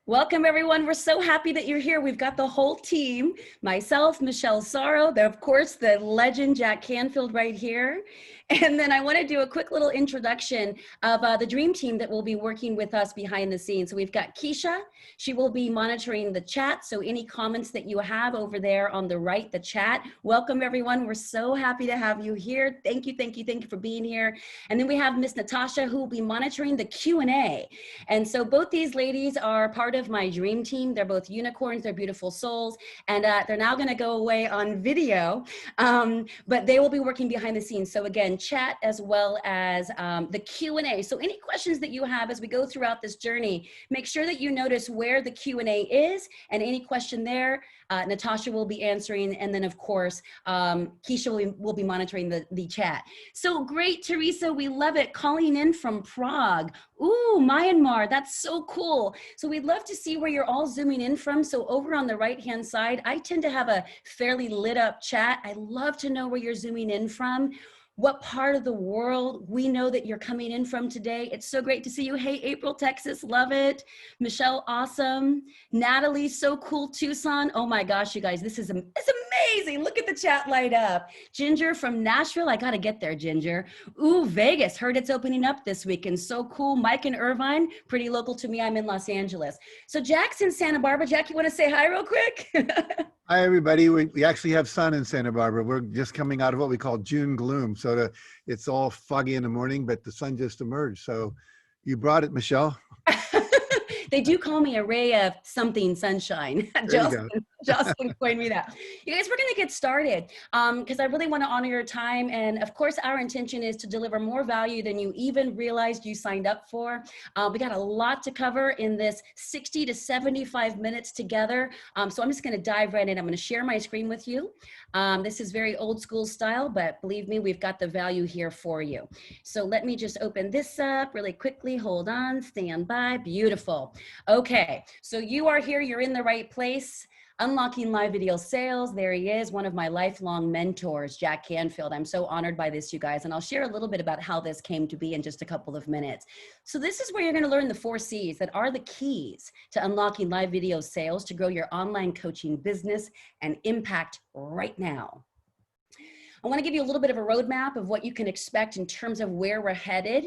Welcome, everyone. We're so happy that you're here. We've got the whole team, myself, Michelle Sorro, of course, the legend Jack Canfield right here. And then I want to do a quick little introduction of the dream team that will be working with us behind the scenes. So we've got Keisha. She will be monitoring the chat. So any comments that you have over there on the right, the chat. Welcome, everyone. We're so happy to have you here. Thank you, thank you, thank you for being here. And then we have Miss Natasha, who will be monitoring the Q&A. And so both these ladies are part of my dream team. They're both unicorns. They're beautiful souls. And they're now going to go away on video, but they will be working behind the scenes. So again, chat as well as the Q&A. So any questions that you have as we go throughout this journey, make sure that you notice where the Q&A is, and any question there, Natasha will be answering. And then of course, Keisha will be monitoring the chat. So great, Teresa, we love it. Calling in from Prague. Ooh, Myanmar, that's so cool. So we'd love to see where you're all zooming in from. So over on the right-hand side, I tend to have a fairly lit up chat. I love to know where you're zooming in from, what part of the world we know that you're coming in from today. It's so great to see you. Hey, April, Texas, love it. Michelle, awesome. Natalie, so cool. Tucson, oh my gosh, you guys, it's amazing. Look at the chat light up. Ginger from Nashville, I gotta get there, Ginger. Ooh, Vegas, heard it's opening up this weekend. So cool. Mike and Irvine, pretty local to me. I'm in Los Angeles. So Jack's in Santa Barbara. Jack, you wanna say hi real quick? Hi, everybody. We actually have sun in Santa Barbara. We're just coming out of what we call June gloom. So it's all foggy in the morning, but the sun just emerged. So you brought it, Michelle. They do call me a ray of something sunshine. Jocelyn coined me that. You guys, we're going to get started because I really want to honor your time. And of course, our intention is to deliver more value than you even realized you signed up for. We got a lot to cover in this 60 to 75 minutes together. So I'm just going to dive right in. I'm going to share my screen with you. This is very old school style, but believe me, we've got the value here for you. So let me just open this up really quickly. Hold on, stand by. Beautiful. Okay, so you are here, you're in the right place. Unlocking live video sales. There he is, one of my lifelong mentors, Jack Canfield. I'm so honored by this, you guys. And I'll share a little bit about how this came to be in just a couple of minutes. So this is where you're going to learn the 4 C's that are the keys to unlocking live video sales to grow your online coaching business and impact right now. I want to give you a little bit of a roadmap of what you can expect in terms of where we're headed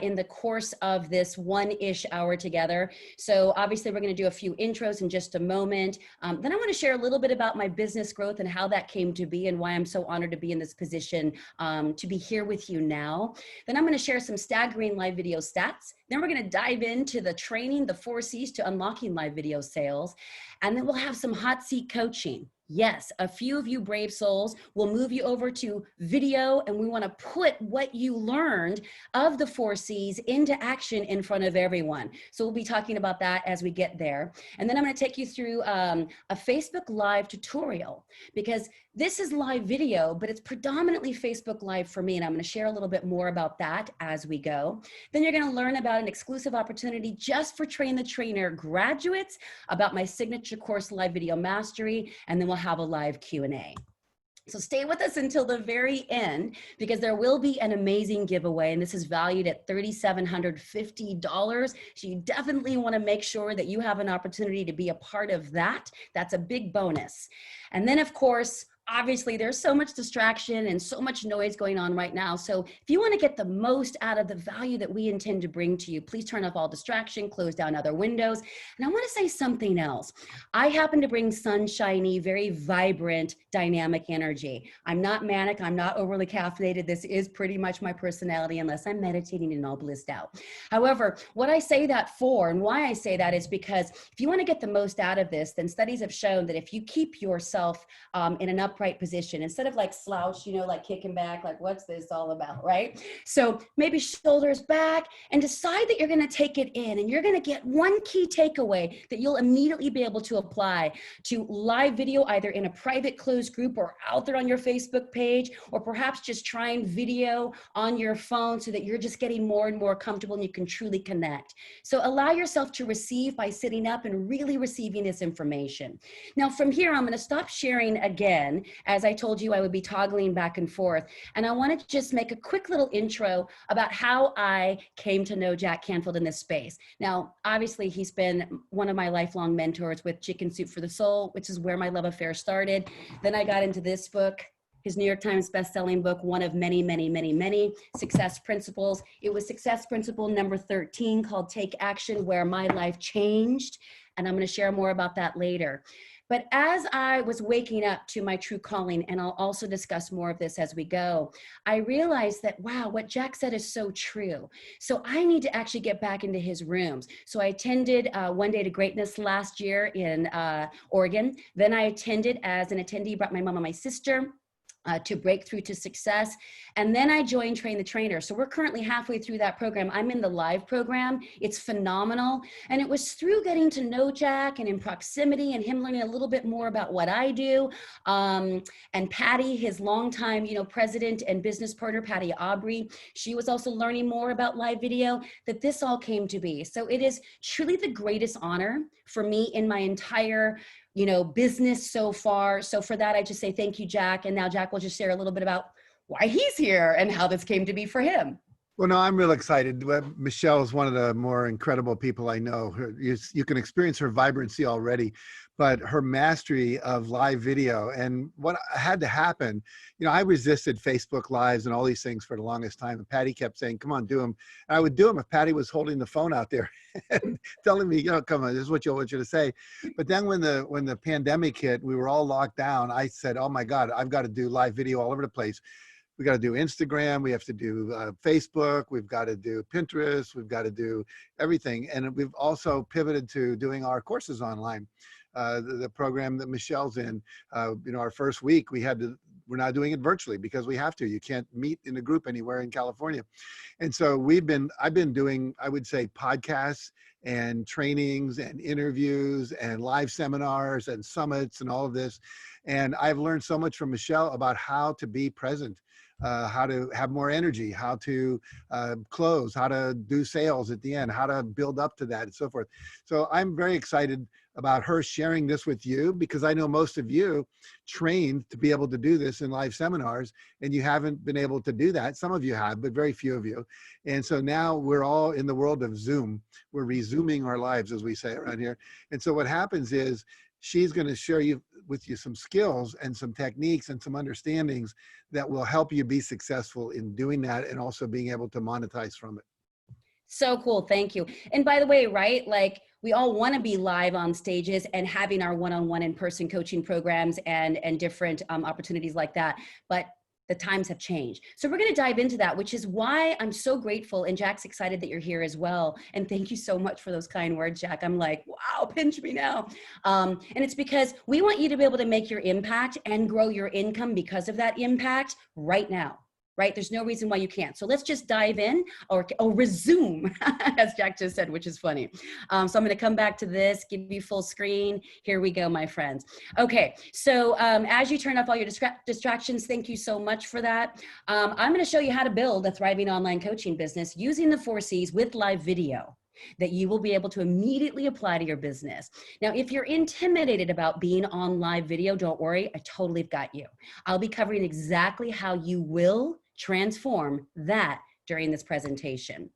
in the course of this 1-ish hour together. So obviously we're going to do a few intros in just a moment. Then I want to share a little bit about my business growth and how that came to be and why I'm so honored to be in this position to be here with you now. Then I'm going to share some staggering live video stats. Then we're going to dive into the training, the 4 C's to unlocking live video sales. And then we'll have some hot seat coaching. Yes, a few of you brave souls will move you over to video, and we want to put what you learned of the 4 C's into action in front of everyone. So we'll be talking about that as we get there. And then I'm going to take you through a Facebook Live tutorial, because this is live video, but it's predominantly Facebook Live for me, and I'm going to share a little bit more about that as we go. Then you're going to learn about an exclusive opportunity just for Train the Trainer graduates, about my signature course, Live Video Mastery, and then we'll have a live Q&A. So stay with us until the very end, because there will be an amazing giveaway, and this is valued at $3,750. So you definitely want to make sure that you have an opportunity to be a part of that. That's a big bonus. And then of course, obviously there's so much distraction and so much noise going on right now. So if you want to get the most out of the value that we intend to bring to you, please turn off all distraction, close down other windows. And I want to say something else. I happen to bring sunshiny, very vibrant, dynamic energy. I'm not manic. I'm not overly caffeinated. This is pretty much my personality, unless I'm meditating and all blissed out. However, what I say that for, and why I say that, is because if you want to get the most out of this, then studies have shown that if you keep yourself in an upright position, instead of like slouch, you know, like kicking back, like what's this all about, right? So maybe shoulders back, and decide that you're going to take it in, and you're going to get one key takeaway that you'll immediately be able to apply to live video, either in a private closed group or out there on your Facebook page, or perhaps just trying video on your phone so that you're just getting more and more comfortable and you can truly connect. So allow yourself to receive by sitting up and really receiving this information. Now from here, I'm going to stop sharing again one. As I told you, I would be toggling back and forth. And I want to just make a quick little intro about how I came to know Jack Canfield in this space. Now, obviously, he's been one of my lifelong mentors with Chicken Soup for the Soul, which is where my love affair started. Then I got into this book, his New York Times bestselling book, one of many, many, many, many success principles. It was success principle number 13 called Take Action, where my life changed. And I'm going to share more about that later. But as I was waking up to my true calling, and I'll also discuss more of this as we go, I realized that, wow, what Jack said is so true. So I need to actually get back into his rooms. So I attended One Day to Greatness last year in Oregon. Then I attended as an attendee, brought my mom and my sister. To Breakthrough to Success. And then I joined Train the Trainer. So we're currently halfway through that program. I'm in the live program. It's phenomenal. And it was through getting to know Jack and in proximity and him learning a little bit more about what I do. And Patty, his longtime, president and business partner, Patty Aubrey, she was also learning more about live video, that this all came to be. So it is truly the greatest honor for me in my entire business so far. So for that, I just say thank you, Jack. And now Jack will just share a little bit about why he's here and how this came to be for him. Well, no, I'm real excited. Michelle is one of the more incredible people I know. You can experience her vibrancy already, but her mastery of live video and what had to happen, I resisted Facebook Lives and all these things for the longest time. And Patty kept saying, come on, do them. And I would do them if Patty was holding the phone out there and telling me, come on, this is what I want you to say. But then when the pandemic hit, we were all locked down. I said, oh my God, I've got to do live video all over the place. We got to do Instagram. We have to do Facebook. We've got to do Pinterest. We've got to do everything. And we've also pivoted to doing our courses online. The program that Michelle's in, our first week, we're now doing it virtually because we have to. You can't meet in a group anywhere in California. And so I've been doing, I would say, podcasts and trainings and interviews and live seminars and summits and all of this. And I've learned so much from Michelle about how to be present. How to have more energy, how to close, how to do sales at the end, how to build up to that and so forth. So I'm very excited about her sharing this with you because I know most of you trained to be able to do this in live seminars and you haven't been able to do that. Some of you have, but very few of you. And so now we're all in the world of Zoom. We're resuming our lives, as we say around here. And so what happens is she's going to share with you some skills and some techniques and some understandings that will help you be successful in doing that and also being able to monetize from it. So cool. Thank you. And by the way, right, like we all want to be live on stages and having our one-on-one in-person coaching programs and different opportunities like that. But the times have changed. So we're going to dive into that, which is why I'm so grateful. And Jack's excited that you're here as well. And thank you so much for those kind words, Jack. I'm like, wow, pinch me now. And it's because we want you to be able to make your impact and grow your income because of that impact right now. Right? There's no reason why you can't. So let's just dive in or resume, as Jack just said, which is funny. So I'm going to come back to this, give you full screen. Here we go, my friends. Okay. So as you turn off all your distractions, thank you so much for that. I'm going to show you how to build a thriving online coaching business using the 4 C's with live video that you will be able to immediately apply to your business. Now, if you're intimidated about being on live video, don't worry, I totally got you. I'll be covering exactly how you will transform that during this presentation.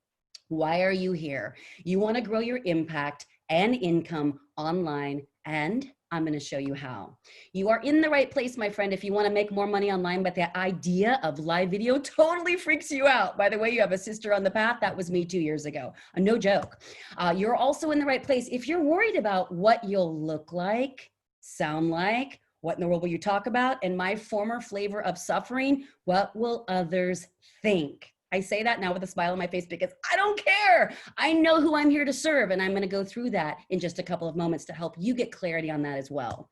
Why are you here? You want to grow your impact and income online, and I'm going to show you how. You are in the right place, my friend, if you want to make more money online, but the idea of live video totally freaks you out. By the way, you have a sister on the path. That was me 2 years ago. No joke. You're also in the right place if you're worried about what you'll look like, sound like, what in the world will you talk about, and my former flavor of suffering, what will others think? I say that now with a smile on my face because I don't care. I know who I'm here to serve, and I'm going to go through that in just a couple of moments to help you get clarity on that as well.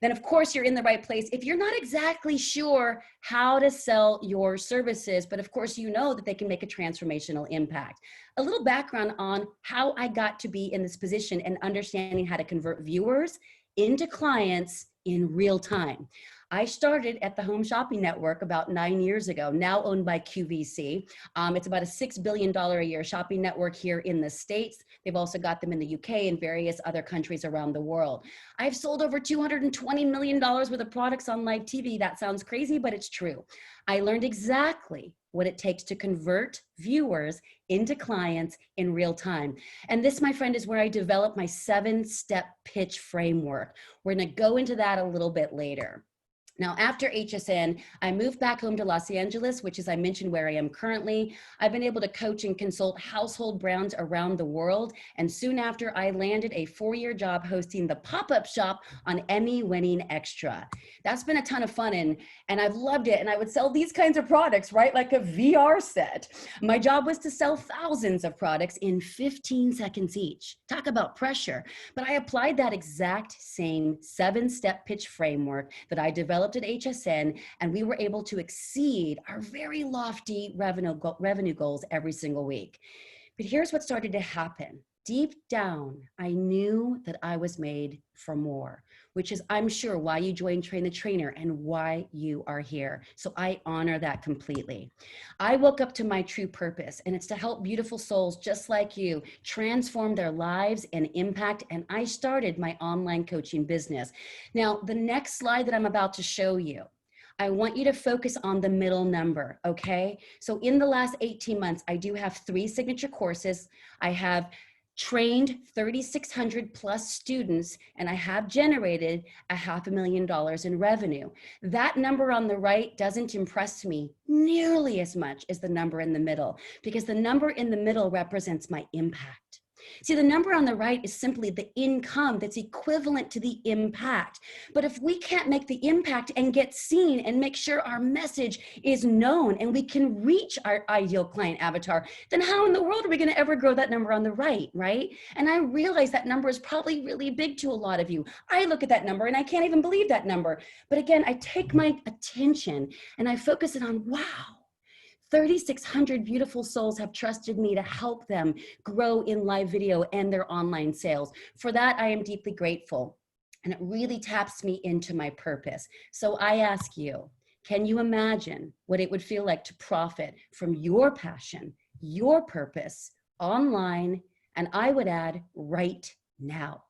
Then, of course, you're in the right place if you're not exactly sure how to sell your services, but of course, you know that they can make a transformational impact. A little background on how I got to be in this position and understanding how to convert viewers into clients in real time. I started at the Home Shopping Network about 9 years ago, now owned by QVC. It's about a $6 billion a year shopping network here in the States. They've also got them in the UK and various other countries around the world. I've sold over $220 million worth of products on live TV. That sounds crazy, but it's true. I learned exactly what it takes to convert viewers into clients in real time. And this, my friend, is where I developed my 7-step pitch framework. We're gonna go into that a little bit later. Now, after HSN, I moved back home to Los Angeles, which is, I mentioned, where I am currently. I've been able to coach and consult household brands around the world. And soon after, I landed a 4-year job hosting the pop-up shop on Emmy-winning Extra. That's been a ton of fun, and I've loved it. And I would sell these kinds of products, right? Like a VR set. My job was to sell thousands of products in 15 seconds each. Talk about pressure. But I applied that exact same 7-step pitch framework that I developed at HSN, and we were able to exceed our very lofty revenue goals every single week. But here's what started to happen. Deep down, I knew that I was made for more, which is, I'm sure, why you joined Train the Trainer and why you are here. So I honor that completely. I woke up to my true purpose, and it's to help beautiful souls just like you transform their lives and impact. And I started my online coaching business. Now, the next slide that I'm about to show you, I want you to focus on the middle number, okay? So in the last 18 months, I do have 3 signature courses. I have trained 3,600 plus students, and I have generated $500,000 in revenue. That number on the right doesn't impress me nearly as much as the number in the middle, because the number in the middle represents my impact. See, the number on the right is simply the income that's equivalent to the impact. But if we can't make the impact and get seen and make sure our message is known and we can reach our ideal client avatar, then how in the world are we going to ever grow that number on the right, right? And I realize that number is probably really big to a lot of you. I look at that number and I can't even believe that number. But again, I take my attention and I focus it on, wow, 3,600 beautiful souls have trusted me to help them grow in live video and their online sales. For that, I am deeply grateful. And it really taps me into my purpose. So I ask you, can you imagine what it would feel like to profit from your passion, your purpose, online, and I would add right now?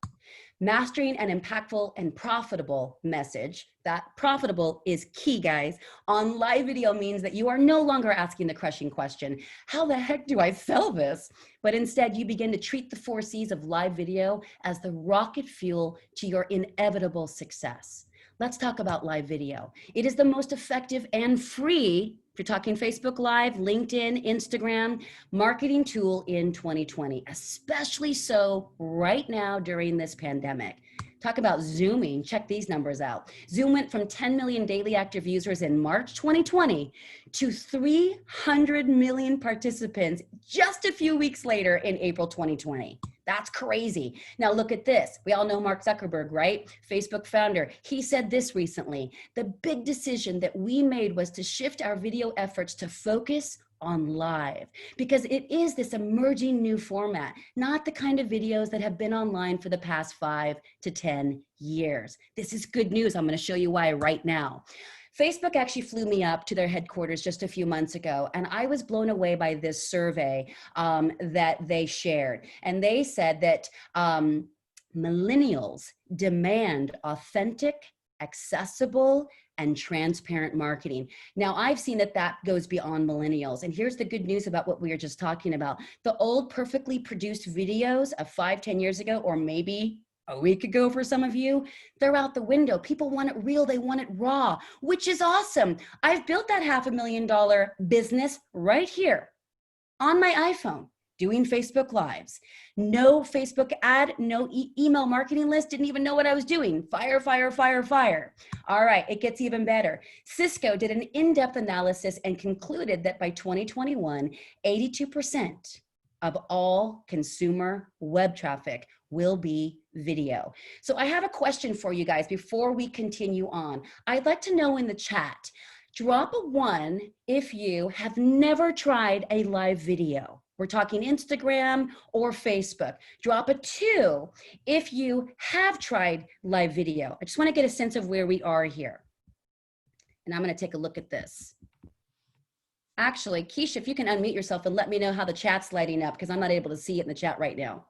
Mastering an impactful and profitable message. That profitable is key, guys. On live video means that you are no longer asking the crushing question, how the heck do I sell this? But instead you begin to treat the 4 C's of live video as the rocket fuel to your inevitable success. Let's talk about live video. It is the most effective and free, if you're talking Facebook Live, LinkedIn, Instagram, marketing tool in 2020, especially so right now during this pandemic. Talk about zooming. Check these numbers out. Zoom went from 10 million daily active users in March 2020 to 300 million participants just a few weeks later in April 2020. That's crazy. Now look at this. We all know Mark Zuckerberg, right? Facebook founder. He said this recently. The big decision that we made was to shift our video efforts to focus on live, because it is this emerging new format, not the kind of videos that have been online for the past 5 to 10 years. This is good news. I'm going to show you why right now. Facebook actually flew me up to their headquarters just a few months ago, and I was blown away by this survey that they shared. And they said that millennials demand authentic, accessible, and transparent marketing. Now, I've seen that that goes beyond millennials. And here's the good news about what we were just talking about. The old perfectly produced videos of 5, 10 years ago, or maybe a week ago for some of you, they're out the window. People want it real. They want it raw, which is awesome. I've built that $500,000 business right here on my iPhone, doing Facebook Lives. No Facebook ad, no email marketing list, didn't even know what I was doing. Fire, fire, fire, fire. All right, it gets even better. Cisco did an in-depth analysis and concluded that by 2021, 82% of all consumer web traffic will be video. So I have a question for you guys before we continue on. I'd like to know in the chat, drop a 1 if you have never tried a live video. We're talking Instagram or Facebook. Drop a 2 if you have tried live video. I just want to get a sense of where we are here. And I'm going to take a look at this. Actually, Keisha, if you can unmute yourself and let me know how the chat's lighting up, because I'm not able to see it in the chat right now.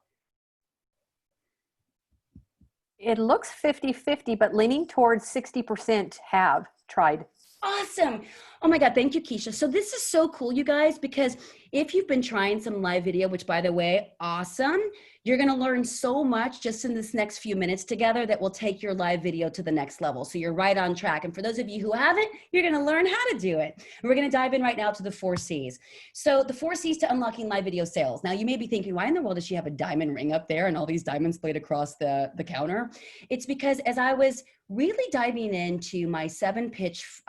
It looks 50-50, but leaning towards 60% have tried. Awesome. Oh my God. Thank you, Keisha. So this is so cool, you guys, because if you've been trying some live video, which by the way, awesome, you're going to learn so much just in this next few minutes together that will take your live video to the next level. So you're right on track. And for those of you who haven't, you're going to learn how to do it. We're going to dive in right now to the 4 C's. So the 4 C's to unlocking live video sales. Now you may be thinking, why in the world does she have a diamond ring up there and all these diamonds laid across the counter? It's because as I was really diving into my 7 pitch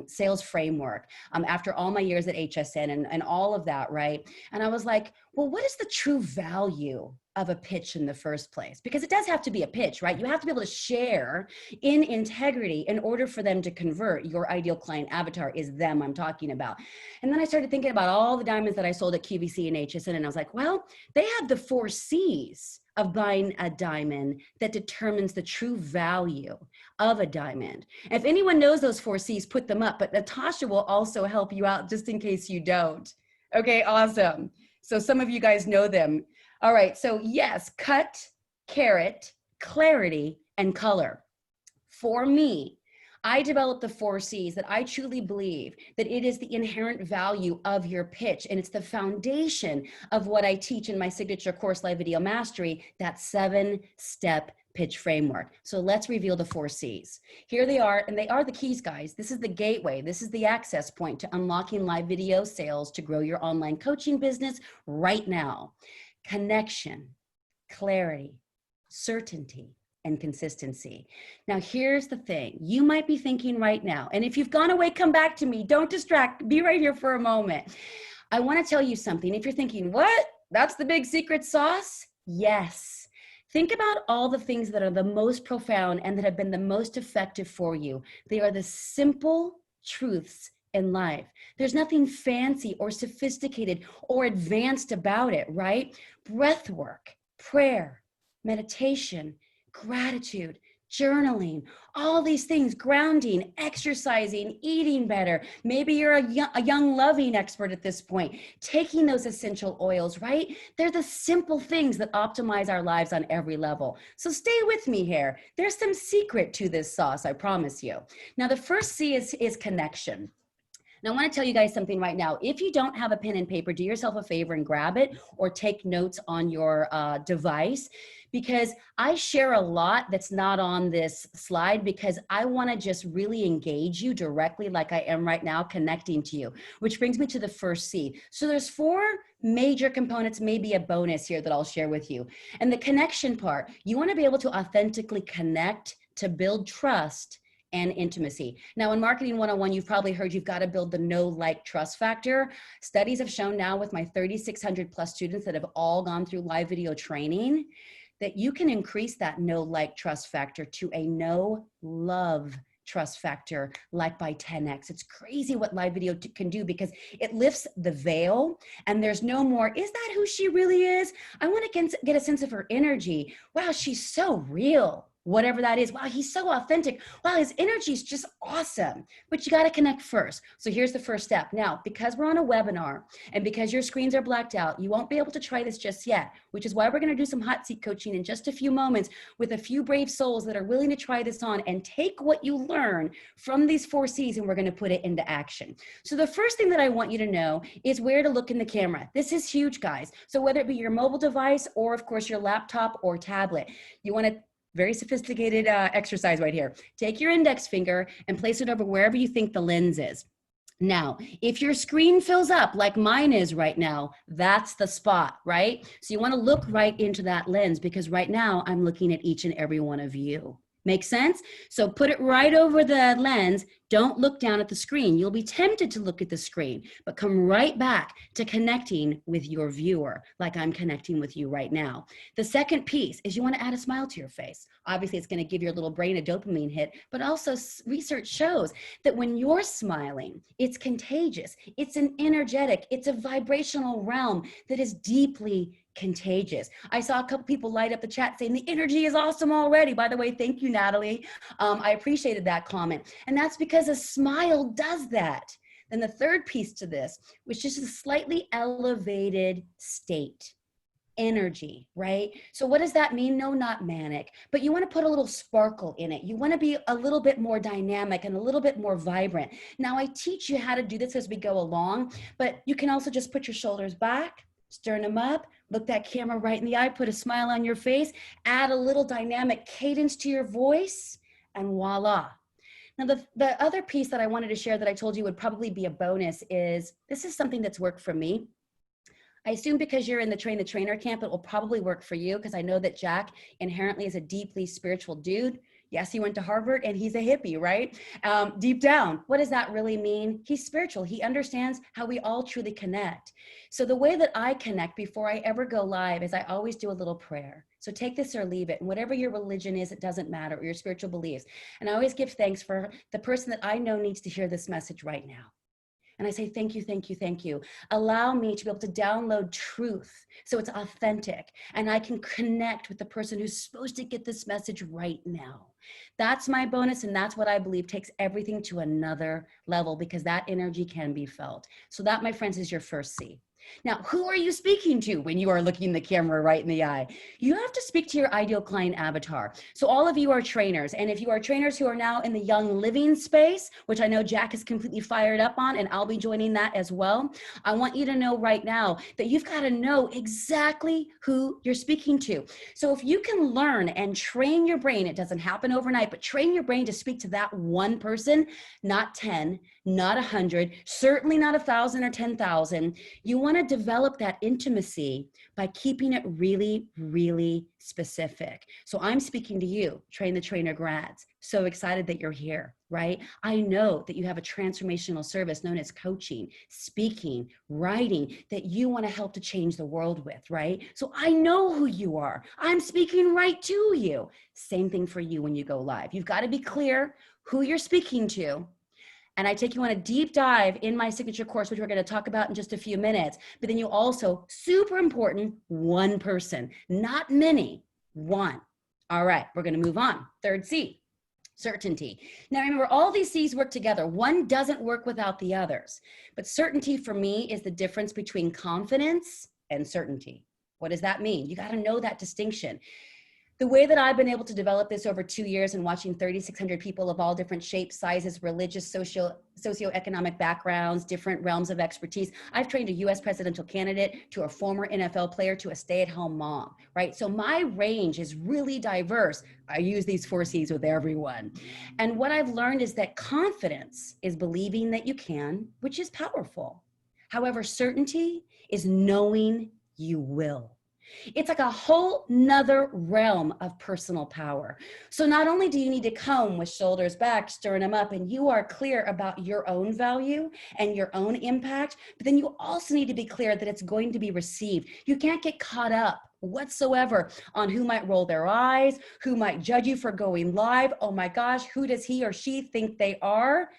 sales framework after all my years at HSN and all of that, right? And I was like, well, what is the true value of a pitch in the first place? Because it does have to be a pitch, right? You have to be able to share in integrity in order for them to convert. Your ideal client avatar is them I'm talking about. And then I started thinking about all the diamonds that I sold at QVC and HSN. And I was like, well, they have the 4 C's of buying a diamond that determines the true value of a diamond. If anyone knows those 4 C's, put them up, but Natasha will also help you out just in case you don't. Okay, awesome. So some of you guys know them. All right, so yes, cut, carat, clarity, and color. For me, I developed the 4 C's that I truly believe that it is the inherent value of your pitch. And it's the foundation of what I teach in my signature course, Live Video Mastery, that 7-step pitch framework. So let's reveal the 4 C's. Here they are, and they are the keys, guys. This is the gateway. This is the access point to unlocking live video sales to grow your online coaching business right now. Connection, clarity, certainty, and consistency. Now, here's the thing. You might be thinking right now, and if you've gone away, come back to me. Don't distract. Be right here for a moment. I want to tell you something. If you're thinking, what? That's the big secret sauce? Yes. Think about all the things that are the most profound and that have been the most effective for you. They are the simple truths in life. There's nothing fancy or sophisticated or advanced about it, right? Breath work, prayer, meditation, gratitude, journaling, all these things, grounding, exercising, eating better. Maybe you're a young loving expert at this point, taking those essential oils, right? They're the simple things that optimize our lives on every level. So stay with me here. There's some secret to this sauce, I promise you. Now, the first C is connection. Now, I want to tell you guys something right now. If you don't have a pen and paper, do yourself a favor and grab it or take notes on your device, because I share a lot that's not on this slide because I want to just really engage you directly like I am right now, connecting to you, which brings me to the first C. So there's 4 major components, maybe a bonus here that I'll share with you. And the connection part, you want to be able to authentically connect to build trust and intimacy. Now, in Marketing 101, you've probably heard you've got to build the know, like, trust factor. Studies have shown now with my 3,600 plus students that have all gone through live video training that you can increase that know, like, trust factor to a know, love trust factor, like by 10x. It's crazy what live video can do because it lifts the veil and there's no more, is that who she really is? I want to get a sense of her energy. Wow, she's so real. Whatever that is. Wow, he's so authentic. Wow, his energy is just awesome. But you got to connect first. So here's the first step. Now, because we're on a webinar and because your screens are blacked out, you won't be able to try this just yet, which is why we're going to do some hot seat coaching in just a few moments with a few brave souls that are willing to try this on and take what you learn from these 4 C's and we're going to put it into action. So the first thing that I want you to know is where to look in the camera. This is huge, guys. So whether it be your mobile device or, of course, your laptop or tablet, you want to very sophisticated exercise right here. Take your index finger and place it over wherever you think the lens is. Now, if your screen fills up like mine is right now, that's the spot, right? So you want to look right into that lens because right now I'm looking at each and every one of you. Make sense? So put it right over the lens. Don't look down at the screen. You'll be tempted to look at the screen, but come right back to connecting with your viewer like I'm connecting with you right now. The second piece is you want to add a smile to your face. Obviously, it's going to give your little brain a dopamine hit, but also research shows that when you're smiling, it's contagious. It's an energetic, it's a vibrational realm that is deeply contagious. I saw a couple people light up the chat saying the energy is awesome already. By the way, thank you, Natalie. I appreciated that comment. And that's because a smile does that. Then the third piece to this, which is a slightly elevated state. Energy, right? So what does that mean? No, not manic, but you want to put a little sparkle in it. You want to be a little bit more dynamic and a little bit more vibrant. Now I teach you how to do this as we go along, but you can also just put your shoulders back, stern them up, look that camera right in the eye, put a smile on your face, add a little dynamic cadence to your voice, and voila. Now, the other piece that I wanted to share that I told you would probably be a bonus is, this is something that's worked for me. I assume because you're in the Train the Trainer camp, it will probably work for you, because I know that Jack inherently is a deeply spiritual dude. Yes, he went to Harvard and he's a hippie, right? Deep down, what does that really mean? He's spiritual. He understands how we all truly connect. So the way that I connect before I ever go live is I always do a little prayer. So take this or leave it. And whatever your religion is, it doesn't matter, or your spiritual beliefs. And I always give thanks for the person that I know needs to hear this message right now. And I say, thank you, thank you, thank you. Allow me to be able to download truth so it's authentic and I can connect with the person who's supposed to get this message right now. That's my bonus, and that's what I believe takes everything to another level, because that energy can be felt. So that, my friends, is your first C. Now, who are you speaking to when you are looking the camera right in the eye? You have to speak to your ideal client avatar. So all of you are trainers. And if you are trainers who are now in the young living space, which I know Jack is completely fired up on, and I'll be joining that as well, I want you to know right now that you've got to know exactly who you're speaking to. So if you can learn and train your brain, it doesn't happen overnight, but train your brain to speak to that one person, not 10, not 100, certainly not 1,000 or 10,000. You want to develop that intimacy by keeping it really, really specific. So I'm speaking to you, Train the Trainer grads. So excited that you're here, right? I know that you have a transformational service known as coaching, speaking, writing, that you want to help to change the world with, right? So I know who you are. I'm speaking right to you. Same thing for you when you go live. You've got to be clear who you're speaking to. And I take you on a deep dive in my signature course, which we're going to talk about in just a few minutes. But then you also, super important, one person, not many, one. All right, we're going to move on. Third C, certainty. Now remember, all these C's work together. One doesn't work without the others. But certainty for me is the difference between confidence and certainty. What does that mean? You got to know that distinction. The way that I've been able to develop this over 2 years and watching 3,600 people of all different shapes, sizes, religious, socioeconomic backgrounds, different realms of expertise. I've trained a US presidential candidate to a former NFL player to a stay-at-home mom, right? So my range is really diverse. I use these 4 C's with everyone. And what I've learned is that confidence is believing that you can, which is powerful. However, certainty is knowing you will. It's like a whole nother realm of personal power. So not only do you need to come with shoulders back, stirring them up, and you are clear about your own value and your own impact, but then you also need to be clear that it's going to be received. You can't get caught up whatsoever on who might roll their eyes, who might judge you for going live. Oh my gosh, who does he or she think they are?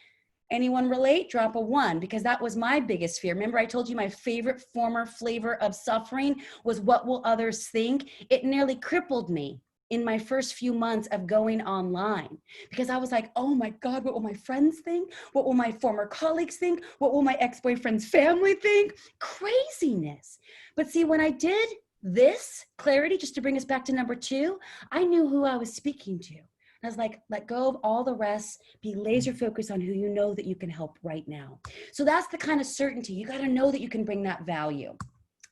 Anyone relate? Drop a 1, because that was my biggest fear. Remember, I told you my favorite former flavor of suffering was what will others think? It nearly crippled me in my first few months of going online, because I was like, oh my God, what will my friends think? What will my former colleagues think? What will my ex-boyfriend's family think? Craziness. But see, when I did this clarity, just to bring us back to number 2, I knew who I was speaking to. I was like, let go of all the rest, be laser focused on who you know that you can help right now. So that's the kind of certainty. You got to know that you can bring that value.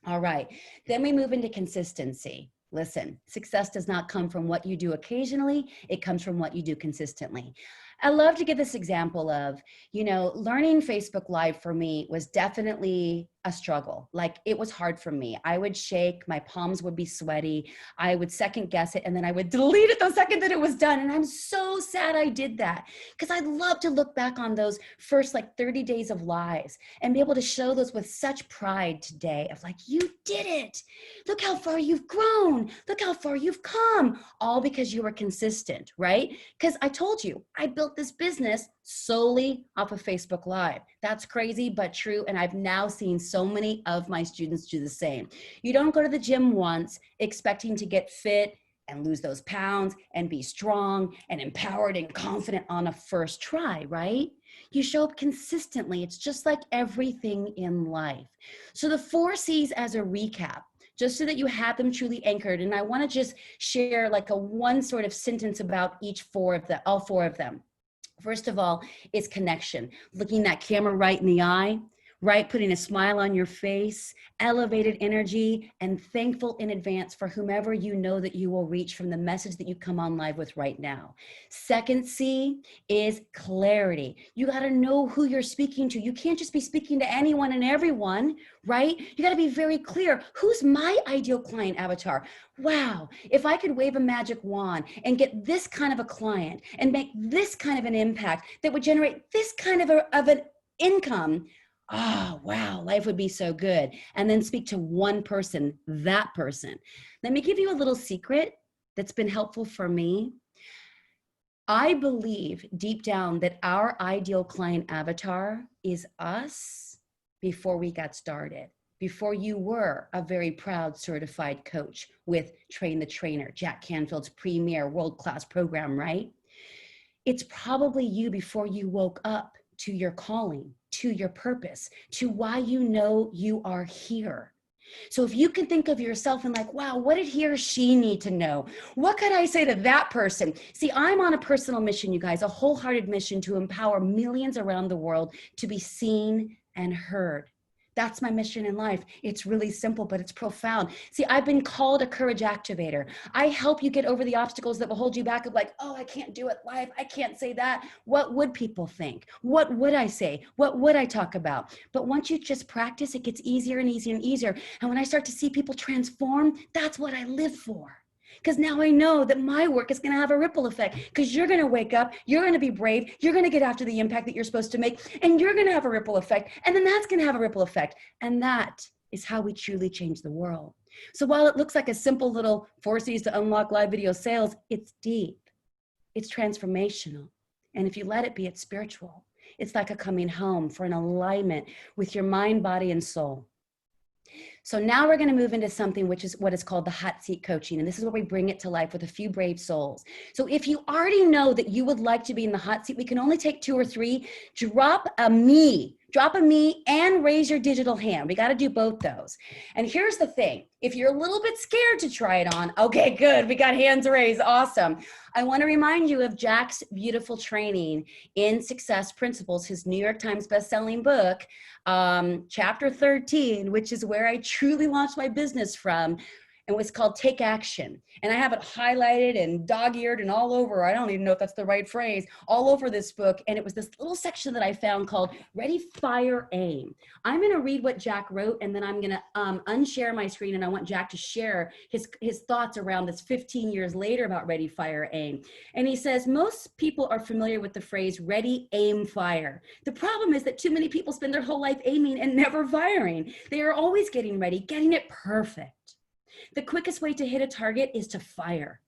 All right. Then we move into consistency. Listen, success does not come from what you do occasionally. It comes from what you do consistently. I love to give this example of, learning Facebook Live for me was definitely a struggle. Like, it was hard for me. I would shake, my palms would be sweaty. I would second guess it, and then I would delete it the second that it was done. And I'm so sad I did that, because I'd love to look back on those first 30 days of lives and be able to show those with such pride today of you did it. Look how far you've grown. Look how far you've come, all because you were consistent, right? Because I told you, I built built this business solely off of Facebook Live. That's crazy, but true. And I've now seen so many of my students do the same. You don't go to the gym once expecting to get fit and lose those pounds and be strong and empowered and confident on a first try, right? You show up consistently. It's just like everything in life. So the 4 C's as a recap, just so that you have them truly anchored. And I want to just share like a one sort of sentence about all 4 of them. First of all, is connection. Looking that camera right in the eye, right? Putting a smile on your face, elevated energy, and thankful in advance for whomever you know that you will reach from the message that you come on live with right now. Second C is clarity. You got to know who you're speaking to. You can't just be speaking to anyone and everyone, right? You got to be very clear. Who's my ideal client avatar? Wow, if I could wave a magic wand and get this kind of a client and make this kind of an impact that would generate this kind of an income, oh, wow, life would be so good. And then speak to one person, that person. Let me give you a little secret that's been helpful for me. I believe deep down that our ideal client avatar is us before we got started, before you were a very proud certified coach with Train the Trainer, Jack Canfield's premier world-class program, right? It's probably you before you woke up to your calling, to your purpose, to why you know you are here. So if you can think of yourself and like, wow, what did he or she need to know? What could I say to that person? See, I'm on a personal mission, you guys, a wholehearted mission to empower millions around the world to be seen and heard. That's my mission in life. It's really simple, but it's profound. See, I've been called a courage activator. I help you get over the obstacles that will hold you back of like, oh, I can't do it live. I can't say that. What would people think? What would I say? What would I talk about? But once you just practice, it gets easier and easier and easier. And when I start to see people transform, that's what I live for. Because now I know that my work is going to have a ripple effect, because you're going to wake up, you're going to be brave, you're going to get after the impact that you're supposed to make, and you're going to have a ripple effect. And then that's going to have a ripple effect. And that is how we truly change the world. So while it looks like a simple little 4 C's to unlock live video sales, it's deep, it's transformational. And if you let it be, it's spiritual. It's like a coming home for an alignment with your mind, body, and soul. So now we're going to move into something which is what is called the hot seat coaching. And this is where we bring it to life with a few brave souls. So if you already know that you would like to be in the hot seat, we can only take 2 or 3. Drop a me and raise your digital hand. We got to do both those. And here's the thing. If you're a little bit scared to try it on, okay, good. We got hands raised. Awesome. I want to remind you of Jack's beautiful training in Success Principles, his New York Times bestselling book, chapter 13, which is where I truly launched my business from. And was called Take Action. And I have it highlighted and dog-eared and all over, I don't even know if that's the right phrase, all over this book. And it was this little section that I found called Ready, Fire, Aim. I'm gonna read what Jack wrote, and then I'm gonna unshare my screen, and I want Jack to share his thoughts around this 15 years later about Ready, Fire, Aim. And he says, most people are familiar with the phrase ready, aim, fire. The problem is that too many people spend their whole life aiming and never firing. They are always getting ready, getting it perfect. The quickest way to hit a target is to fire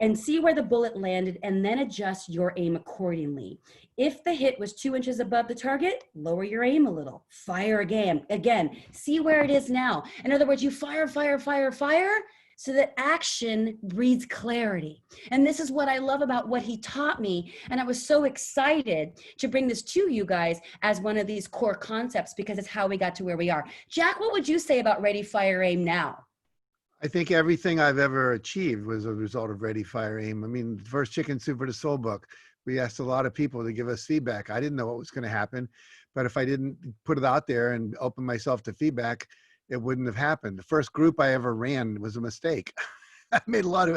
and see where the bullet landed, and then adjust your aim accordingly. If the hit was 2 inches above the target, lower your aim a little. Fire again, see where it is now. In other words, you fire, so that action breeds clarity. And this is what I love about what he taught me. And I was so excited to bring this to you guys as one of these core concepts, because it's how we got to where we are. Jack, what would you say about Ready, Fire, Aim now? I think everything I've ever achieved was a result of Ready, Fire, Aim. I mean, the first Chicken Soup for the Soul book, we asked a lot of people to give us feedback. I didn't know what was going to happen, but if I didn't put it out there and open myself to feedback, it wouldn't have happened. The first group I ever ran was a mistake. I made a lot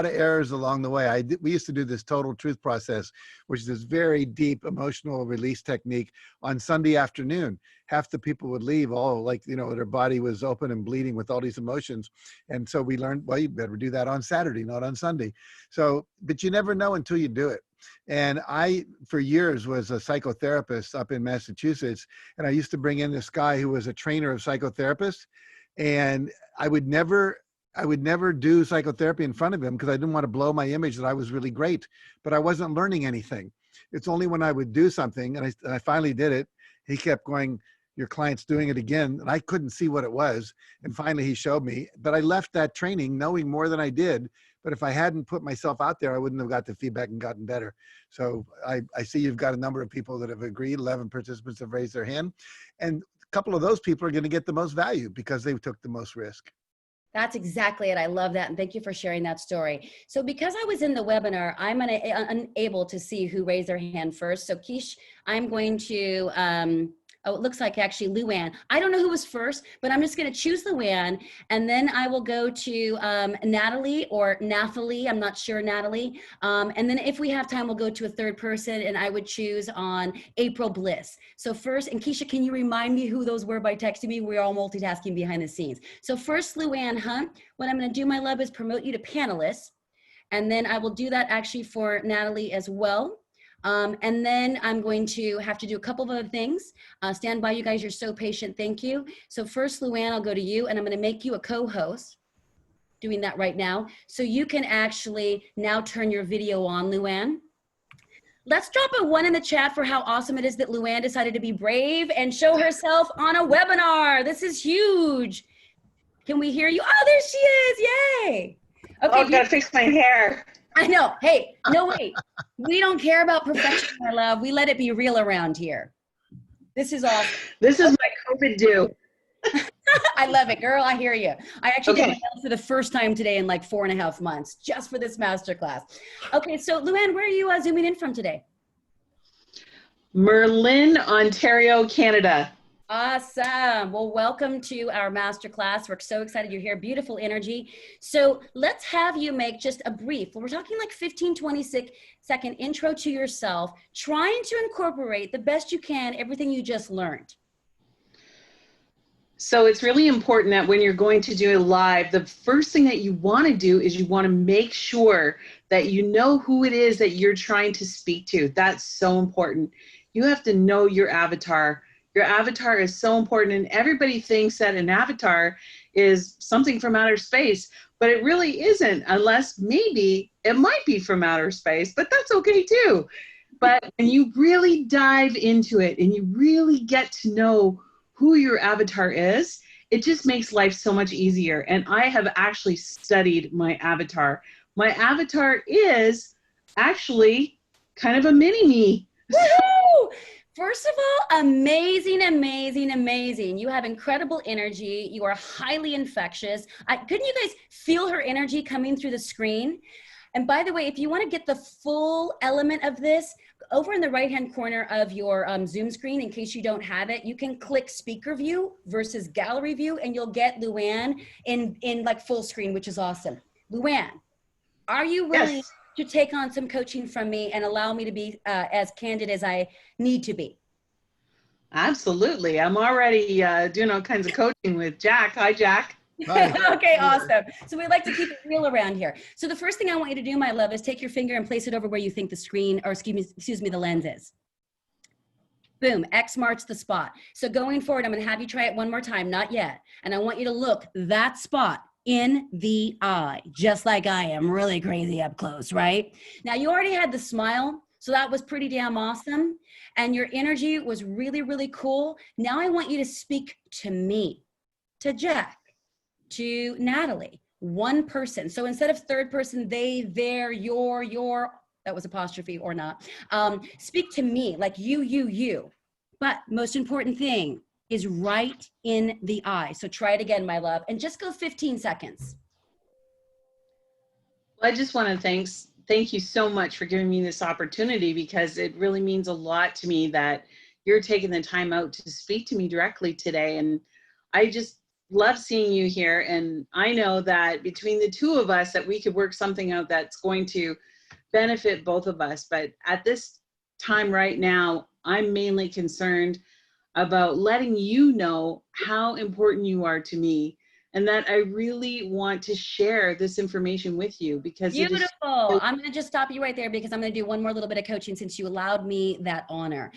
of errors along the way. We used to do this total truth process, which is this very deep emotional release technique on Sunday afternoon. Half the people would leave all like, their body was open and bleeding with all these emotions. And so we learned, well, you better do that on Saturday, not on Sunday. So, but you never know until you do it. And I, for years, was a psychotherapist up in Massachusetts. And I used to bring in this guy who was a trainer of psychotherapists. And I would never I would never do psychotherapy in front of him because I didn't want to blow my image that I was really great, but I wasn't learning anything. It's only when I would do something, and I finally did it, he kept going, your client's doing it again. And I couldn't see what it was. And finally he showed me, but I left that training knowing more than I did. But if I hadn't put myself out there, I wouldn't have got the feedback and gotten better. So I see you've got a number of people that have agreed. 11 participants have raised their hand. And a couple of those people are going to get the most value because they took the most risk. That's exactly it. I love that. And thank you for sharing that story. So because I was in the webinar, I'm unable to see who raised their hand first. So Keish, I'm going to, oh, it looks like actually Luann. I don't know who was first, but I'm just going to choose Luann. And then I will go to Natalie or Nathalie. I'm not sure, Natalie. And then if we have time, we'll go to a third person, and I would choose on April Bliss. So first, and Keisha, can you remind me who those were by texting me? We're all multitasking behind the scenes. So first, Luann Hunt. What I'm going to do, my love, is promote you to panelists. And then I will do that actually for Natalie as well. And then I'm going to have to do a couple of other things. Stand by, you guys. You're so patient. Thank you. So first, Luann, I'll go to you, and I'm going to make you a co-host. Doing that right now. So you can actually now turn your video on, Luann. Let's drop a 1 in the chat for how awesome it is that Luann decided to be brave and show herself on a webinar. This is huge. Can we hear you? Oh, there she is. Yay. Okay. Oh, I've got to fix my hair. I know. Hey, no, wait. We don't care about perfection, my love. We let it be real around here. This is awesome. This is my COVID due. I love it, girl. I hear you. I actually did my nails for the first time today in like 4.5 months, just for this masterclass. Okay, so Luann, where are you zooming in from today? Merlin, Ontario, Canada. Awesome. Well, welcome to our masterclass. We're so excited you're here. Beautiful energy. So let's have you make just a brief, we're talking like 15, 20-second intro to yourself, trying to incorporate the best you can, everything you just learned. So it's really important that when you're going to do a live, the first thing that you want to do is you want to make sure that you know who it is that you're trying to speak to. That's so important. You have to know your avatar. Your avatar is so important, and everybody thinks that an avatar is something from outer space, but it really isn't, unless maybe it might be from outer space, but that's okay too. But when you really dive into it and you really get to know who your avatar is, it just makes life so much easier. And I have actually studied my avatar. My avatar is actually kind of a mini-me. Woohoo! First of all, amazing, amazing, amazing. You have incredible energy. You are highly infectious. Couldn't you guys feel her energy coming through the screen? And by the way, if you want to get the full element of this, over in the right-hand corner of your Zoom screen, in case you don't have it, you can click speaker view versus gallery view, and you'll get Luann in like full screen, which is awesome. Luann, are you willing to take on some coaching from me and allow me to be as candid as I need to be? Absolutely. I'm already doing all kinds of coaching with Jack. Hi, Jack. Okay, awesome. So we like to keep it real around here. So the first thing I want you to do, my love, is take your finger and place it over where you think the screen, or excuse me, the lens is. Boom, X marks the spot. So going forward, I'm going to have you try it one more time, not yet. And I want you to look that spot in the eye, just like I am, really crazy up close, right? Now you already had the smile, so that was pretty damn awesome. And your energy was really, really cool. Now I want you to speak to me, to Jack, to Natalie, one person. So instead of third person, they, their, your, that was apostrophe or not, speak to me like you. But most important thing is right in the eye. So try it again, my love, and just go 15 seconds. Well, I just want to thank you so much for giving me this opportunity, because it really means a lot to me that you're taking the time out to speak to me directly today. And I just love seeing you here. And I know that between the two of us that we could work something out that's going to benefit both of us. But at this time right now, I'm mainly concerned about letting you know how important you are to me, and that I really want to share this information with you, because beautiful. I'm going to just stop you right there, because I'm going to do one more little bit of coaching since you allowed me that honor.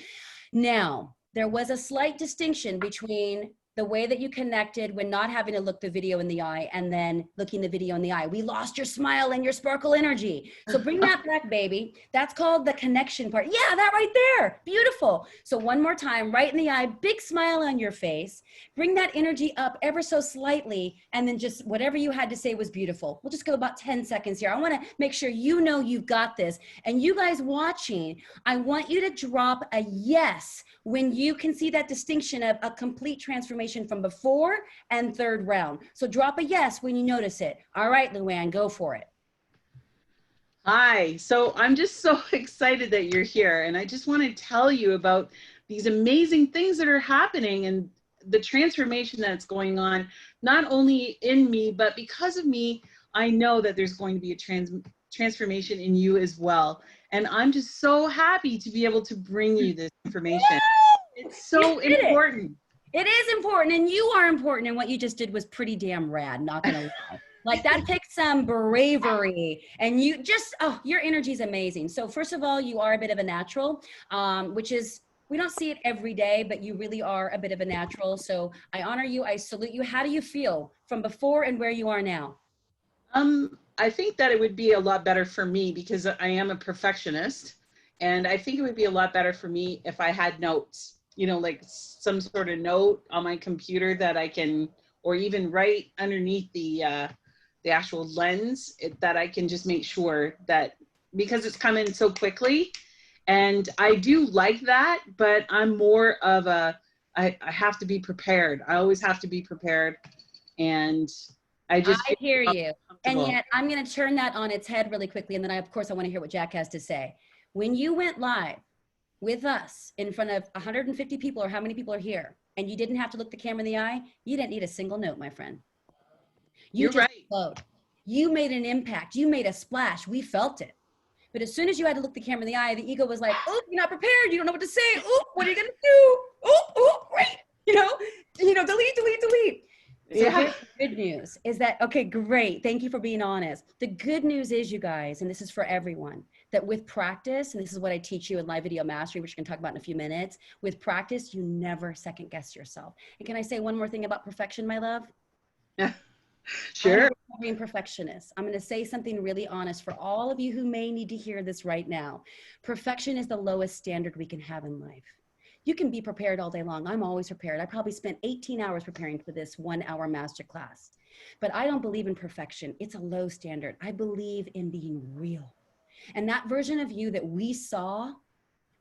Now, there was a slight distinction between the way that you connected when not having to look the video in the eye and then looking the video in the eye. We lost your smile and your sparkle energy. So bring that back, baby. That's called the connection part. Yeah, that right there. Beautiful. So one more time, right in the eye, big smile on your face. Bring that energy up ever so slightly, and then just whatever you had to say was beautiful. We'll just go about 10 seconds here. I want to make sure you know you've got this. And you guys watching, I want you to drop a yes when you can see that distinction of a complete transformation from before and third round. So drop a yes when you notice it. All right, Luann, go for it. Hi, so I'm just so excited that you're here, and I just want to tell you about these amazing things that are happening and the transformation that's going on, not only in me, but because of me, I know that there's going to be a transformation in you as well. And I'm just so happy to be able to bring you this information. It's so important. It is important, and you are important, and what you just did was pretty damn rad, not gonna lie. Like, that takes some bravery, and you just, oh, your energy is amazing. So first of all, you are a bit of a natural, which is, we don't see it every day, but you really are a bit of a natural. So I honor you, I salute you. How do you feel from before and where you are now? I think that it would be a lot better for me because I am a perfectionist, and I think it would be a lot better for me if I had notes, you know, like some sort of note on my computer that I can, or even right underneath the actual lens, that I can just make sure that, because it's coming so quickly, and I do like that, but I'm more of a, I have to be prepared. I always have to be prepared, and I hear you. And yet I'm going to turn that on its head really quickly. And then of course, I want to hear what Jack has to say. When you went live with us in front of 150 people, or how many people are here, and you didn't have to look the camera in the eye, you didn't need a single note, my friend. You're just right. flowed. You made an impact. You made a splash. We felt it. But as soon as you had to look the camera in the eye, the ego was like, "Oh, you're not prepared. You don't know what to say. Oh, what are you going to do? Oh, great." Delete, delete, delete. So Yeah. good news is that, okay, great. Thank you for being honest. The good news is, you guys, and this is for everyone, that with practice, and this is what I teach you in Live Video Mastery, which we're going to talk about in a few minutes, with practice, you never second guess yourself. And can I say one more thing about perfection, my love? Yeah. Sure. I'm a perfectionist. I'm going to say something really honest for all of you who may need to hear this right now. Perfection is the lowest standard we can have in life. You can be prepared all day long. I'm always prepared. I probably spent 18 hours preparing for this 1 hour masterclass. But I don't believe in perfection. It's a low standard. I believe in being real. And that version of you that we saw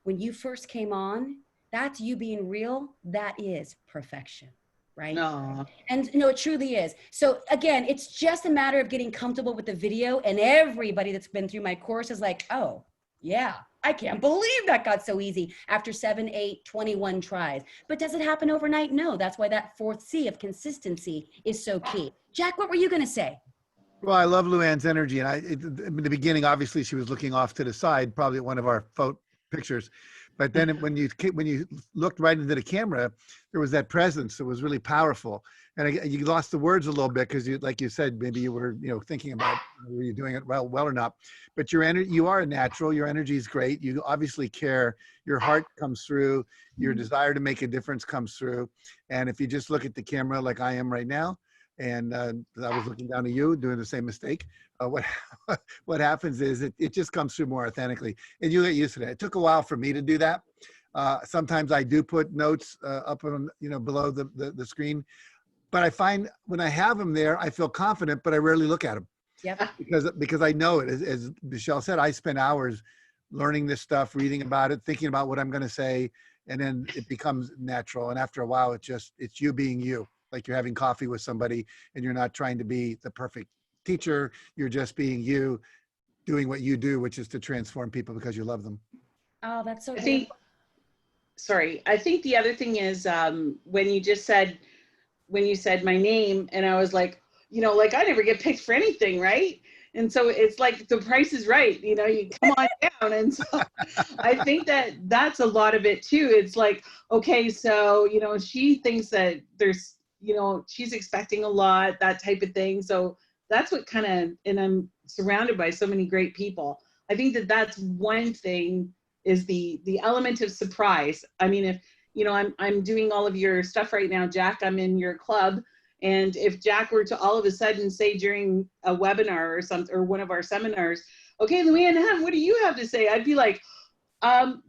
when you first came on, that's you being real. That is perfection, right? No. And no, it truly is. So again, it's just a matter of getting comfortable with the video, and everybody that's been through my course is like, oh, yeah, I can't believe that got so easy after 7, 8, 21 tries. But does it happen overnight? No, that's why that 4th C of consistency is so key. Jack, what were you going to say? Well, I love Luann's energy. And in the beginning, obviously she was looking off to the side, probably at one of our pictures. But then when you looked right into the camera, there was that presence that was really powerful. And you lost the words a little bit because, like you said, maybe you were thinking about were you doing it well or not. But you are a natural. Your energy is great. You obviously care. Your heart comes through. Your desire to make a difference comes through. And if you just look at the camera like I am right now, and I was looking down at you doing the same mistake, what happens is it just comes through more authentically, and you get used to that. It took a while for me to do that. Sometimes I do put notes up on below the screen, but I find when I have them there, I feel confident, but I rarely look at them. Yep. Because I know it. As Michelle said, I spend hours learning this stuff, reading about it, thinking about what I'm going to say, and then it becomes natural. And after a while, it's you being you, like you're having coffee with somebody, and you're not trying to be the perfect teacher. You're just being you, doing what you do, which is to transform people because you love them. Oh, that's so I think the other thing is when you said my name, and I was like, like I never get picked for anything, right? And so it's like the price is right, you come on down. And so I think that's a lot of it too. It's like, okay, so, she thinks that there's, she's expecting a lot, that type of thing. So that's what and I'm surrounded by so many great people. I think that's one thing, is the element of surprise. I mean, you know, I'm doing all of your stuff right now, Jack. I'm in your club. And if Jack were to all of a sudden say during a webinar or something, or one of our seminars, okay, Luann, what do you have to say? I'd be like,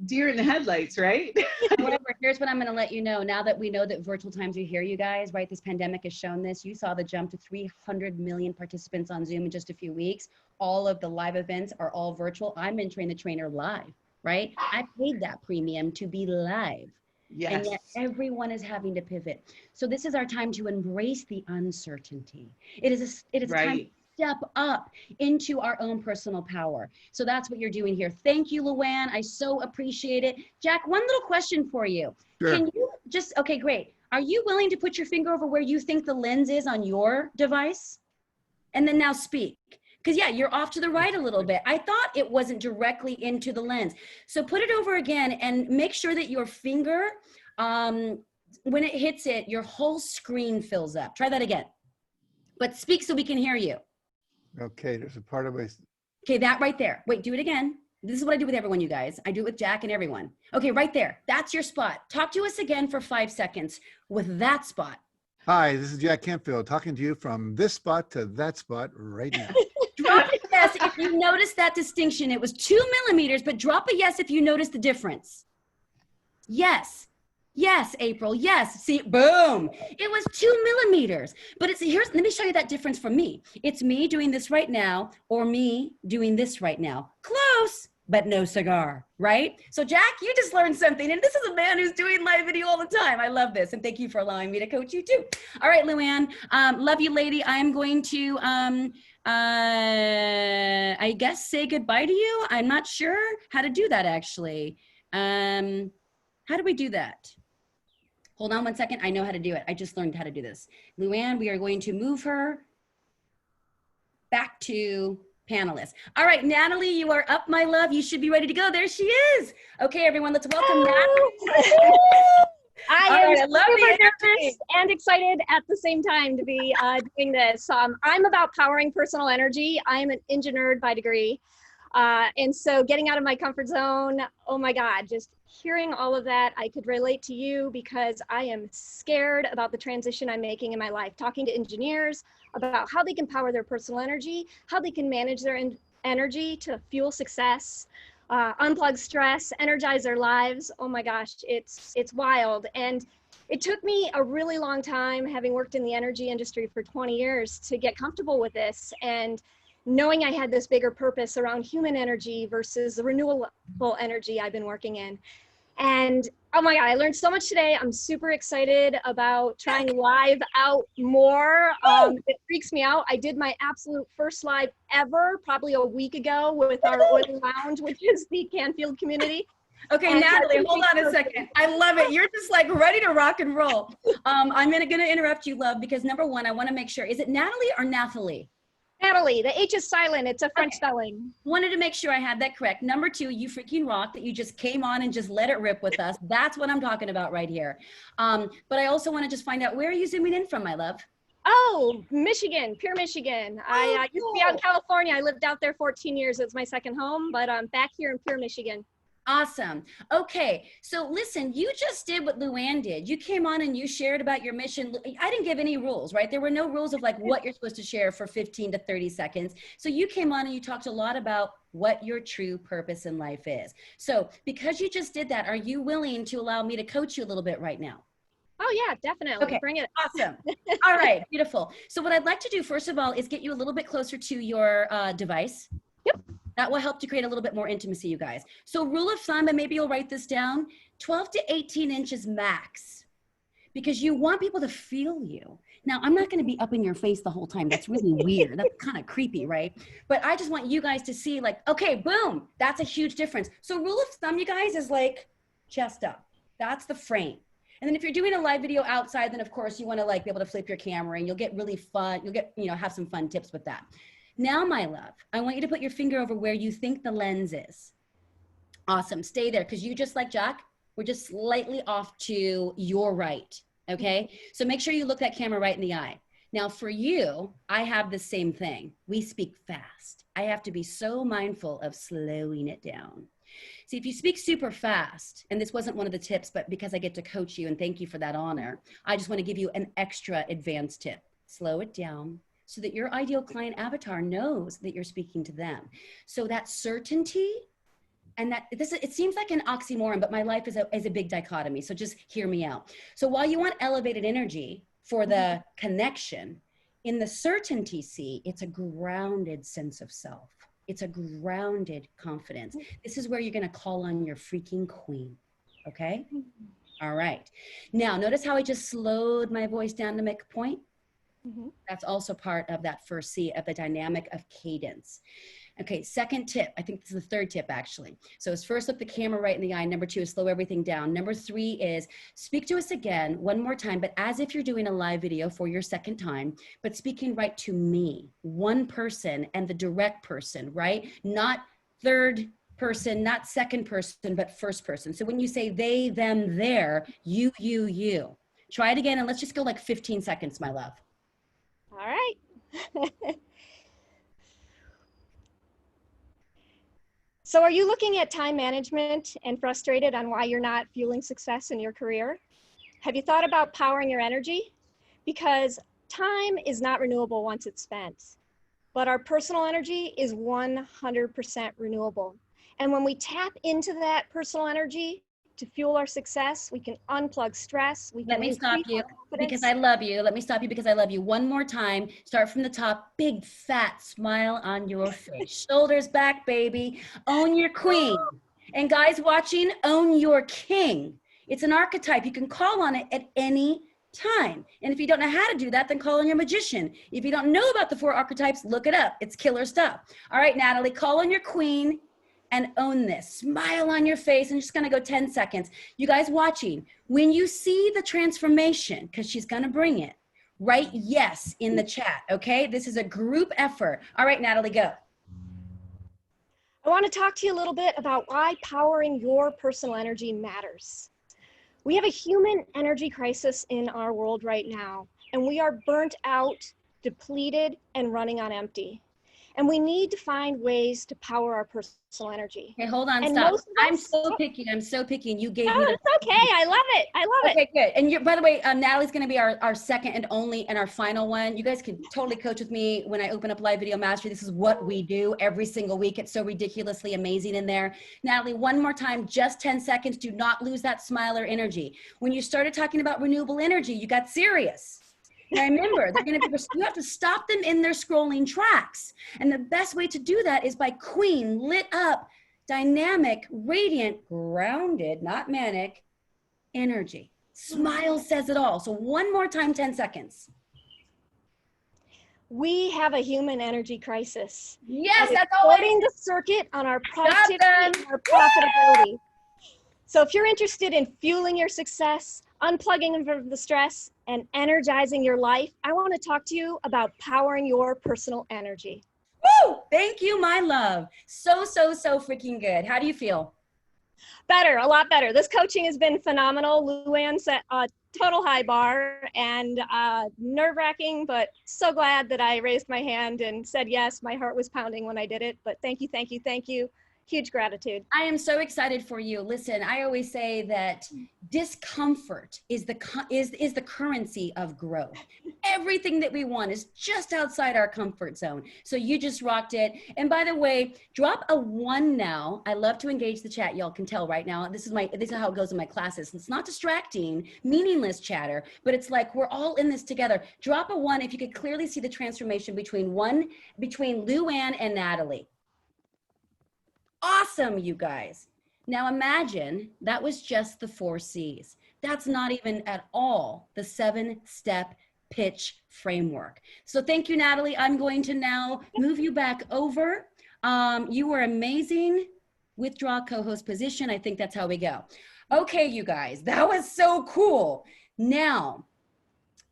deer in the headlights, right? However, here's what I'm going to let you know. Now that we know that virtual times are here, you guys, right? This pandemic has shown this. You saw the jump to 300 million participants on Zoom in just a few weeks. All of the live events are all virtual. I'm mentoring the trainer live, right? I paid that premium to be live. Yes. And yet everyone is having to pivot. So this is our time to embrace the uncertainty. It is a time to step up into our own personal power. So that's what you're doing here. Thank you, Luann. I so appreciate it. Jack, one little question for you. Sure. Can you just, okay, great. Are you willing to put your finger over where you think the lens is on your device? And then now speak. Because yeah, you're off to the right a little bit. I thought it wasn't directly into the lens. So put it over again and make sure that your finger, when it hits it, your whole screen fills up. Try that again. But speak so we can hear you. Okay, there's a part of my... Okay, that right there. Wait, do it again. This is what I do with everyone, you guys. I do it with Jack and everyone. Okay, right there. That's your spot. Talk to us again for 5 seconds with that spot. Hi, this is Jack Canfield talking to you from this spot to that spot right now. Drop a yes if you noticed that distinction. It was 2 millimeters, but drop a yes if you noticed the difference. Yes. Yes, April. Yes. See, boom. It was 2 millimeters. But it's let me show you that difference from me. It's me doing this right now or me doing this right now. Close, but no cigar, right? So Jack, you just learned something. And this is a man who's doing live video all the time. I love this. And thank you for allowing me to coach you too. All right, Luann. Love you, lady. I'm going to, I guess, say goodbye to you. I'm not sure how to do that, actually. How do we do that? Hold on one second. I know how to do it. I just learned how to do this. Luann, we are going to move her back to panelists. All right, Natalie, you are up, my love. You should be ready to go. There she is. Okay, everyone, let's welcome Natalie. I am super nervous and excited at the same time to be doing this. I'm about powering personal energy. I am an engineer by degree. And so getting out of my comfort zone, oh my God, just hearing all of that, I could relate to you because I am scared about the transition I'm making in my life, talking to engineers about how they can power their personal energy, how they can manage their energy to fuel success, unplug stress, energize their lives. Oh my gosh, it's wild. And it took me a really long time, having worked in the energy industry for 20 years, to get comfortable with this. And knowing I had this bigger purpose around human energy versus the renewable energy I've been working in. And oh my God, I learned so much today. I'm super excited about trying live out more. It freaks me out. I did my absolute first live ever, probably a week ago, with our Oil Lounge, which is the Canfield community. Okay, Natalie, hold on a second. I love it. You're just like ready to rock and roll. I'm gonna interrupt you, love, because number one, I wanna make sure, is it Natalie or Nathalie? Natalie, the H is silent. It's a French spelling. Wanted to make sure I had that correct. Number two, you freaking rock that you just came on and just let it rip with us. That's what I'm talking about right here. But I also want to just find out, where are you zooming in from, my love? Oh, Michigan, pure Michigan. I used to be out in California. I lived out there 14 years. It's my second home, but I'm back here in pure Michigan. Awesome. Okay. So listen, you just did what Luann did. You came on and you shared about your mission. I didn't give any rules, right? There were no rules of like what you're supposed to share for 15 to 30 seconds. So you came on and you talked a lot about what your true purpose in life is. So because you just did that, are you willing to allow me to coach you a little bit right now? Oh yeah, definitely. Okay. Bring it. Awesome. All right. Beautiful. So what I'd like to do, first of all, is get you a little bit closer to your device. Yep. That will help to create a little bit more intimacy, you guys. So rule of thumb, and maybe you'll write this down, 12 to 18 inches max, because you want people to feel you. Now, I'm not going to be up in your face the whole time. That's really weird. That's kind of creepy, right? But I just want you guys to see like, okay, boom, that's a huge difference. So rule of thumb, you guys, is like chest up. That's the frame. And then if you're doing a live video outside, then of course you want to like be able to flip your camera and you'll get really fun. You'll get, have some fun tips with that. Now, my love, I want you to put your finger over where you think the lens is. Awesome. Stay there, because you, just like Jack, we're just slightly off to your right. Okay. So make sure you look that camera right in the eye. Now for you, I have the same thing. We speak fast. I have to be so mindful of slowing it down. See, if you speak super fast, and this wasn't one of the tips, but because I get to coach you and thank you for that honor, I just want to give you an extra advanced tip. Slow it down so that your ideal client avatar knows that you're speaking to them. So that certainty, and that it seems like an oxymoron, but my life is a big dichotomy. So just hear me out. So while you want elevated energy for the connection, in the certainty seat, it's a grounded sense of self. It's a grounded confidence. This is where you're going to call on your freaking queen. Okay. All right. Now, notice how I just slowed my voice down to make a point. That's also part of that first C of the dynamic of cadence. Okay, second tip. I think this is the third tip, actually. So it's first, look the camera right in the eye. Number 2 is slow everything down. Number 3 is speak to us again one more time, but as if you're doing a live video for your second time, but speaking right to me, one person and the direct person, right? Not third person, not second person, but first person. So when you say they, them, their, you. Try it again, and let's just go like 15 seconds, my love. All right. So are you looking at time management and frustrated on why you're not fueling success in your career? Have you thought about powering your energy? Because time is not renewable once it's spent, but our personal energy is 100% renewable. And when we tap into that personal energy to fuel our success, we can unplug stress. Let me stop you because I love you. Let me stop you because I love you. One more time. Start from the top. Big fat smile on your face. Shoulders back, baby. Own your queen. And guys watching, own your king. It's an archetype. You can call on it at any time. And if you don't know how to do that, then call on your magician. If you don't know about the 4 archetypes, look it up. It's killer stuff. All right, Natalie, call on your queen and own this. Smile on your face. I'm just gonna go 10 seconds. You guys watching, when you see the transformation, because she's gonna bring it, write yes in the chat, okay? This is a group effort. All right, Natalie, go. I want to talk to you a little bit about why powering your personal energy matters. We have a human energy crisis in our world right now, and we are burnt out, depleted, and running on empty. And we need to find ways to power our personal energy. Okay, hold on, and stop. I'm so picky. I'm so picky. And you gave me the. It's okay. I love it. I love it. Okay, good. And you're, by the way, Natalie's going to be our second and only and our final one. You guys can totally coach with me when I open up Live Video Mastery. This is what we do every single week. It's so ridiculously amazing in there. Natalie, one more time, just 10 seconds. Do not lose that smile or energy. When you started talking about renewable energy, you got serious. Now remember, they're going to be, you have to stop them in their scrolling tracks. And the best way to do that is by queen, lit up, dynamic, radiant, grounded, not manic, energy. Smile says it all. So one more time, 10 seconds. We have a human energy crisis. Yes, that's all. Flooding the circuit on our productivity and our profitability. So if you're interested in fueling your success, unplugging from the stress, and energizing your life, I want to talk to you about powering your personal energy. Woo! Thank you, my love. So freaking good. How do you feel? Better, a lot better. This coaching has been phenomenal. Luann set a total high bar and nerve-wracking, but so glad that I raised my hand and said yes. My heart was pounding when I did it, but thank you, thank you, thank you. Huge gratitude. I am so excited for you. Listen, I always say that discomfort is the currency of growth. Everything that we want is just outside our comfort zone. So you just rocked it. And by the way, drop a 1 now. I love to engage the chat. Y'all can tell right now. This is how it goes in my classes. It's not distracting, meaningless chatter, but it's like we're all in this together. Drop a 1 if you could clearly see the transformation between Luann and Natalie. Awesome, you guys. Now imagine that was just the 4 C's. That's not even at all the 7-step pitch framework. So thank you, Natalie. I'm going to now move you back over. You were amazing. Withdraw co-host position. I think that's how we go. Okay, you guys, that was so cool. Now,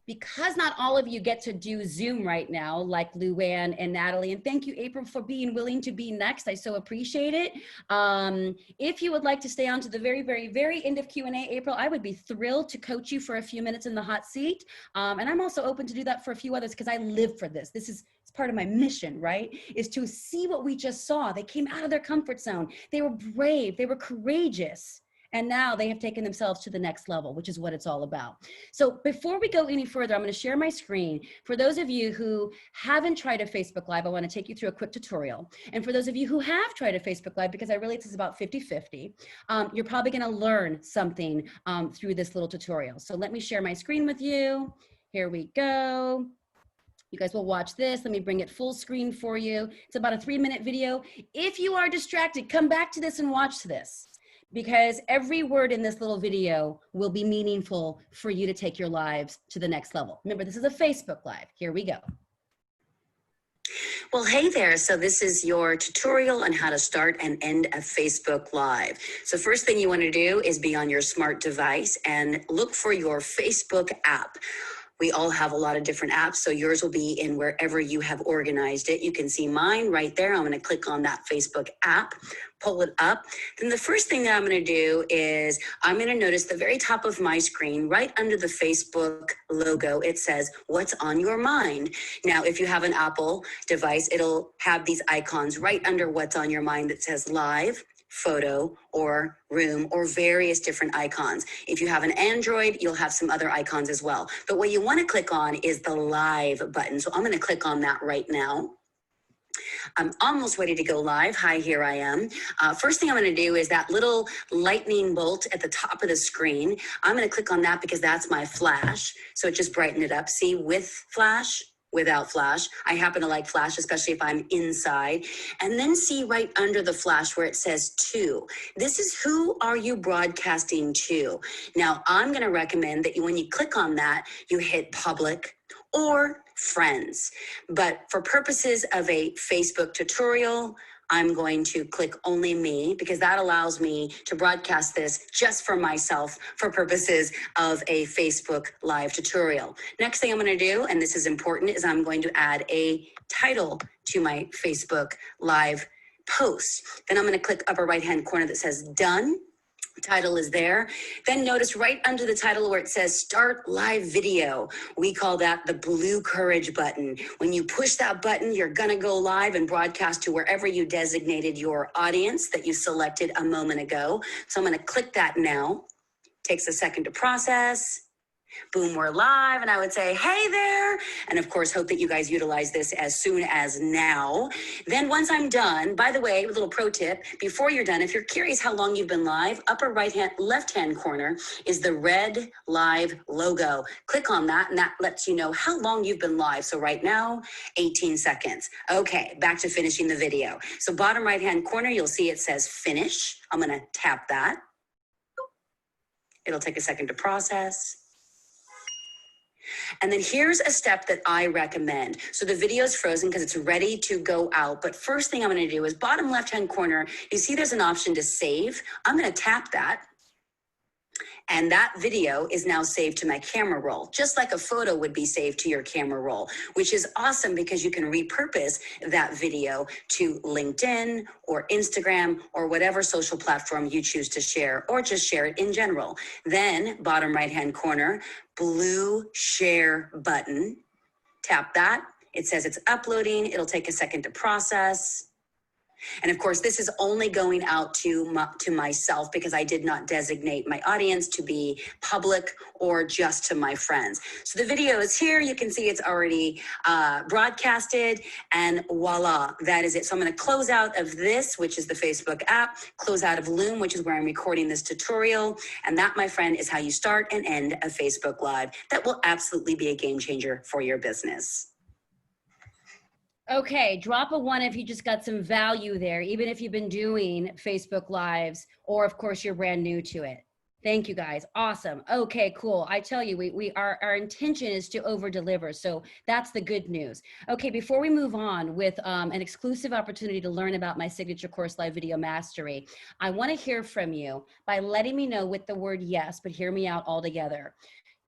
because not all of you get to do Zoom right now, like Luann and Natalie, and thank you, April, for being willing to be next. I so appreciate it. If you would like to stay on to the very, very, very end of Q&A, April, I would be thrilled to coach you for a few minutes in the hot seat. And I'm also open to do that for a few others because I live for this. This is It's part of my mission, right? Is to see what we just saw. They came out of their comfort zone. They were brave. They were courageous. And now they have taken themselves to the next level, which is what it's all about. So before we go any further, I'm going to share my screen. For those of you who haven't tried a Facebook Live, I want to take you through a quick tutorial. And for those of you who have tried a Facebook Live, because I realize it's about 50-50, you're probably going to learn something through this little tutorial. So let me share my screen with you. Here we go. You guys will watch this. Let me bring it full screen for you. It's about a 3-minute video. If you are distracted, come back to this and watch this, because every word in this little video will be meaningful for you to take your lives to the next level. Remember, this is a Facebook Live. Here we go. Well, hey there. So this is your tutorial on how to start and end a Facebook Live. So first thing you want to do is be on your smart device and look for your Facebook app. We all have a lot of different apps, so yours will be in wherever you have organized it. You can see mine right there. I'm going to click on that Facebook app, pull it up. Then the first thing that I'm going to do is I'm going to notice the very top of my screen, right under the Facebook logo, it says, "What's on your mind?" Now, if you have an Apple device, it'll have these icons right under what's on your mind that says live, photo, or room, or various different icons. If you have an Android, you'll have some other icons as well. But what you want to click on is the live button. So I'm going to click on that right now. I'm almost ready to go live. Hi, here I am. First thing I'm going to do is that little lightning bolt at the top of the screen. I'm going to click on that because that's my flash. So it just brightened it up. See, with flash, without flash. I happen to like flash, especially if I'm inside. And then see right under the flash where it says to. This is who are you broadcasting to. Now, I'm going to recommend that when you click on that, you hit public or friends. But for purposes of a Facebook tutorial, I'm going to click only me, because that allows me to broadcast this just for myself for purposes of a Facebook Live tutorial. Next thing I'm going to do, and this is important, is I'm going to add a title to my Facebook Live post. Then I'm going to click upper right-hand corner that says done. Title is there. Then notice right under the title where it says start live video. We call that the blue courage button. When you push that button, you're going to go live and broadcast to wherever you designated your audience that you selected a moment ago. So I'm going to click that now. Takes a second to process. Boom, we're live. And I would say, hey there. And of course, hope that you guys utilize this as soon as now. Then once I'm done, by the way, a little pro tip, before you're done, if you're curious how long you've been live, upper left-hand corner is the red live logo. Click on that and that lets you know how long you've been live. So right now, 18 seconds. Okay, back to finishing the video. So bottom right-hand corner, you'll see it says finish. I'm going to tap that. It'll take a second to process. And then here's a step that I recommend. So the video is frozen because it's ready to go out. But first thing I'm going to do is bottom left-hand corner, you see there's an option to save. I'm going to tap that. And that video is now saved to my camera roll, just like a photo would be saved to your camera roll, which is awesome because you can repurpose that video to LinkedIn or Instagram or whatever social platform you choose to share, or just share it in general. Then bottom right-hand corner, blue share button, tap that. It says it's uploading. It'll take a second to process. And of course, this is only going out to myself because I did not designate my audience to be public or just to my friends. So the video is here. You can see it's already broadcasted, and voila, that is it. So I'm going to close out of this, which is the Facebook app, close out of Loom, which is where I'm recording this tutorial. And that, my friend, is how you start and end a Facebook Live. That will absolutely be a game changer for your business. Okay, drop a 1 if you just got some value there, even if you've been doing Facebook Lives, or of course you're brand new to it. Thank you guys. Awesome. Okay, cool. I tell you, our intention is to over deliver. So that's the good news. Okay, before we move on with an exclusive opportunity to learn about my signature course, Live Video Mastery, I want to hear from you by letting me know with the word yes, but hear me out altogether.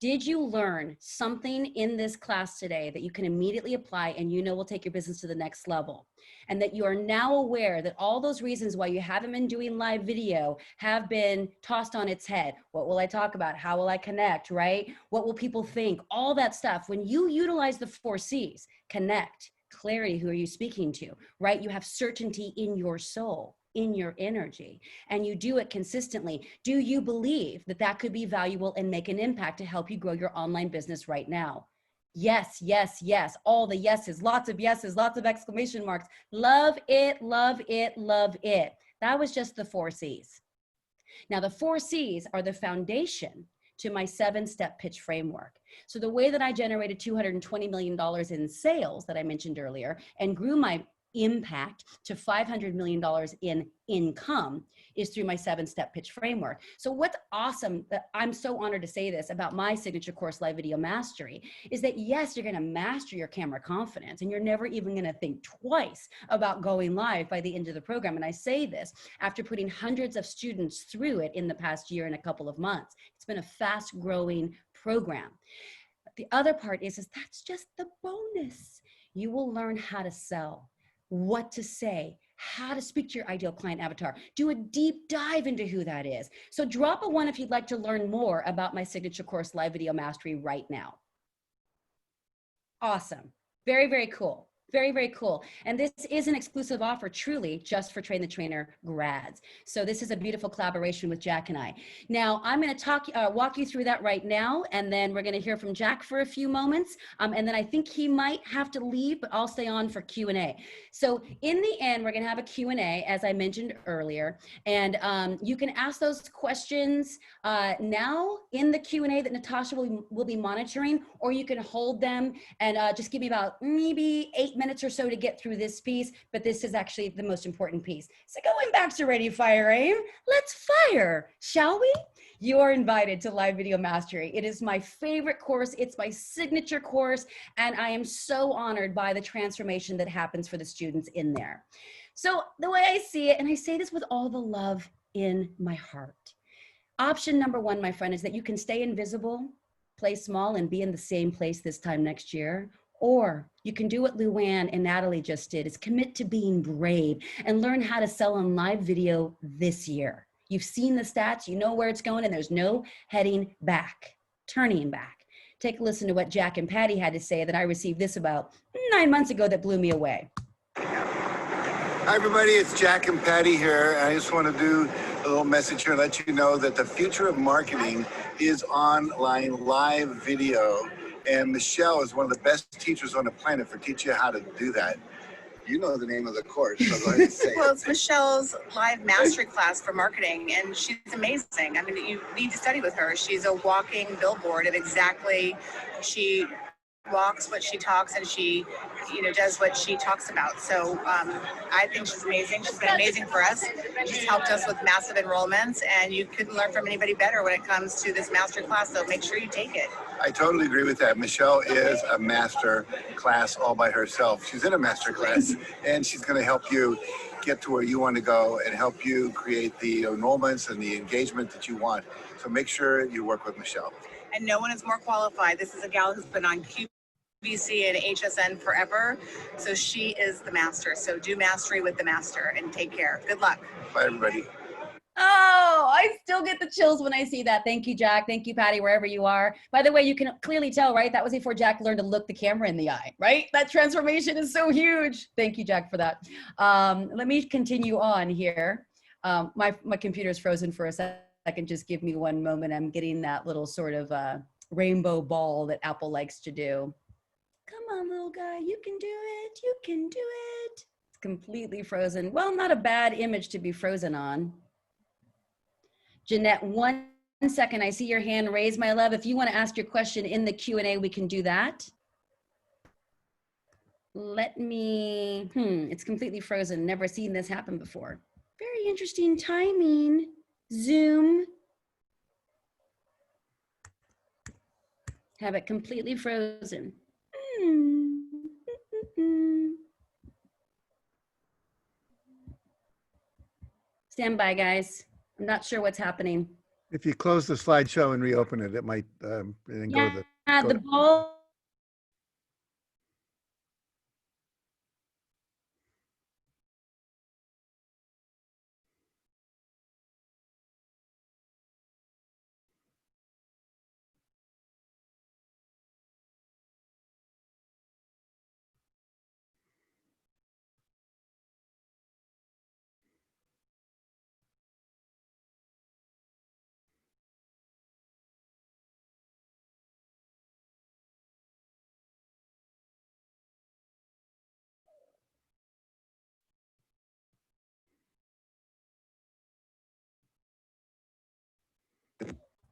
Did you learn something in this class today that you can immediately apply and you know will take your business to the next level? And that you are now aware that all those reasons why you haven't been doing live video have been tossed on its head. What will I talk about? How will I connect, right? What will people think? All that stuff. When you utilize the 4 C's, connect, Clarity, who are you speaking to, right? You have certainty in your soul, in your energy, and you do it consistently. Do you believe that that could be valuable and make an impact to help you grow your online business right now? Yes, yes, yes. All the yeses, lots of exclamation marks. Love it, love it, love it. That was just the 4 C's. Now, the 4 C's are the foundation to my 7-step pitch framework. So the way that I generated $220 million in sales that I mentioned earlier and grew my impact to $500 million in income is through my 7-step pitch framework. So what's awesome, that I'm so honored to say this about my signature course, Live Video Mastery, is that yes, you're gonna master your camera confidence and you're never even gonna think twice about going live by the end of the program. And I say this after putting hundreds of students through it in the past year and a couple of months. It's been a fast growing program. But the other part is that's just the bonus. You will learn how to sell, what to say, how to speak to your ideal client avatar, do a deep dive into who that is. So drop a 1 if you'd like to learn more about my signature course, Live Video Mastery, right now. Awesome. Very, very cool. Very, very cool. And this is an exclusive offer, truly, just for Train the Trainer grads. So this is a beautiful collaboration with Jack and I. Now, I'm going to walk you through that right now, and then we're going to hear from Jack for a few moments. And then I think he might have to leave, but I'll stay on for Q&A. So in the end, we're going to have a Q&A, as I mentioned earlier. And you can ask those questions now in the Q&A that Natasha will be monitoring, or you can hold them and just give me about maybe 8 minutes or so to get through this piece, but this is actually the most important piece. So going back to Ready, Fire, Aim, let's fire, shall we? You are invited to Live Video Mastery. It is my favorite course. It's my signature course, and I am so honored by the transformation that happens for the students in there. So the way I see it, and I say this with all the love in my heart, option number 1, my friend, is that you can stay invisible, play small, and be in the same place this time next year. Or you can do what Luann and Natalie just did, is commit to being brave and learn how to sell on live video this year. You've seen the stats, you know where it's going, and there's no heading back, turning back. Take a listen to what Jack and Patty had to say that I received this about 9 months ago that blew me away. Hi everybody, it's Jack and Patty here. I just want to do a little message here and let you know that the future of marketing is online live video. And Michelle is one of the best teachers on the planet for teaching you how to do that. You know the name of the course, so go ahead and say it. Well, it's Michelle's live mastery class for marketing, and she's amazing. I mean, you need to study with her. She's a walking billboard of exactly, she walks what she talks, and she, does what she talks about. So I think she's amazing. She's been amazing for us. She's helped us with massive enrollments, and you couldn't learn from anybody better when it comes to this master class, so make sure you take it. I totally agree with that. Michelle is a master class all by herself. She's in a master class, and she's going to help you get to where you want to go and help you create the enrollments and the engagement that you want. So make sure you work with Michelle. And no one is more qualified. This is a gal who's been on QVC and HSN forever, so she is the master. So do mastery with the master and take care. Good luck. Bye, everybody. Oh, I still get the chills when I see that. Thank you, Jack. Thank you, Patty, wherever you are. By the way, you can clearly tell, right? That was before Jack learned to look the camera in the eye, right? That transformation is so huge. Thank you, Jack, for that. Let me continue on here. My computer's frozen for a second. Just give me one moment. I'm getting that little sort of rainbow ball that Apple likes to do. Come on, little guy. You can do it. You can do it. It's completely frozen. Well, not a bad image to be frozen on. Jeanette, 1 second. I see your hand raised, my love. If you want to ask your question in the Q&A, we can do that. Let me, it's completely frozen. Never seen this happen before. Very interesting timing. Zoom. Have it completely frozen. Stand by, guys. I'm not sure what's happening. If you close the slideshow and reopen it, it might and then Yeah, go the ball.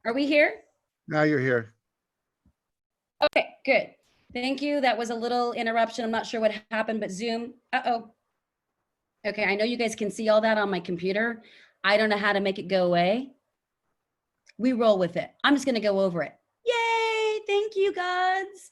Are we here? Now you're here. Okay, good. Thank you. That was a little interruption. I'm not sure what happened, but Zoom. Uh-oh. Okay, I know you guys can see all that on my computer. I don't know how to make it go away. We roll with it. I'm just going to go over it. Yay! Thank you, gods.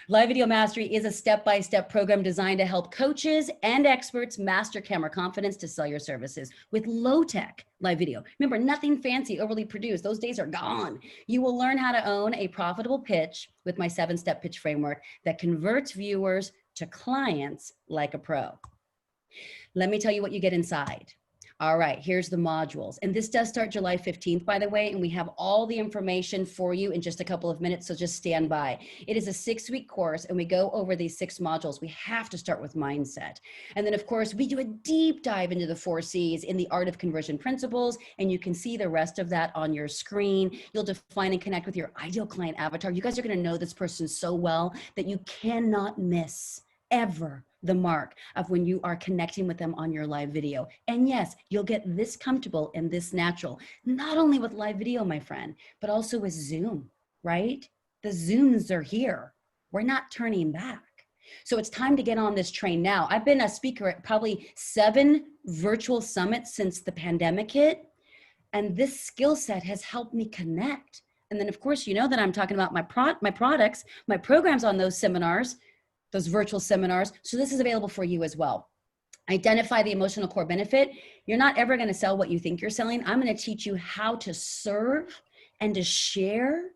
Live Video Mastery is a step-by-step program designed to help coaches and experts master camera confidence to sell your services with low-tech live video. Remember, nothing fancy, overly produced. Those days are gone. You will learn how to own a profitable pitch with my 7-step pitch framework that converts viewers to clients like a pro. Let me tell you what you get inside. All right, here's the modules. And this does start July 15th, by the way, and we have all the information for you in just a couple of minutes, so just stand by. It is a 6-week course, and we go over these 6 modules. We have to start with mindset. And then, of course, we do a deep dive into the 4 C's in the art of conversion principles, and you can see the rest of that on your screen. You'll define and connect with your ideal client avatar. You guys are gonna know this person so well that you cannot miss ever the mark of when you are connecting with them on your live video. And yes, you'll get this comfortable and this natural, not only with live video, my friend, but also with Zoom, right? The Zooms are here. We're not turning back. So it's time to get on this train now. I've been a speaker at probably 7 virtual summits since the pandemic hit. And this skill set has helped me connect. And then of course, you know that I'm talking about my products, my programs on those seminars, those virtual seminars. So this is available for you as well. Identify the emotional core benefit. You're not ever going to sell what you think you're selling. I'm going to teach you how to serve and to share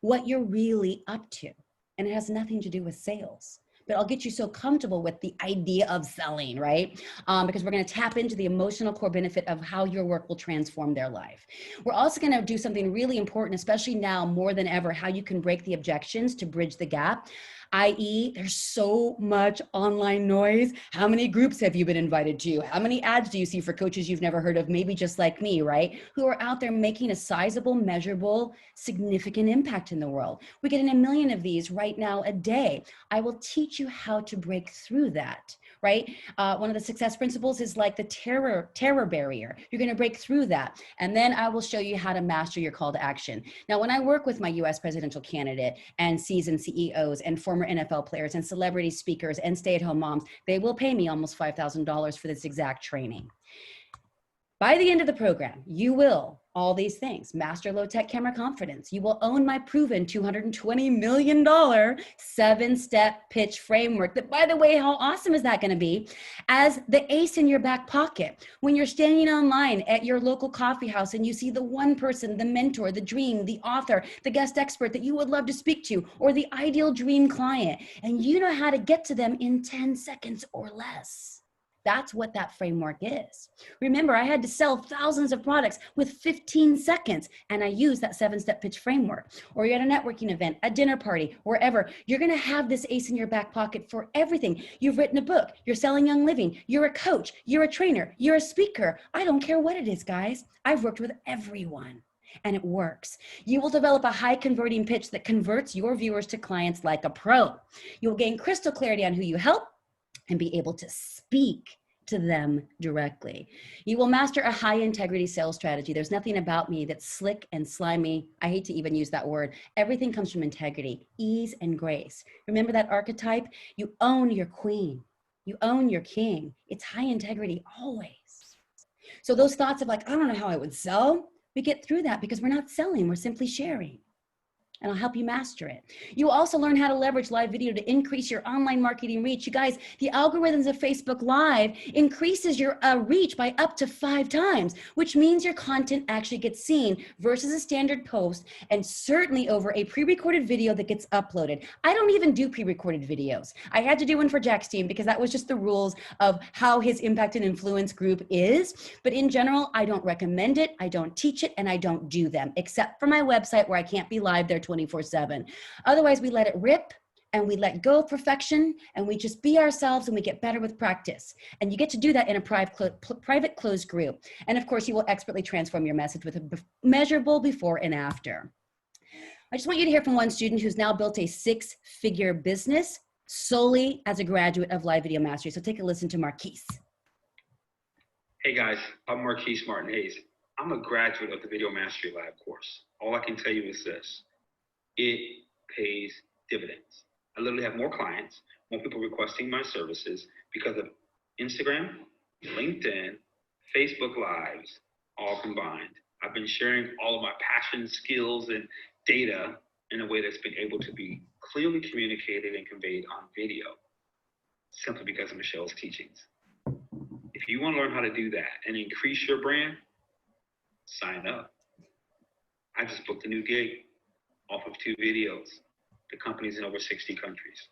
what you're really up to. And it has nothing to do with sales. But I'll get you so comfortable with the idea of selling, right? Because we're gonna tap into the emotional core benefit of how your work will transform their life. We're also gonna do something really important, especially now more than ever, how you can break the objections to bridge the gap, i.e. there's so much online noise. How many groups have you been invited to? How many ads do you see for coaches you've never heard of, maybe just like me, right? Who are out there making a sizable, measurable, significant impact in the world. We get in 1 million of these right now a day. I will teach you how to break through that, right? One of the success principles is like the terror barrier. You're gonna break through that. And then I will show you how to master your call to action. Now, when I work with my US presidential candidate and seasoned CEOs and former NFL players and celebrity speakers and stay-at-home moms, they will pay me almost $5,000 for this exact training. By the end of the program, you will, all these things, master low-tech camera confidence. You will own my proven $220 million 7-step pitch framework that, by the way, how awesome is that gonna be? As the ace in your back pocket. When you're standing online at your local coffee house and you see the one person, the mentor, the dream, the author, the guest expert that you would love to speak to, or the ideal dream client, and you know how to get to them in 10 seconds or less. That's what that framework is. Remember, I had to sell thousands of products with 15 seconds, and I used that 7-step pitch framework. Or you're at a networking event, a dinner party, wherever, you're gonna have this ace in your back pocket for everything. You've written a book, you're selling Young Living, you're a coach, you're a trainer, you're a speaker. I don't care what it is, guys. I've worked with everyone. And it works. You will develop a high converting pitch that converts your viewers to clients like a pro. You'll gain crystal clarity on who you help and be able to speak to them directly. You will master a high integrity sales strategy. There's nothing about me that's slick and slimy. I hate to even use that word. Everything comes from integrity, ease, and grace. Remember that archetype? You own your queen. You own your king. It's high integrity always. So those thoughts of like, I don't know how I would sell, we get through that because we're not selling, we're simply sharing. And I'll help you master it. You will also learn how to leverage live video to increase your online marketing reach. You guys, the algorithms of Facebook Live increases your reach by up to 5 times, which means your content actually gets seen versus a standard post, and certainly over a pre-recorded video that gets uploaded. I don't even do pre-recorded videos. I had to do one for Jack's team because that was just the rules of how his impact and influence group is. But in general, I don't recommend it, I don't teach it, and I don't do them, except for my website where I can't be live there 24/7. Otherwise, we let it rip and we let go of perfection and we just be ourselves and we get better with practice. And you get to do that in a private closed group. And of course, you will expertly transform your message with a measurable before and after. I just want you to hear from one student who's now built a 6-figure business solely as a graduate of Live Video Mastery. So take a listen to Marquise. Hey guys, I'm Marquise Martin Hayes. I'm a graduate of the Video Mastery Lab course. All I can tell you is this: it pays dividends. I literally have more clients, more people requesting my services because of Instagram, LinkedIn, Facebook Lives, all combined. I've been sharing all of my passion, skills, and data in a way that's been able to be clearly communicated and conveyed on video, simply because of Michelle's teachings. If you want to learn how to do that and increase your brand, sign up. I just booked a new gig off of 2 videos. The company's in over 60 countries.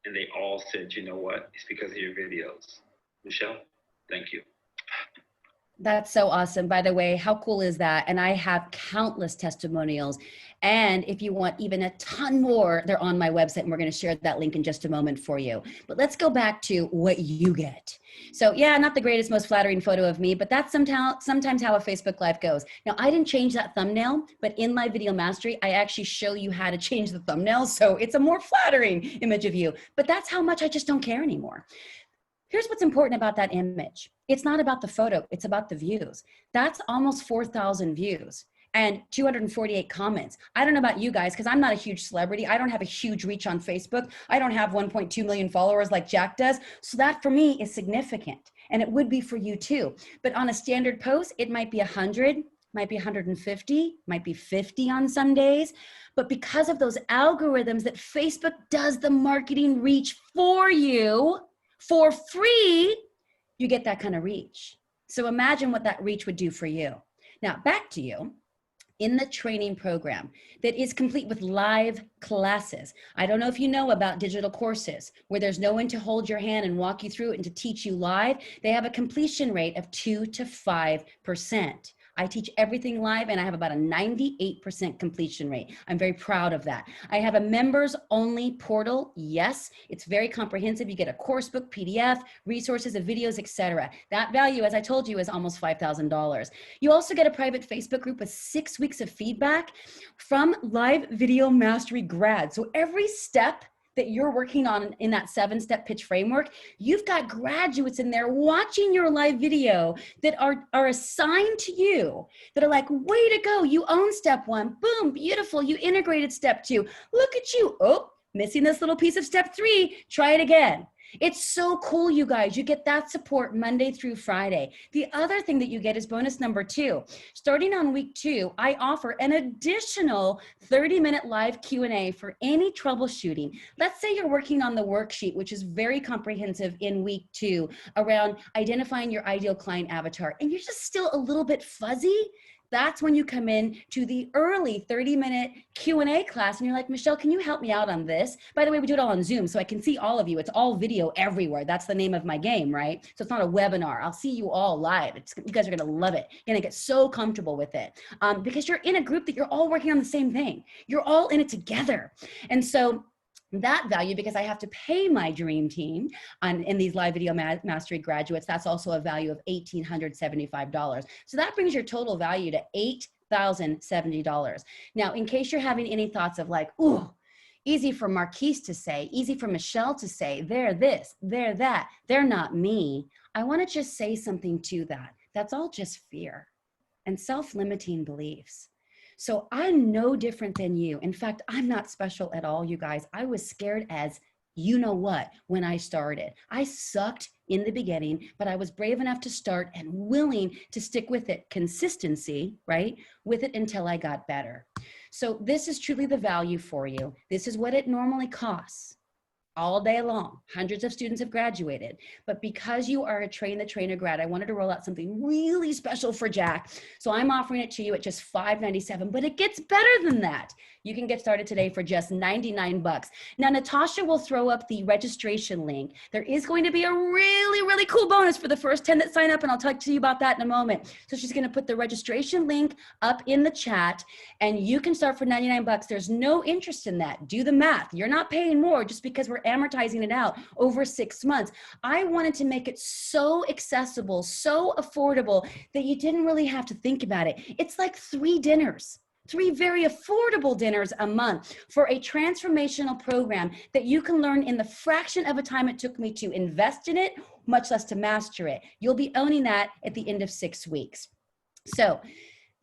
And they all said, you know what? It's because of your videos. Michelle, thank you. That's so awesome. By the way, how cool is that? And I have countless testimonials. And if you want even a ton more, they're on my website, and we're going to share that link in just a moment for you. But let's go back to what you get. So yeah, not the greatest, most flattering photo of me, but that's sometimes how a Facebook Live goes. Now, I didn't change that thumbnail, but in my Video Mastery, I actually show you how to change the thumbnail. So it's a more flattering image of you, but that's how much I just don't care anymore. Here's what's important about that image. It's not about the photo, it's about the views. That's almost 4,000 views and 248 comments. I don't know about you guys, because I'm not a huge celebrity. I don't have a huge reach on Facebook. I don't have 1.2 million followers like Jack does. So that for me is significant, and it would be for you too. But on a standard post, it might be 100, might be 150, might be 50 on some days. But because of those algorithms that Facebook does the marketing reach for you, for free, you get that kind of reach. So imagine what that reach would do for you. Now, back to you. In the training program that is complete with live classes. I don't know if you know about digital courses where there's no one to hold your hand and walk you through it and to teach you live. They have a completion rate of 2 to 5%. I teach everything live, and I have about a 98% completion rate. I'm very proud of that. I have a members only portal. Yes, it's very comprehensive. You get a course book, PDF, resources of videos, etc. That value, as I told you, is almost $5,000. You also get a private Facebook group with 6 weeks of feedback from live video mastery grads. So every step that you're working on in that 7-step pitch framework, you've got graduates in there watching your live video that are assigned to you, that are like, way to go, you own step 1, boom, beautiful, you integrated step 2, look at you, oh, missing this little piece of step 3, try it again. It's so cool, you guys. You get that support Monday through Friday. The other thing that you get is bonus number 2. Starting on week 2, I offer an additional 30-minute live Q&A for any troubleshooting. Let's say you're working on the worksheet, which is very comprehensive in week 2 around identifying your ideal client avatar, and you're just still a little bit fuzzy. That's when you come in to the early 30-minute Q&A class and you're like, Michelle, can you help me out on this? By the way, we do it all on Zoom, so I can see all of you. It's all video everywhere. That's the name of my game, right? So it's not a webinar. I'll see you all live. You guys are gonna love it. You're gonna get so comfortable with it because you're in a group that you're all working on the same thing. You're all in it together. And so that value, because I have to pay my dream team in these live video mastery graduates, that's also a value of $1,875. So that brings your total value to $8,070. Now, in case you're having any thoughts of like, ooh, easy for Marquise to say, easy for Michelle to say, they're this, they're that, they're not me. I want to just say something to that. That's all just fear and self-limiting beliefs. So I'm no different than you. In fact, I'm not special at all, you guys. I was scared as you know what when I started. I sucked in the beginning, but I was brave enough to start and willing to stick with it. Consistency, right? With it until I got better. So this is truly the value for you. This is what it normally costs. All day long. Hundreds of students have graduated. But because you are a Train the Trainer grad, I wanted to roll out something really special for Jack. So I'm offering it to you at just $597, but it gets better than that. You can get started today for just $99. Now, Natasha will throw up the registration link. There is going to be a really, really cool bonus for the first 10 that sign up, and I'll talk to you about that in a moment. So she's going to put the registration link up in the chat, and you can start for $99. There's no interest in that. Do the math. You're not paying more just because we're amortizing it out over 6 months. I wanted to make it so accessible, so affordable that you didn't really have to think about it. It's like 3 dinners. 3 very affordable dinners a month for a transformational program that you can learn in the fraction of a time it took me to invest in it, much less to master it. You'll be owning that at the end of 6 weeks. So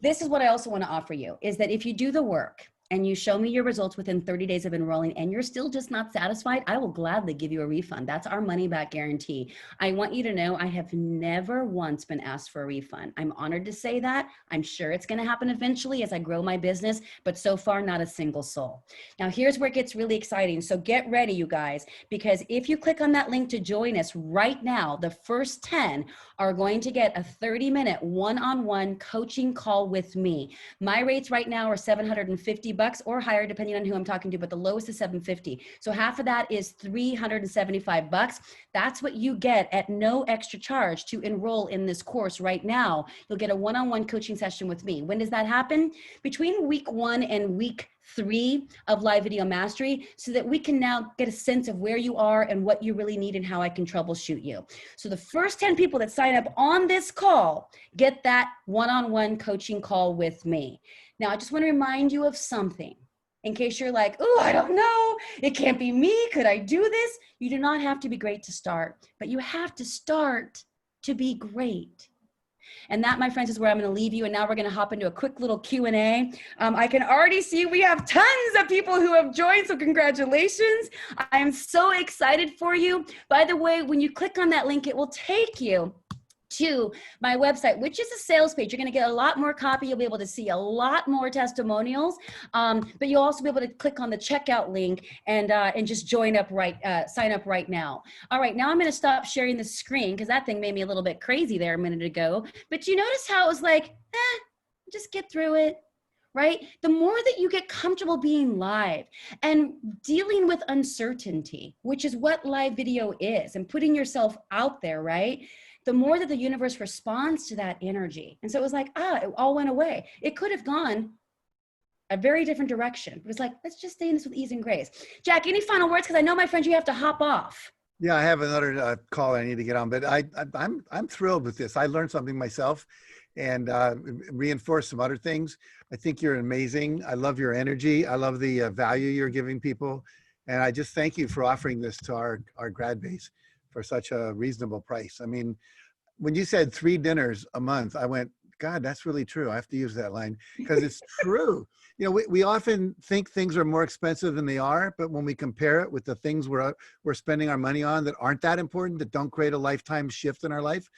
this is what I also want to offer you, is that if you do the work and you show me your results within 30 days of enrolling and you're still just not satisfied, I will gladly give you a refund. That's our money back guarantee. I want you to know I have never once been asked for a refund. I'm honored to say that. I'm sure it's going to happen eventually as I grow my business, but so far not a single soul. Now here's where it gets really exciting. So get ready, you guys, because if you click on that link to join us right now, the first 10 are going to get a 30-minute one-on-one coaching call with me. My rates right now are $750 or higher, depending on who I'm talking to, but the lowest is $750. So half of that is $375. That's what you get at no extra charge to enroll in this course right now. You'll get a one-on-one coaching session with me. When does that happen? Between week 1 and week 3 of Live Video Mastery, so that we can now get a sense of where you are and what you really need and how I can troubleshoot you. So the first 10 people that sign up on this call get that one-on-one coaching call with me. Now, I just want to remind you of something. In case you're like, oh, I don't know, it can't be me. Could I do this? You do not have to be great to start, but you have to start to be great. And that, my friends, is where I'm going to leave you. And now we're going to hop into a quick little Q&A. I can already see we have tons of people who have joined, so congratulations. I'm so excited for you. By the way, when you click on that link, it will take you to my website, which is a sales page. You're going to get a lot more copy. You'll be able to see a lot more testimonials, but you'll also be able to click on the checkout link and just join up sign up right now. All right, now I'm going to stop sharing the screen because that thing made me a little bit crazy there a minute ago. But you notice how it was like, just get through it. Right? The more that you get comfortable being live and dealing with uncertainty, which is what live video is, and putting yourself out there, right? The more that the universe responds to that energy. And so it was like, it all went away. It could have gone a very different direction. It was like, let's just stay in this with ease and grace. Jack, any final words? Because I know, my friend, you have to hop off. Yeah, I have another call I need to get on, but I'm thrilled with this. I learned something myself and reinforced some other things. I think you're amazing. I love your energy. I love the value you're giving people. And I just thank you for offering this to our grad base for such a reasonable price. I mean, when you said 3 dinners a month, I went, God, that's really true. I have to use that line because it's true. You know, we often think things are more expensive than they are, but when we compare it with the things we're spending our money on that aren't that important, that don't create a lifetime shift in our life.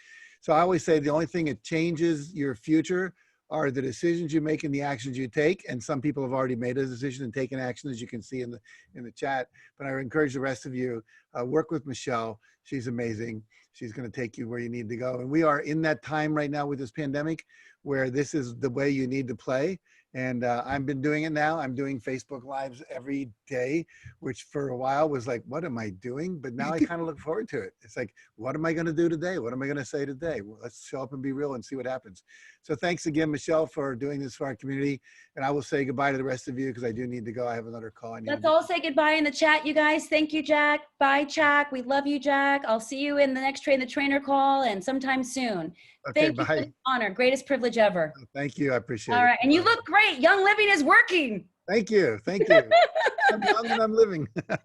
So I always say the only thing that changes your future are the decisions you make and the actions you take. And some people have already made a decision and taken action, as you can see in the chat. But I encourage the rest of you, work with Michelle. She's amazing. She's going to take you where you need to go. And we are in that time right now with this pandemic where this is the way you need to play. And I've been doing it now. I'm doing Facebook Lives every day, which for a while was like, what am I doing? But now I kind of look forward to it. It's like, what am I going to do today? What am I going to say today? Well, let's show up and be real and see what happens. So thanks again, Michelle, for doing this for our community. And I will say goodbye to the rest of you because I do need to go. I have another call. Let's all say goodbye in the chat, you guys. Thank you, Jack. Bye, Jack. We love you, Jack. I'll see you in the next Train the Trainer call and sometime soon. Okay, thank you for the honor. Greatest privilege ever. Thank you. I appreciate it. All right. And you look great. Young Living is working. Thank you. Thank you. I'm young and I'm living. All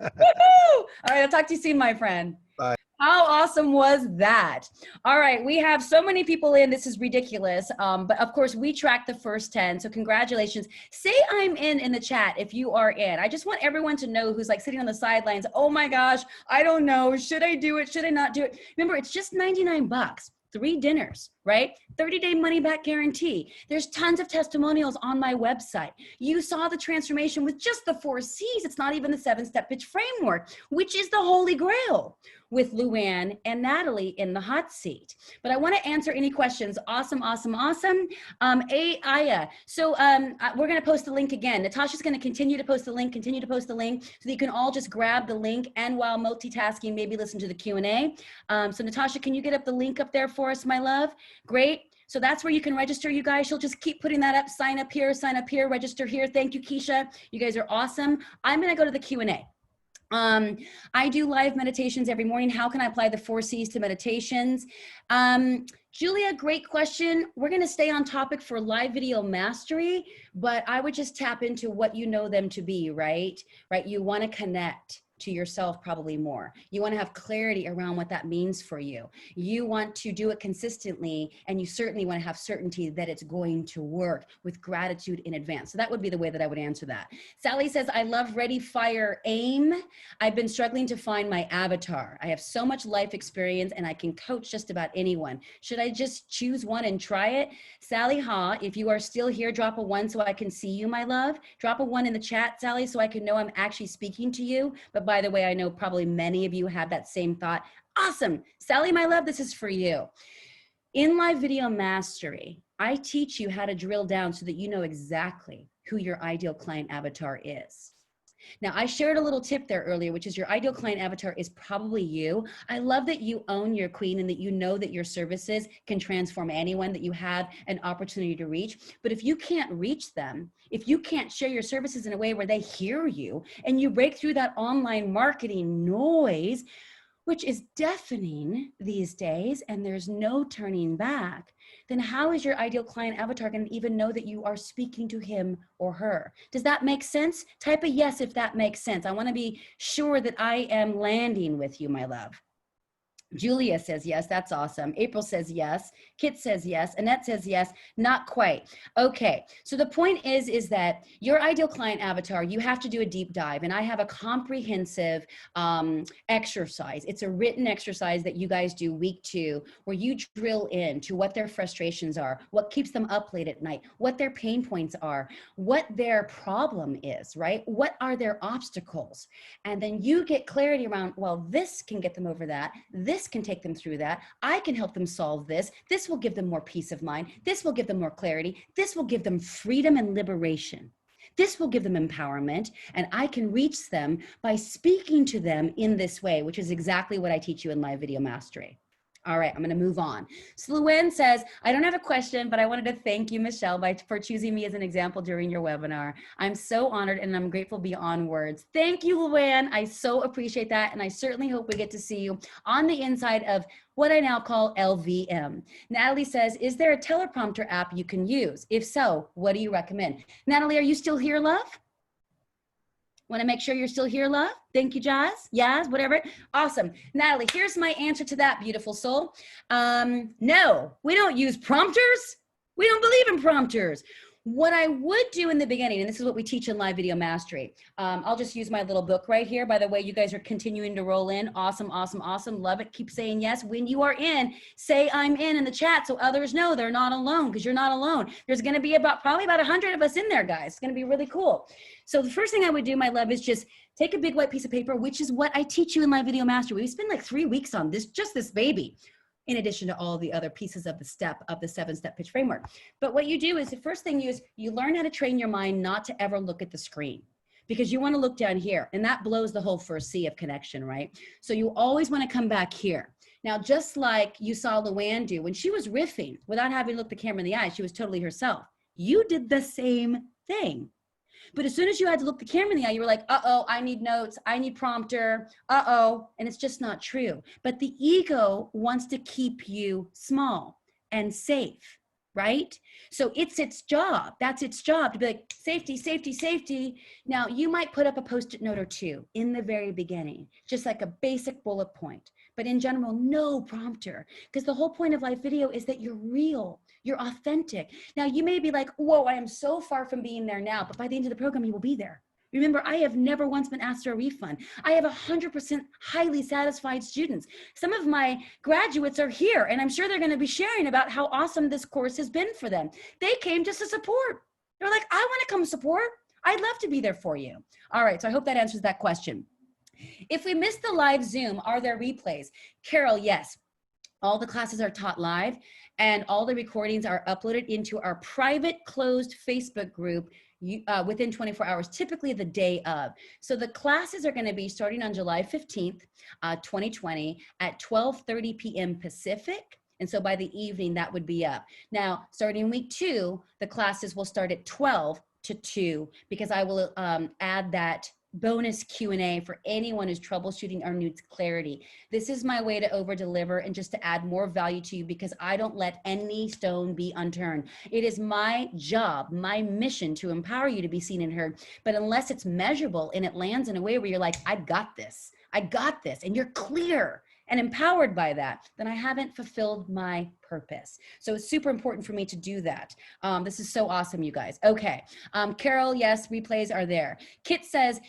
right. I'll talk to you soon, my friend. Bye. How awesome was that? All right, we have so many people in. This is ridiculous. But of course, we tracked the first 10. So congratulations. Say I'm in the chat if you are in. I just want everyone to know who's like sitting on the sidelines. Oh my gosh, I don't know. Should I do it? Should I not do it? Remember, it's just $99. 3 dinners, right? 30-day money back guarantee. There's tons of testimonials on my website. You saw the transformation with just the 4 C's. It's not even the 7-step pitch framework, which is the holy grail, with Luann and Natalie in the hot seat. But I want to answer any questions. Awesome, awesome, awesome. Aya, so we're going to post the link again. Natasha's going to continue to post the link, so that you can all just grab the link and while multitasking, maybe listen to the Q&A. So Natasha, can you get up the link up there for us, my love? Great. So that's where you can register, you guys. She'll just keep putting that up. Sign up here, register here. Thank you, Keisha. You guys are awesome. I'm going to go to the Q&A. I do live meditations every morning. How can I apply the 4 C's to meditations? Julia, great question. We're going to stay on topic for live video mastery, but I would just tap into what you know them to be, right? You want to connect to yourself probably more. You want to have clarity around what that means for you. You want to do it consistently, and you certainly want to have certainty that it's going to work with gratitude in advance. So that would be the way that I would answer that. Sally says, I love Ready, Fire, Aim. I've been struggling to find my avatar. I have so much life experience and I can coach just about anyone. Should I just choose one and try it? Sally Ha, if you are still here, drop a 1 so I can see you, my love. Drop a 1 in the chat, Sally, so I can know I'm actually speaking to you. But by the way, I know probably many of you have that same thought. Awesome. Sally, my love, this is for you. In Live Video Mastery, I teach you how to drill down so that you know exactly who your ideal client avatar is. Now, I shared a little tip there earlier, which is your ideal client avatar is probably you. I love that you own your queen and that you know that your services can transform anyone that you have an opportunity to reach. But if you can't reach them, if you can't share your services in a way where they hear you and you break through that online marketing noise, which is deafening these days, and there's no turning back, then how is your ideal client avatar going to even know that you are speaking to him or her? Does that make sense? Type a yes if that makes sense. I want to be sure that I am landing with you, my love. Julia says yes, that's awesome. April says yes. Kit says yes. Annette says yes. Not quite. Okay, so the point is that your ideal client avatar, you have to do a deep dive, and I have a comprehensive exercise. It's a written exercise that you guys do week 2, where you drill into what their frustrations are, what keeps them up late at night, what their pain points are, what their problem is, right? What are their obstacles? And then you get clarity around, well, this can get them over that. This can take them through that. I can help them solve this. This will give them more peace of mind. This will give them more clarity. This will give them freedom and liberation. This will give them empowerment, and I can reach them by speaking to them in this way, which is exactly what I teach you in Live Video Mastery. All right, I'm going to move on. Sluwen says, I don't have a question, but I wanted to thank you, Michelle, for choosing me as an example during your webinar. I'm so honored and I'm grateful beyond words. Thank you, Luann. I so appreciate that. And I certainly hope we get to see you on the inside of what I now call LVM. Natalie says, is there a teleprompter app you can use? If so, what do you recommend? Natalie, are you still here, love? Want to make sure you're still here, love? Thank you, Jazz. Yaz, whatever. Awesome. Natalie, here's my answer to that, beautiful soul. No, we don't use prompters. We don't believe in prompters. What I would do in the beginning, and this is what we teach in Live Video Mastery. I'll just use my little book right here. By the way, you guys are continuing to roll in. Awesome, awesome, awesome. Love it. Keep saying yes. When you are in, say I'm in the chat so others know they're not alone, because you're not alone. There's going to be probably about 100 of us in there, guys. It's going to be really cool. So the first thing I would do, my love, is just take a big white piece of paper, which is what I teach you in Live Video Mastery. We spend like 3 weeks on this, just this baby, in addition to all the other pieces of the 7-step pitch framework. But what you do is, the first thing is you learn how to train your mind not to ever look at the screen, because you want to look down here, and that blows the whole first C of connection, right? So you always want to come back here. Now, just like you saw Luann do when she was riffing without having to look the camera in the eye, she was totally herself. You did the same thing. But as soon as you had to look the camera in the eye, you were like, uh-oh, I need notes, I need prompter, uh-oh, and it's just not true. But the ego wants to keep you small and safe, right? So it's its job, that's its job, to be like, safety, safety, safety. Now, you might put up a Post-it note or 2 in the very beginning, just like a basic bullet point. But in general, no prompter, because the whole point of live video is that you're real. You're authentic. Now, you may be like, whoa, I am so far from being there now, but by the end of the program, you will be there. Remember, I have never once been asked for a refund. I have 100% highly satisfied students. Some of my graduates are here, and I'm sure they're going to be sharing about how awesome this course has been for them. They came just to support. They're like, I want to come support. I'd love to be there for you. All right, so I hope that answers that question. If we missed the live Zoom, are there replays? Carol, yes. All the classes are taught live, and all the recordings are uploaded into our private closed Facebook group within 24 hours, typically the day of. So the classes are going to be starting on July 15th, 2020 at 12:30 p.m. Pacific. And so by the evening, that would be up. Now, starting week 2, the classes will start at 12 to 2, because I will add that bonus Q&A for anyone who's troubleshooting or needs clarity. This is my way to over deliver and just to add more value to you, because I don't let any stone be unturned. It is my job, my mission to empower you to be seen and heard. But unless it's measurable and it lands in a way where you're like, I got this, and you're clear and empowered by that, then I haven't fulfilled my purpose. So it's super important for me to do that. This is so awesome, you guys. Okay. Carol, yes, replays are there. Kit says,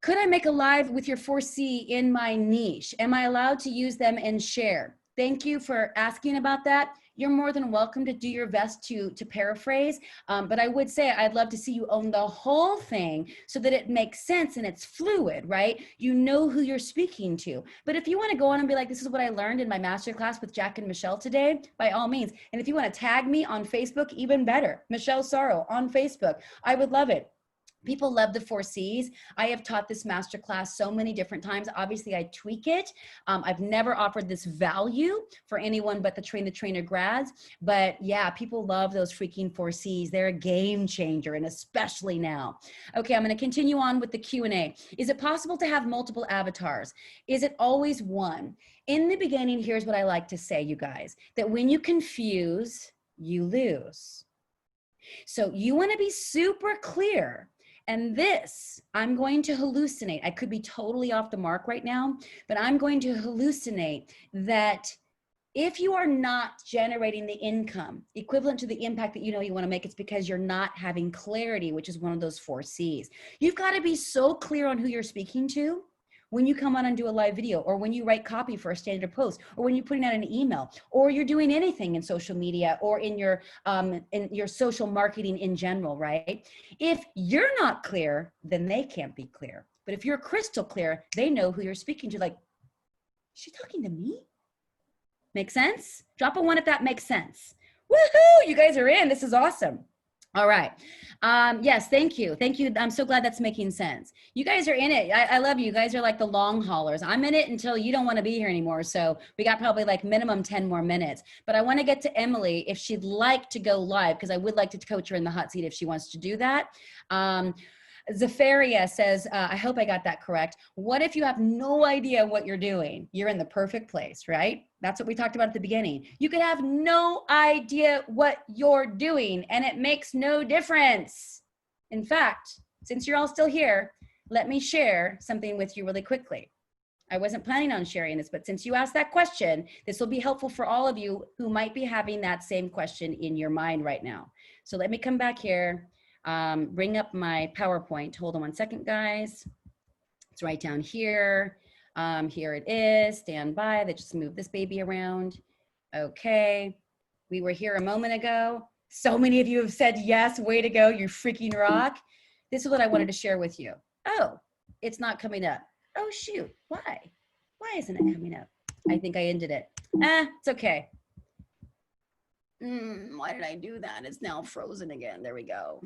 could I make a live with your 4C in my niche? Am I allowed to use them and share? Thank you for asking about that. You're more than welcome to do your best to paraphrase, but I would say I'd love to see you own the whole thing so that it makes sense and it's fluid, right? You know who you're speaking to. But if you want to go on and be like, this is what I learned in my masterclass with Jack and Michelle today, by all means. And if you want to tag me on Facebook, even better, Michelle Sorro on Facebook, I would love it. People love the 4 C's. I have taught this masterclass so many different times. Obviously, I tweak it. I've never offered this value for anyone but the Train the Trainer grads. But yeah, people love those freaking 4 C's. They're a game changer, and especially now. Okay, I'm going to continue on with the Q&A. Is it possible to have multiple avatars? Is it always one? In the beginning, here's what I like to say, you guys, that when you confuse, you lose. So you want to be super clear. And this, I'm going to hallucinate. I could be totally off the mark right now, but I'm going to hallucinate that if you are not generating the income equivalent to the impact that you know you want to make, it's because you're not having clarity, which is one of those 4 C's. You've got to be so clear on who you're speaking to when you come on and do a live video, or when you write copy for a standard post, or when you're putting out an email, or you're doing anything in social media, or in your social marketing in general, right? If you're not clear, then they can't be clear. But if you're crystal clear, they know who you're speaking to. Like, is she talking to me? Make sense? Drop a 1 if that makes sense. Woohoo! You guys are in. This is awesome. All right. Yes, thank you. Thank you. I'm so glad that's making sense. You guys are in it. I love you. You guys are like the long haulers. I'm in it until you don't want to be here anymore. So we got probably like minimum 10 more minutes. But I want to get to Emily if she'd like to go live, because I would like to coach her in the hot seat if she wants to do that. Zafaria says, I hope I got that correct. What if you have no idea what you're doing? You're in the perfect place, right? That's what we talked about at the beginning. You could have no idea what you're doing and it makes no difference. In fact, since you're all still here, let me share something with you really quickly. I wasn't planning on sharing this, but since you asked that question, this will be helpful for all of you who might be having that same question in your mind right now. So let me come back here. Bring up my PowerPoint. Hold on 1 second, guys. It's right down here. Here it is. Stand by. They just moved this baby around. Okay. We were here a moment ago. So many of you have said yes. Way to go. You freaking rock. This is what I wanted to share with you. Oh, it's not coming up. Oh, shoot. Why? Why isn't it coming up? I think I ended it. It's okay. Why did I do that? It's now frozen again. There we go.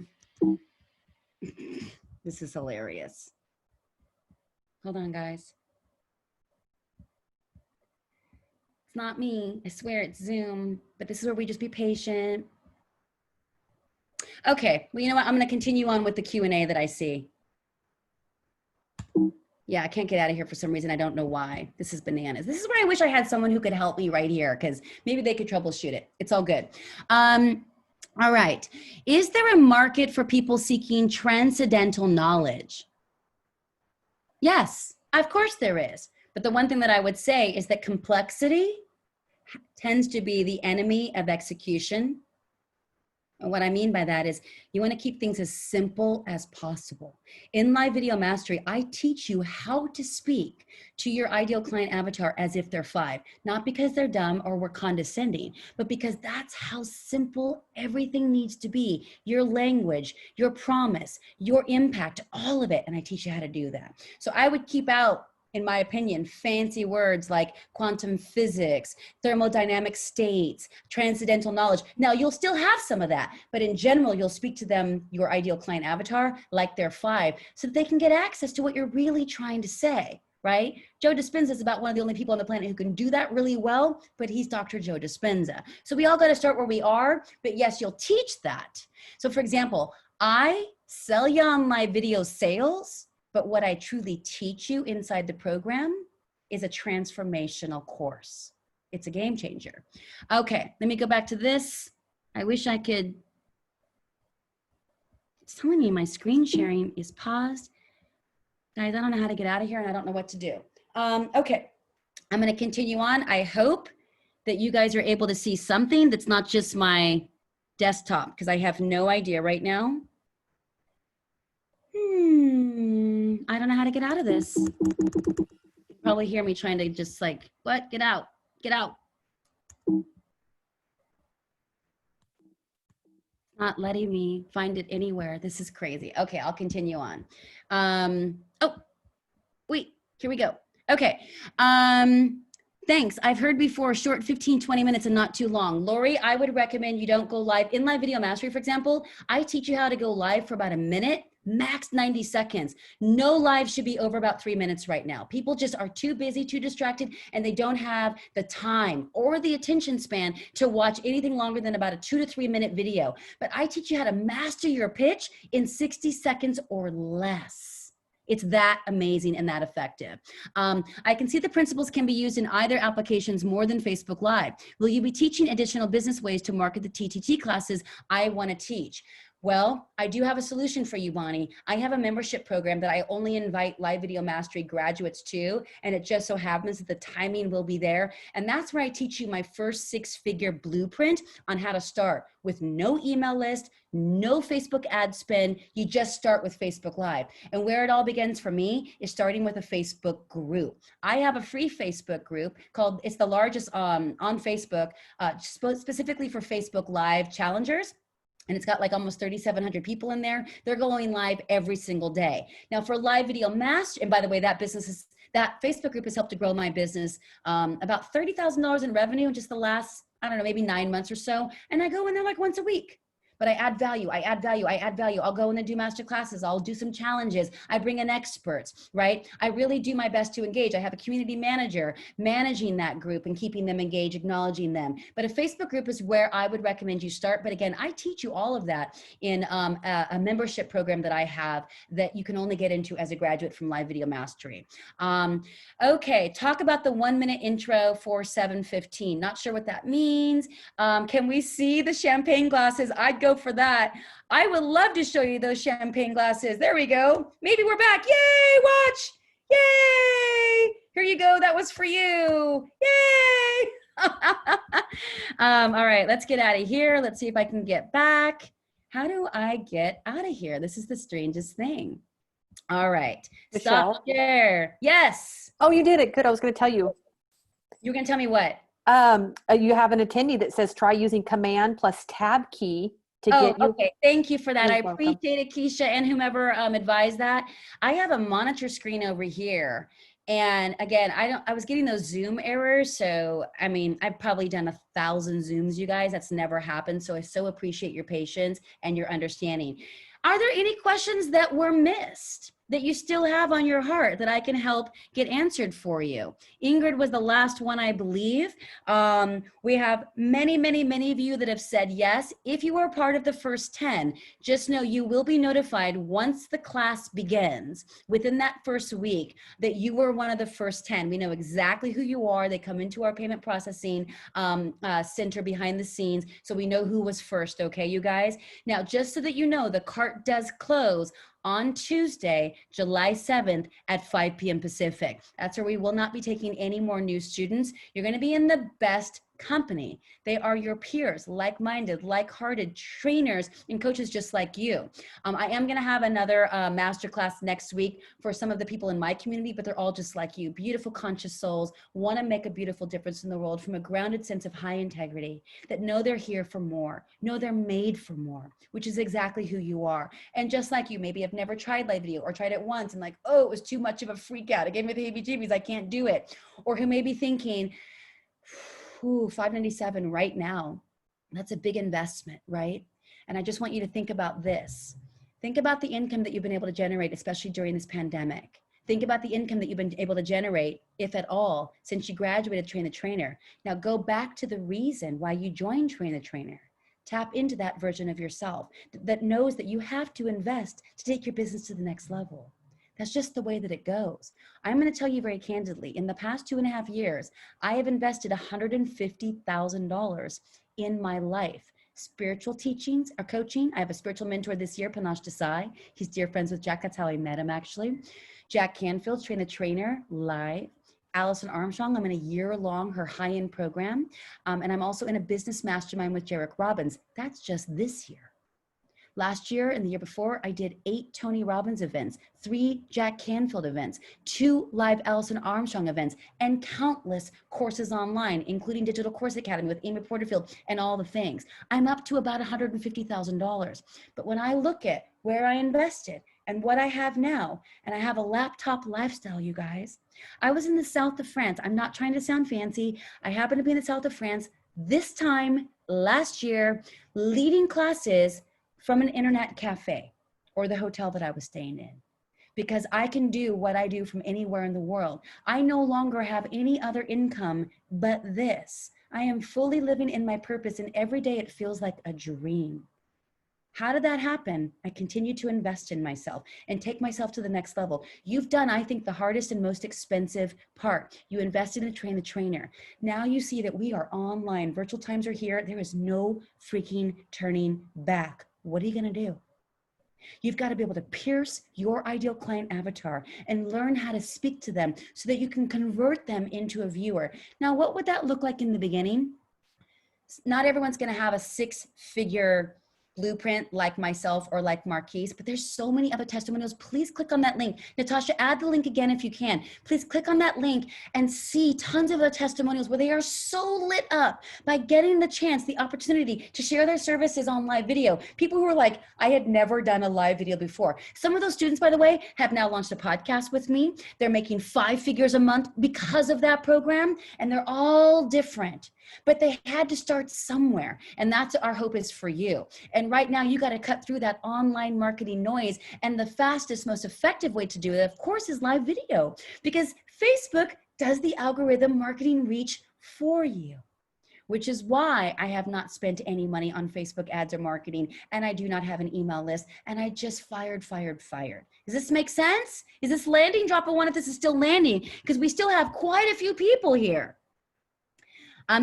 This is hilarious. Hold on, guys. It's not me. I swear it's Zoom, but this is where we just be patient. Okay, well, you know what? I'm going to continue on with the Q&A that I see. Yeah, I can't get out of here for some reason. I don't know why. This is bananas. This is where I wish I had someone who could help me right here, because maybe they could troubleshoot it. It's all good. All right. Is there a market for people seeking transcendental knowledge? Yes, of course there is. But the one thing that I would say is that complexity tends to be the enemy of execution. And what I mean by that is you want to keep things as simple as possible. In my video mastery, I teach you how to speak to your ideal client avatar as if they're 5, not because they're dumb or we're condescending, but because that's how simple everything needs to be. Your language, your promise, your impact, all of it. And I teach you how to do that. So I would keep out, in my opinion, fancy words like quantum physics, thermodynamic states, transcendental knowledge. Now, you'll still have some of that, but in general, you'll speak to them, your ideal client avatar, like they're 5, so that they can get access to what you're really trying to say, right? Joe Dispenza is about one of the only people on the planet who can do that really well, but he's Dr. Joe Dispenza. So we all got to start where we are, but yes, you'll teach that. So for example, I sell you on my video sales, But what I truly teach you inside the program is a transformational course. It's a game changer. Okay, let me go back to this. I wish I could. It's telling me my screen sharing is paused. Guys, I don't know how to get out of here and I don't know what to do. Okay, I'm gonna continue on. I hope that you guys are able to see something that's not just my desktop, because I have no idea right now. I don't know how to get out of this. You can probably hear me trying to just like, what? Get out, get out. Not letting me find it anywhere. This is crazy. Okay, I'll continue on. Oh, wait, here we go. Okay, thanks. I've heard before, short 15, 20 minutes and not too long. Lori, I would recommend you don't go live. In Live Video Mastery, for example, I teach you how to go live for about a minute, max 90 seconds. No live should be over about 3 minutes right now. People just are too busy, too distracted, and they don't have the time or the attention span to watch anything longer than about a 2 to 3 minute video. But I teach you how to master your pitch in 60 seconds or less. It's that amazing and that effective. I can see the principles can be used in either applications more than Facebook Live. Will you be teaching additional business ways to market the TTT classes I want to teach? Well, I do have a solution for you, Bonnie. I have a membership program that I only invite Live Video Mastery graduates to, and it just so happens that the timing will be there. And that's where I teach you my first 6-figure blueprint on how to start with no email list, no Facebook ad spend. You just start with Facebook Live. And where it all begins for me is starting with a Facebook group. I have a free Facebook group called, it's the largest on Facebook, specifically for Facebook Live challengers. And it's got like almost 3,700 people in there. They're going live every single day. Now for Live Video Master, and by the way, that Facebook group has helped to grow my business about $30,000 in revenue in just the last, I don't know, maybe 9 months or so. And I go in there like once a week. But I add value, I add value, I add value. I'll go in and do master classes. I'll do some challenges. I bring in experts, right? I really do my best to engage. I have a community manager managing that group and keeping them engaged, acknowledging them. But a Facebook group is where I would recommend you start. But again, I teach you all of that in a membership program that I have that you can only get into as a graduate from Live Video Mastery. Okay, talk about the 1-minute intro for 7:15. Not sure what that means. Can we see the champagne glasses? I'd go for that. I would love to show you those champagne glasses. There we go. Maybe we're back. Yay, watch. Yay. Here you go. That was for you. Yay. All right, let's get out of here. Let's see if I can get back. How do I get out of here? This is the strangest thing. All right. Michelle? Stop share. Yes. Oh, you did it. Good. I was going to tell you. You're going to tell me what? You have an attendee that says try using Command plus Tab key to get you. Okay. Thank you for that. You're I welcome. appreciate it, Keisha, and whomever advised that. I have a monitor screen over here. And again, I was getting those Zoom errors. So, I mean, I've probably done 1,000 Zooms, you guys. That's never happened. So I so appreciate your patience and your understanding. Are there any questions that were missed that you still have on your heart that I can help get answered for you? Ingrid was the last one, I believe. We have many, many, many of you that have said yes. If you are part of the first 10, just know you will be notified once the class begins within that first week that you were one of the first 10. We know exactly who you are. They come into our payment processing center behind the scenes. So we know who was first, okay, you guys? Now, just so that you know, the cart does close on Tuesday, July 7th at 5 p.m. Pacific. That's where we will not be taking any more new students. You're going to be in the best company. They are your peers, like-minded, like-hearted trainers and coaches just like you. I am going to have another masterclass next week for some of the people in my community, but they're all just like you. Beautiful, conscious souls, want to make a beautiful difference in the world from a grounded sense of high integrity, that know they're here for more, know they're made for more, which is exactly who you are. And just like you, maybe have never tried live video or tried it once and like, oh, it was too much of a freak out. It gave me the heebie-jeebies. I can't do it. Or who may be thinking, ooh, $597 right now. That's a big investment, right? And I just want you to think about this. Think about the income that you've been able to generate, especially during this pandemic. Think about the income that you've been able to generate, if at all, since you graduated Train the Trainer. Now go back to the reason why you joined Train the Trainer. Tap into that version of yourself that knows that you have to invest to take your business to the next level. That's just the way that it goes. I'm going to tell you very candidly, in the past 2.5 years, I have invested $150,000 in my life. Spiritual teachings or coaching. I have a spiritual mentor this year, Panache Desai. He's dear friends with Jack. That's how I met him, actually. Jack Canfield, Train the Trainer, live. Allison Armstrong, I'm in a year-long, her high-end program. And I'm also in a business mastermind with Jarek Robbins. That's just this year. Last year and the year before, I did 8 Tony Robbins events, 3 Jack Canfield events, 2 live Allison Armstrong events, and countless courses online, including Digital Course Academy with Amy Porterfield and all the things. I'm up to about $150,000. But when I look at where I invested and what I have now, and I have a laptop lifestyle, you guys. I was in the south of France. I'm not trying to sound fancy. I happen to be in the south of France this time last year, leading classes from an internet cafe or the hotel that I was staying in, because I can do what I do from anywhere in the world. I no longer have any other income but this. I am fully living in my purpose, and every day it feels like a dream. How did that happen? I continue to invest in myself and take myself to the next level. You've done, I think, the hardest and most expensive part. You invested in Train the Trainer. Now you see that we are online. Virtual times are here. There is no freaking turning back. What are you going to do? You've got to be able to pierce your ideal client avatar and learn how to speak to them so that you can convert them into a viewer. Now, what would that look like in the beginning? Not everyone's going to have a 6-figure blueprint like myself or like Marquise, but there's so many other testimonials. Please click on that link. Natasha, add the link again if you can. Please click on that link and see tons of other testimonials where they are so lit up by getting the chance, the opportunity to share their services on live video. People who are like, I had never done a live video before. Some of those students, by the way, have now launched a podcast with me. They're making 5 figures a month because of that program, and they're all different. But they had to start somewhere, and that's our hope is for you. And right now, you got to cut through that online marketing noise, and the fastest, most effective way to do it, of course, is live video, because Facebook does the algorithm marketing reach for you, which is why I have not spent any money on Facebook ads or marketing, and I do not have an email list, and I just fired. Does this make sense? Is this landing? Drop a 1 if this is still landing, because we still have quite a few people here.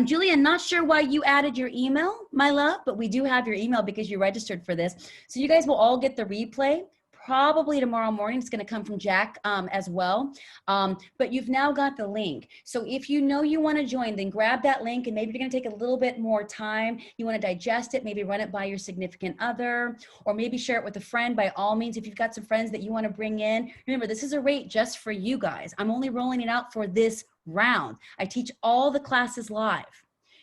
Julia, not sure why you added your email, my love, but we do have your email because you registered for this. So you guys will all get the replay. Probably tomorrow morning. It's going to come from Jack as well. But you've now got the link. So if you know you want to join, then grab that link, and maybe you're going to take a little bit more time. You want to digest it, maybe run it by your significant other, or maybe share it with a friend. By all means, if you've got some friends that you want to bring in, remember, this is a rate just for you guys. I'm only rolling it out for this round. I teach all the classes live.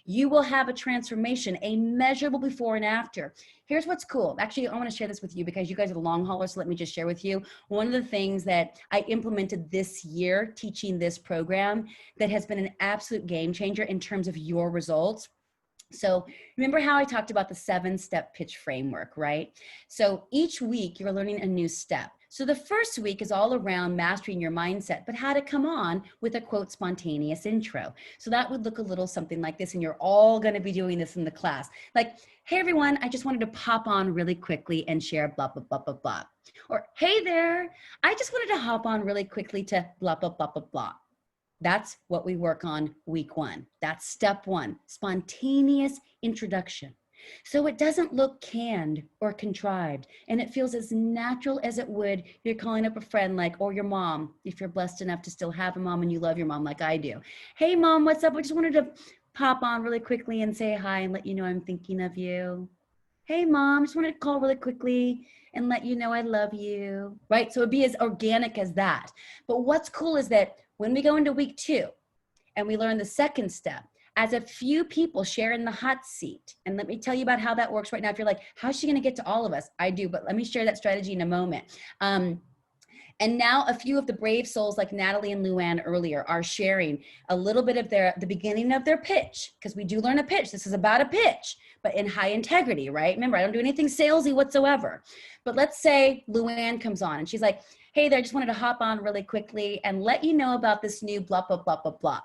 You will have a transformation, a measurable before and after. Here's what's cool. Actually, I want to share this with you because you guys are the long haulers, so let me just share with you. One of the things that I implemented this year teaching this program that has been an absolute game changer in terms of your results. So remember how I talked about the 7-step pitch framework, right? So each week you're learning a new step. So the first week is all around mastering your mindset, but how to come on with a quote spontaneous intro. So that would look a little something like this, and you're all going to be doing this in the class. Like, hey everyone, I just wanted to pop on really quickly and share blah, blah, blah, blah, blah. Or, hey there, I just wanted to hop on really quickly to blah, blah, blah, blah, blah. That's what we work on week 1. That's step 1, spontaneous introduction. So it doesn't look canned or contrived, and it feels as natural as it would you're calling up a friend, like, or your mom, if you're blessed enough to still have a mom and you love your mom like I do. Hey mom, what's up? I just wanted to pop on really quickly and say hi and let you know I'm thinking of you. Hey mom, just wanted to call really quickly and let you know I love you, right? So it'd be as organic as that. But what's cool is that when we go into week 2 and we learn the second step, as a few people share in the hot seat, and let me tell you about how that works right now. If you're like, how's she gonna get to all of us? I do, but let me share that strategy in a moment. And now a few of the brave souls like Natalie and Luann earlier are sharing a little bit of the beginning of their pitch, because we do learn a pitch. This is about a pitch, but in high integrity, right? Remember, I don't do anything salesy whatsoever. But let's say Luann comes on and she's like, hey there, I just wanted to hop on really quickly and let you know about this new blah, blah, blah, blah, blah.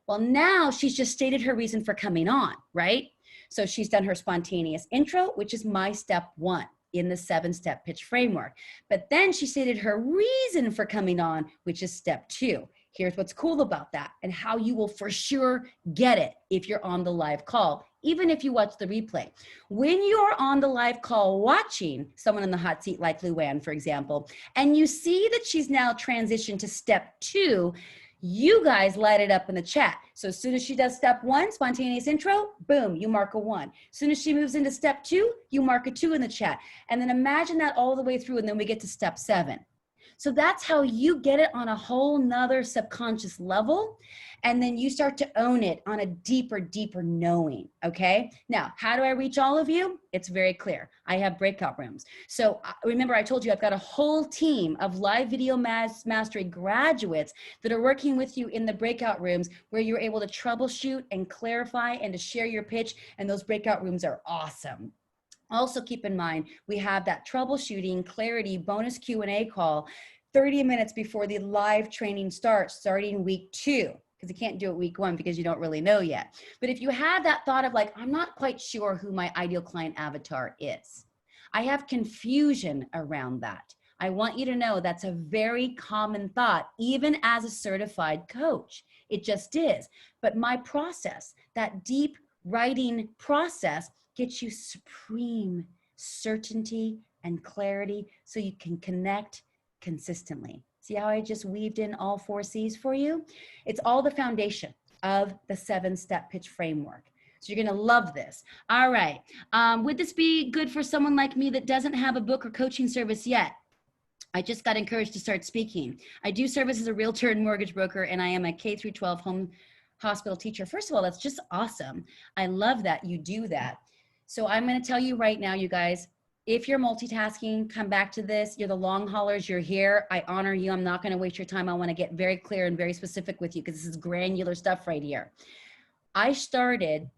Well, now she's just stated her reason for coming on, right? So she's done her spontaneous intro, which is my step 1. in the 7-step pitch framework. But then she stated her reason for coming on, which is step 2. Here's what's cool about that and how you will for sure get it if you're on the live call, even if you watch the replay. When you're on the live call watching someone in the hot seat like Luann, for example, and you see that she's now transitioned to step 2, you guys light it up in the chat. So as soon as she does step 1, spontaneous intro, boom, you mark a 1. As soon as she moves into step 2, you mark a 2 in the chat. And then imagine that all the way through, and then we get to step 7. So that's how you get it on a whole nother subconscious level. And then you start to own it on a deeper, deeper knowing, okay? Now, how do I reach all of you? It's very clear. I have breakout rooms. So remember, I told you I've got a whole team of live video mastery graduates that are working with you in the breakout rooms where you're able to troubleshoot and clarify and to share your pitch. And those breakout rooms are awesome. Also keep in mind, we have that troubleshooting clarity bonus Q&A call 30 minutes before the live training starts, starting week 2, because you can't do it week 1 because you don't really know yet. But if you have that thought of like, I'm not quite sure who my ideal client avatar is, I have confusion around that. I want you to know that's a very common thought, even as a certified coach. It just is. But my process, that deep writing process, gets you supreme certainty and clarity so you can connect consistently. See how I just weaved in all 4 C's for you? It's all the foundation of the 7-step pitch framework. So you're gonna love this. All right, would this be good for someone like me that doesn't have a book or coaching service yet? I just got encouraged to start speaking. I do service as a realtor and mortgage broker, and I am a K-12 home hospital teacher. First of all, that's just awesome. I love that you do that. So I'm going to tell you right now, you guys, if you're multitasking, come back to this. You're the long haulers. You're here. I honor you. I'm not going to waste your time. I want to get very clear and very specific with you because this is granular stuff right here. I started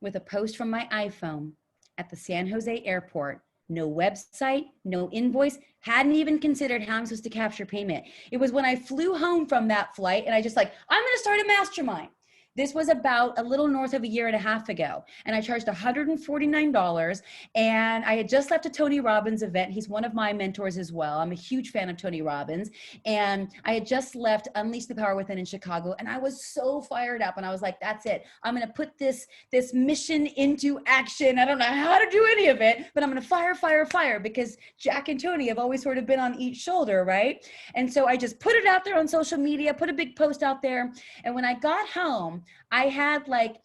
with a post from my iPhone at the San Jose airport. No website, no invoice, hadn't even considered how I'm supposed to capture payment. It was when I flew home from that flight and I just like, I'm going to start a mastermind. This was about a little north of a year and a half ago. And I charged $149. And I had just left a Tony Robbins event. He's one of my mentors as well. I'm a huge fan of Tony Robbins. And I had just left Unleash the Power Within in Chicago. And I was so fired up. And I was like, that's it. I'm going to put this mission into action. I don't know how to do any of it, but I'm going to fire, because Jack and Tony have always sort of been on each shoulder, right? And so I just put it out there on social media, put a big post out there. And when I got home, I had like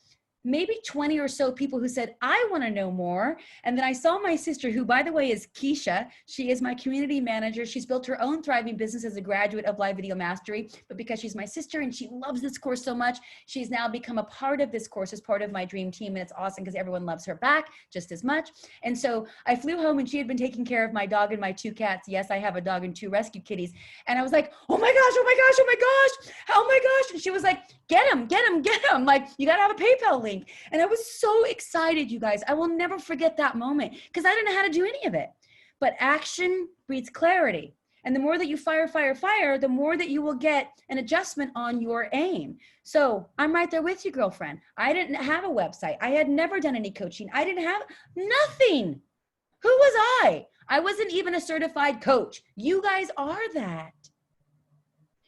maybe 20 or so people who said, I want to know more. And then I saw my sister, who by the way is Keisha. She is my community manager. She's built her own thriving business as a graduate of Live Video Mastery, but because she's my sister and she loves this course so much, she's now become a part of this course as part of my dream team. And it's awesome because everyone loves her back just as much. And so I flew home and she had been taking care of my dog and my 2 cats. Yes, I have a dog and 2 rescue kitties. And I was like, oh my gosh, oh my gosh, oh my gosh, oh my gosh. And she was like, get him. Like, you got to have a PayPal link. And I was so excited, you guys. I will never forget that moment because I didn't know how to do any of it. But action breeds clarity. And the more that you fire, the more that you will get an adjustment on your aim. So I'm right there with you, girlfriend. I didn't have a website. I had never done any coaching. I didn't have nothing. Who was I? I wasn't even a certified coach. You guys are that.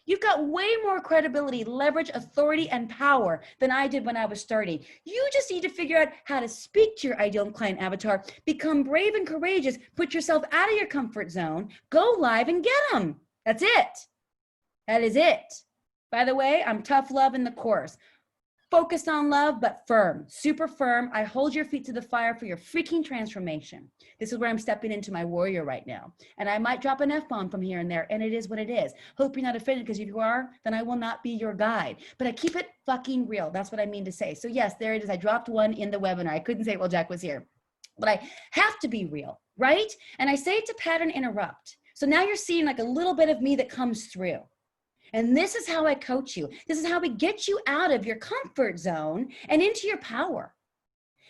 You've got way more credibility, leverage, authority, and power than I did when I was starting. You just need to figure out how to speak to your ideal client avatar, become brave and courageous, put yourself out of your comfort zone, go live and get them. That's it. That is it. By the way, I'm tough love in the course. Focused on love, but firm, super firm. I hold your feet to the fire for your freaking transformation. This is where I'm stepping into my warrior right now. And I might drop an F-bomb from here and there, and it is what it is. Hope you're not offended, because if you are, then I will not be your guide. But I keep it fucking real. That's what I mean to say. So yes, there it is. I dropped one in the webinar. I couldn't say it while Jack was here. But I have to be real, right? And I say it to pattern interrupt. So now you're seeing like a little bit of me that comes through. And this is how I coach you. This is how we get you out of your comfort zone and into your power.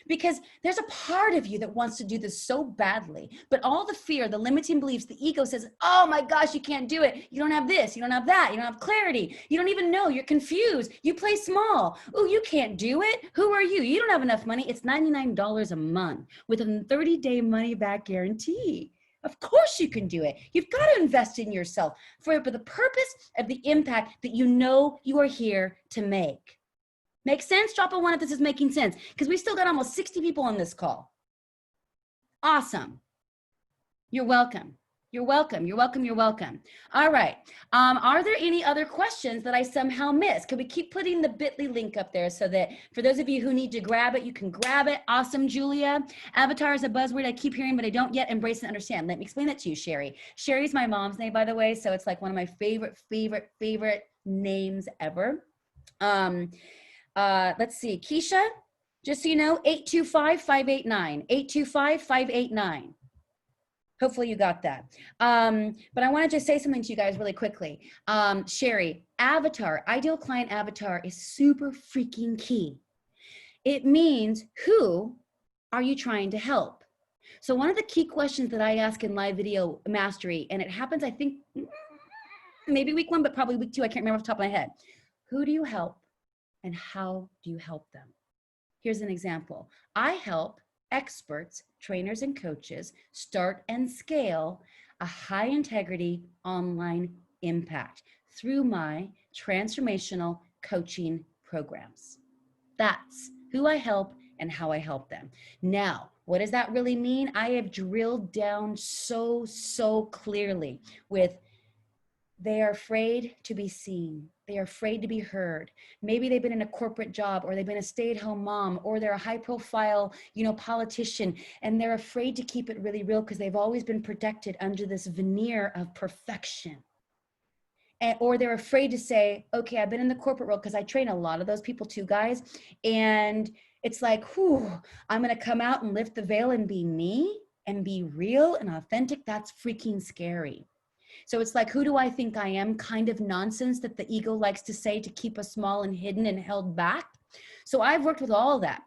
Because there's a part of you that wants to do this so badly, but all the fear, the limiting beliefs, the ego says, oh my gosh, you can't do it. You don't have this, you don't have that, you don't have clarity. You don't even know, you're confused. You play small. Oh, you can't do it. Who are you? You don't have enough money. It's $99 a month with a 30-day money back guarantee. Of course you can do it. You've got to invest in yourself for the purpose of the impact that you know you are here to make. Make sense? Drop a 1 if this is making sense, because we still got almost 60 people on this call. Awesome. You're welcome. You're welcome. You're welcome. You're welcome. All right. Are there any other questions that I somehow missed? Could we keep putting the bit.ly link up there so that for those of you who need to grab it, you can grab it. Awesome, Julia. Avatar is a buzzword I keep hearing, but I don't yet embrace and understand. Let me explain that to you, Sherry. Sherry's my mom's name, by the way, so it's like one of my favorite names ever. Let's see, Keisha, just so you know, 825-589, 825-589. Hopefully you got that. But I want to just say something to you guys really quickly. Sherry, avatar, ideal client avatar is super freaking key. It means who are you trying to help? So one of the key questions that I ask in live video mastery, and it happens, I think, maybe week 1, but probably week 2, I can't remember off the top of my head. Who do you help? And how do you help them? Here's an example. I help experts, trainers, and coaches start and scale a high integrity online impact through my transformational coaching programs. That's who I help and how I help them. Now, what does that really mean? I have drilled down so clearly with they are afraid to be seen. They are afraid to be heard. Maybe they've been in a corporate job, or they've been a stay-at-home mom, or they're a high-profile, politician, and they're afraid to keep it really real because they've always been protected under this veneer of perfection. Or they're afraid to say, okay, I've been in the corporate world, because I train a lot of those people too, guys. And it's like, whew, I'm going to come out and lift the veil and be me and be real and authentic. That's freaking scary. So it's like, who do I think I am kind of nonsense that the ego likes to say to keep us small and hidden and held back. So I've worked with all that.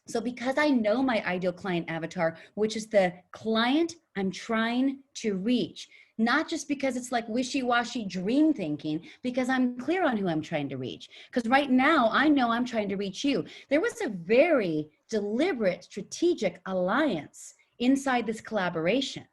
So because I know my ideal client avatar, which is the client I'm trying to reach, not just because it's like wishy-washy dream thinking, because I'm clear on who I'm trying to reach. Because right now I know I'm trying to reach you. There was a very deliberate, strategic alliance inside this collaboration.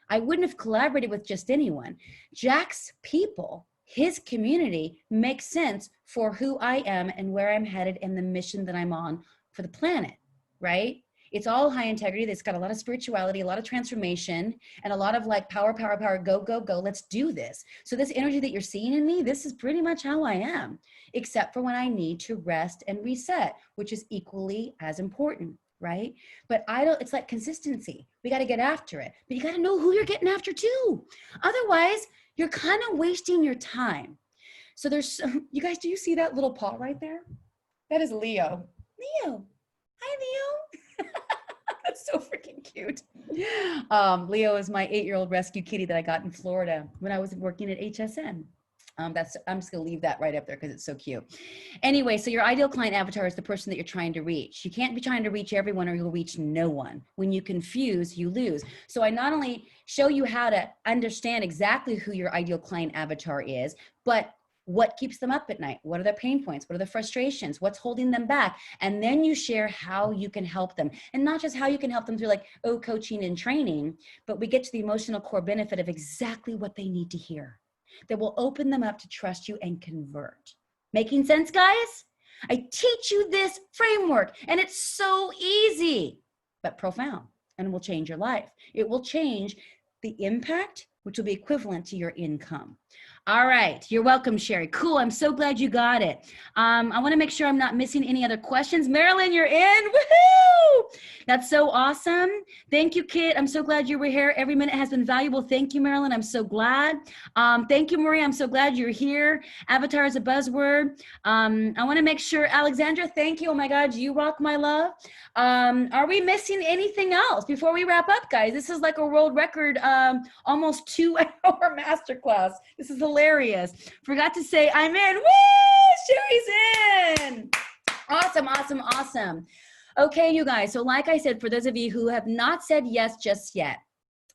I wouldn't have collaborated with just anyone. Jack's people, his community, makes sense for who I am and where I'm headed and the mission that I'm on for the planet, right? It's all high integrity. It's got a lot of spirituality, a lot of transformation, and a lot of like power, go, let's do this. So this energy that you're seeing in me, this is pretty much how I am, except for when I need to rest and reset, which is equally as important. Right? But it's like consistency. We got to get after it, but you got to know who you're getting after too. Otherwise, you're kind of wasting your time. So you guys, do you see that little paw right there? That is Leo. Leo. Hi, Leo. That's so freaking cute. Leo is my 8-year-old rescue kitty that I got in Florida when I was working at HSN. I'm just gonna leave that right up there because it's so cute. Anyway, so your ideal client avatar is the person that you're trying to reach. You can't be trying to reach everyone or you'll reach no one. When you confuse, you lose. So I not only show you how to understand exactly who your ideal client avatar is, but what keeps them up at night? What are their pain points? What are their frustrations? What's holding them back? And then you share how you can help them. And not just how you can help them through like, coaching and training, but we get to the emotional core benefit of exactly what they need to hear that will open them up to trust you and convert. Making sense, guys? I teach you this framework and it's so easy, but profound, and will change your life. It will change the impact, which will be equivalent to your income. All right, you're welcome, Sherry. Cool, I'm so glad you got it. I wanna make sure I'm not missing any other questions. Marilyn, you're in, woohoo! That's so awesome. Thank you, Kit. I'm so glad you were here. Every minute has been valuable. Thank you, Marilyn, I'm so glad. Thank you, Maria, I'm so glad you're here. Avatar is a buzzword. I wanna make sure, Alexandra, thank you. Oh my God, you rock, my love. Are we missing anything else before we wrap up, guys? This is like a world record, almost 2-hour masterclass. This is hilarious. Forgot to say I'm in. Woo! Sherry's in. Awesome, awesome, awesome. Okay, you guys. So like I said, for those of you who have not said yes just yet,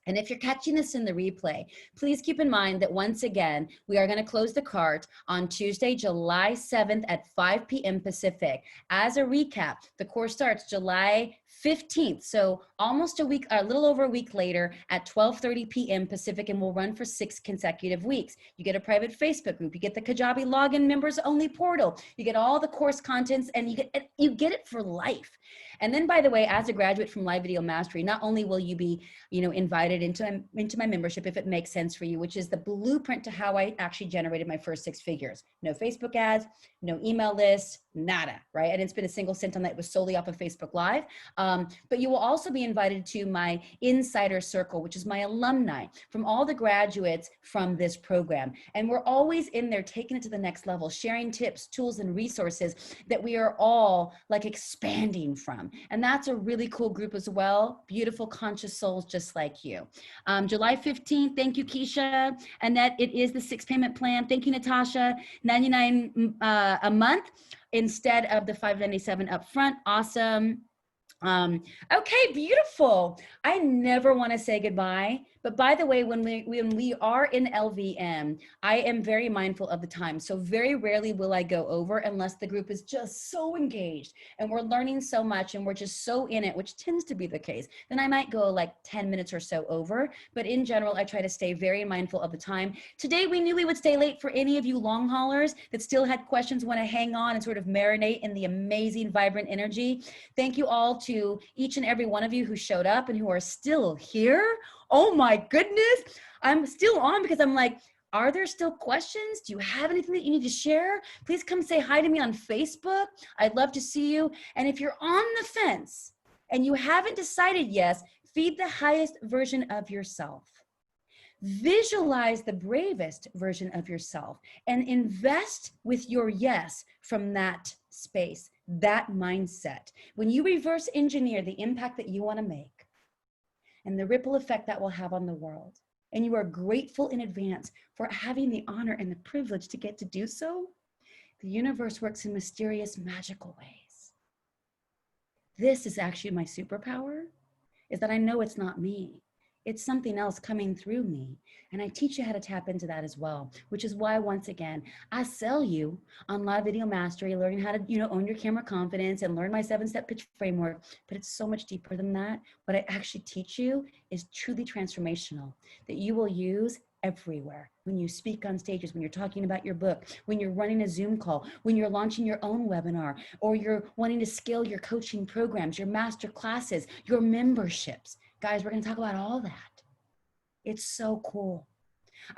and if you're catching this in the replay, please keep in mind that once again, we are going to close the cart on Tuesday, July 7th at 5 p.m. Pacific. As a recap, the course starts July 15th. So almost a week, a little over a week later at 12:30 p.m. Pacific, and will run for 6 consecutive weeks. You get a private Facebook group. You get the Kajabi login members only portal. You get all the course contents, and you get it for life. And then, by the way, as a graduate from Live Video Mastery, not only will you be, invited into my membership if it makes sense for you, which is the blueprint to how I actually generated my first 6 figures. No Facebook ads, no email lists, nada, right? I didn't spend a single cent on that. It was solely off of Facebook Live. But you will also be invited to my insider circle, which is my alumni from all the graduates from this program. And we're always in there taking it to the next level, sharing tips, tools, and resources that we are all like expanding from. And that's a really cool group as well. Beautiful, conscious souls just like you. July 15th, thank you, Keisha. Annette, it is the 6 payment plan. Thank you, Natasha. $99 a month instead of the $597 up front. Awesome. Okay, beautiful. I never want to say goodbye, but by the way, when we are in LVM, I am very mindful of the time. So very rarely will I go over unless the group is just so engaged and we're learning so much and we're just so in it, which tends to be the case. Then I might go like 10 minutes or so over, but in general, I try to stay very mindful of the time. Today, we knew we would stay late. For any of you long haulers that still had questions, want to hang on and sort of marinate in the amazing, vibrant energy. Thank you all to each and every one of you who showed up and who are still here. Oh my goodness. I'm still on because I'm like, are there still questions? Do you have anything that you need to share? Please come say hi to me on Facebook. I'd love to see you. And if you're on the fence and you haven't decided yes, feed the highest version of yourself. Visualize the bravest version of yourself and invest with your yes from that space, that mindset. When you reverse engineer the impact that you want to make and the ripple effect that will have on the world, and you are grateful in advance for having the honor and the privilege to get to do so, the universe works in mysterious, magical ways. This is actually my superpower, is that I know it's not me. It's something else coming through me. And I teach you how to tap into that as well, which is why, once again, I sell you on Live Video Mastery, learning how to, own your camera confidence and learn my 7-step pitch framework. But it's so much deeper than that. What I actually teach you is truly transformational, that you will use everywhere. When you speak on stages, when you're talking about your book, when you're running a Zoom call, when you're launching your own webinar, or you're wanting to scale your coaching programs, your master classes, your memberships. Guys, we're going to talk about all that. It's so cool.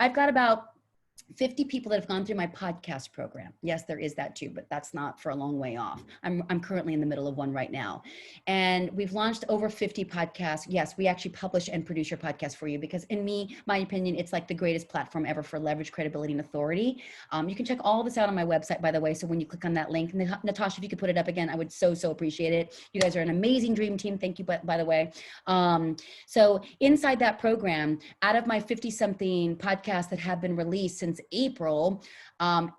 I've got about 50 people that have gone through my podcast program. Yes, there is that too, but that's not for a long way off. I'm currently in the middle of one right now. And we've launched over 50 podcasts. Yes, we actually publish and produce your podcast for you because in my opinion, it's like the greatest platform ever for leverage, credibility, and authority. You can check all this out on my website, by the way. So when you click on that link, Natasha, if you could put it up again, I would so appreciate it. You guys are an amazing dream team. Thank you, by the way. So inside that program, out of my 50-something podcasts that have been released since April,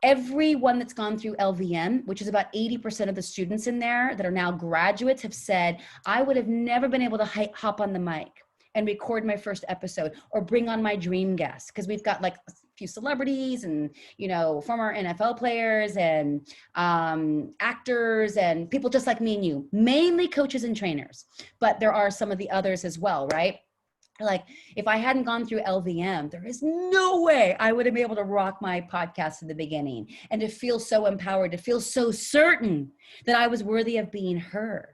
everyone that's gone through LVM, which is about 80% of the students in there that are now graduates, have said, I would have never been able to hop on the mic and record my first episode or bring on my dream guest, because we've got like a few celebrities and, former NFL players and actors and people just like me and you, mainly coaches and trainers, but there are some of the others as well, right? Like if I hadn't gone through LVM, there is no way I would have been able to rock my podcast in the beginning and to feel so empowered, to feel so certain that I was worthy of being heard.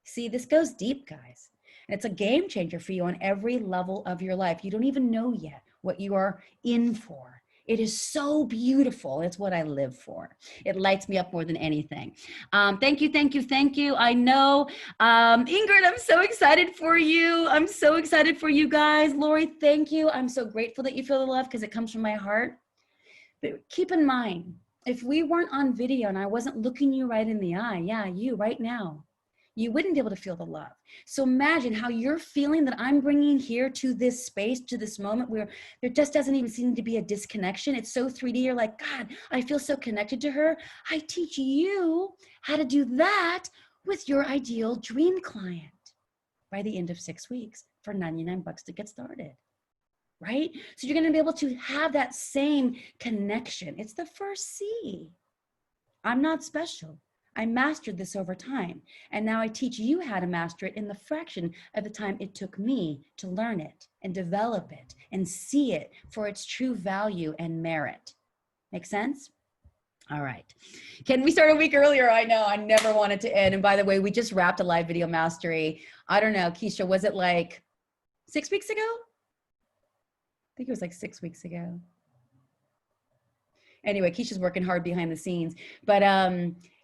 See, this goes deep, guys. And it's a game changer for you on every level of your life. You don't even know yet what you are in for. It is so beautiful. It's what I live for. It lights me up more than anything. Thank you. I know, Ingrid, I'm so excited for you. I'm so excited for you guys. Lori, thank you. I'm so grateful that you feel the love because it comes from my heart. But keep in mind, if we weren't on video and I wasn't looking you right in the eye, yeah, you right now, you wouldn't be able to feel the love. So imagine how you're feeling that I'm bringing here to this space, to this moment where there just doesn't even seem to be a disconnection. It's so 3D. You're like, God, I feel so connected to her. I teach you how to do that with your ideal dream client by the end of 6 weeks for $99 to get started, right? So you're going to be able to have that same connection. It's the first C. I'm not special. I mastered this over time. And now I teach you how to master it in the fraction of the time it took me to learn it and develop it and see it for its true value and merit. Make sense? All right. Can we start a week earlier? I know, I never wanted to end. And by the way, we just wrapped a live video mastery. I don't know, Keisha, was it like 6 weeks ago? I think it was like 6 weeks ago. Anyway, Keisha's working hard behind the scenes, but,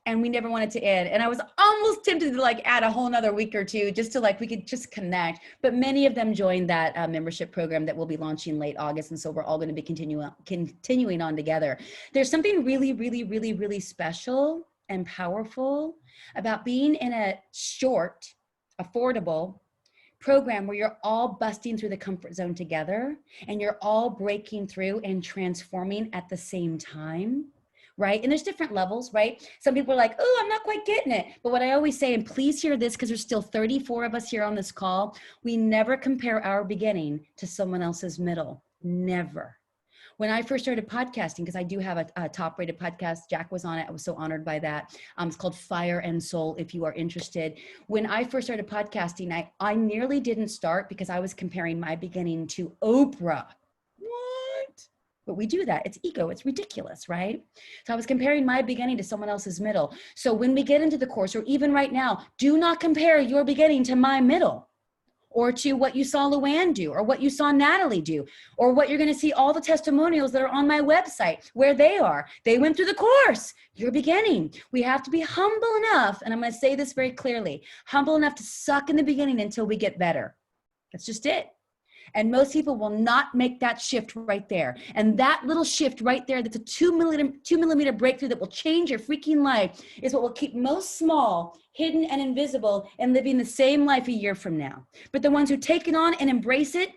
and we never wanted to end. And I was almost tempted to like add a whole nother week or two just to like, we could just connect. But many of them joined that membership program that we'll be launching late August. And so we're all going to be continuing on together. There's something really, really, really, really special and powerful about being in a short, affordable program where you're all busting through the comfort zone together and you're all breaking through and transforming at the same time. Right? And there's different levels, right? Some people are like, oh, I'm not quite getting it. But what I always say, and please hear this because there's still 34 of us here on this call, we never compare our beginning to someone else's middle. Never. When I first started podcasting, because I do have a top-rated podcast, Jack was on it. I was so honored by that. It's called Fire and Soul, if you are interested. When I first started podcasting, I nearly didn't start because I was comparing my beginning to Oprah. What? But we do that. It's ego. It's ridiculous, right? So I was comparing my beginning to someone else's middle. So when we get into the course, or even right now, do not compare your beginning to my middle, or to what you saw Luann do, or what you saw Natalie do, or what you're going to see all the testimonials that are on my website, where they are. They went through the course. Your beginning. We have to be humble enough, and I'm going to say this very clearly, humble enough to suck in the beginning until we get better. That's just it. And most people will not make that shift right there. And that little shift right there, that's a 2 millimeter breakthrough that will change your freaking life, is what will keep most small, hidden, and invisible and living the same life a year from now. But the ones who take it on and embrace it,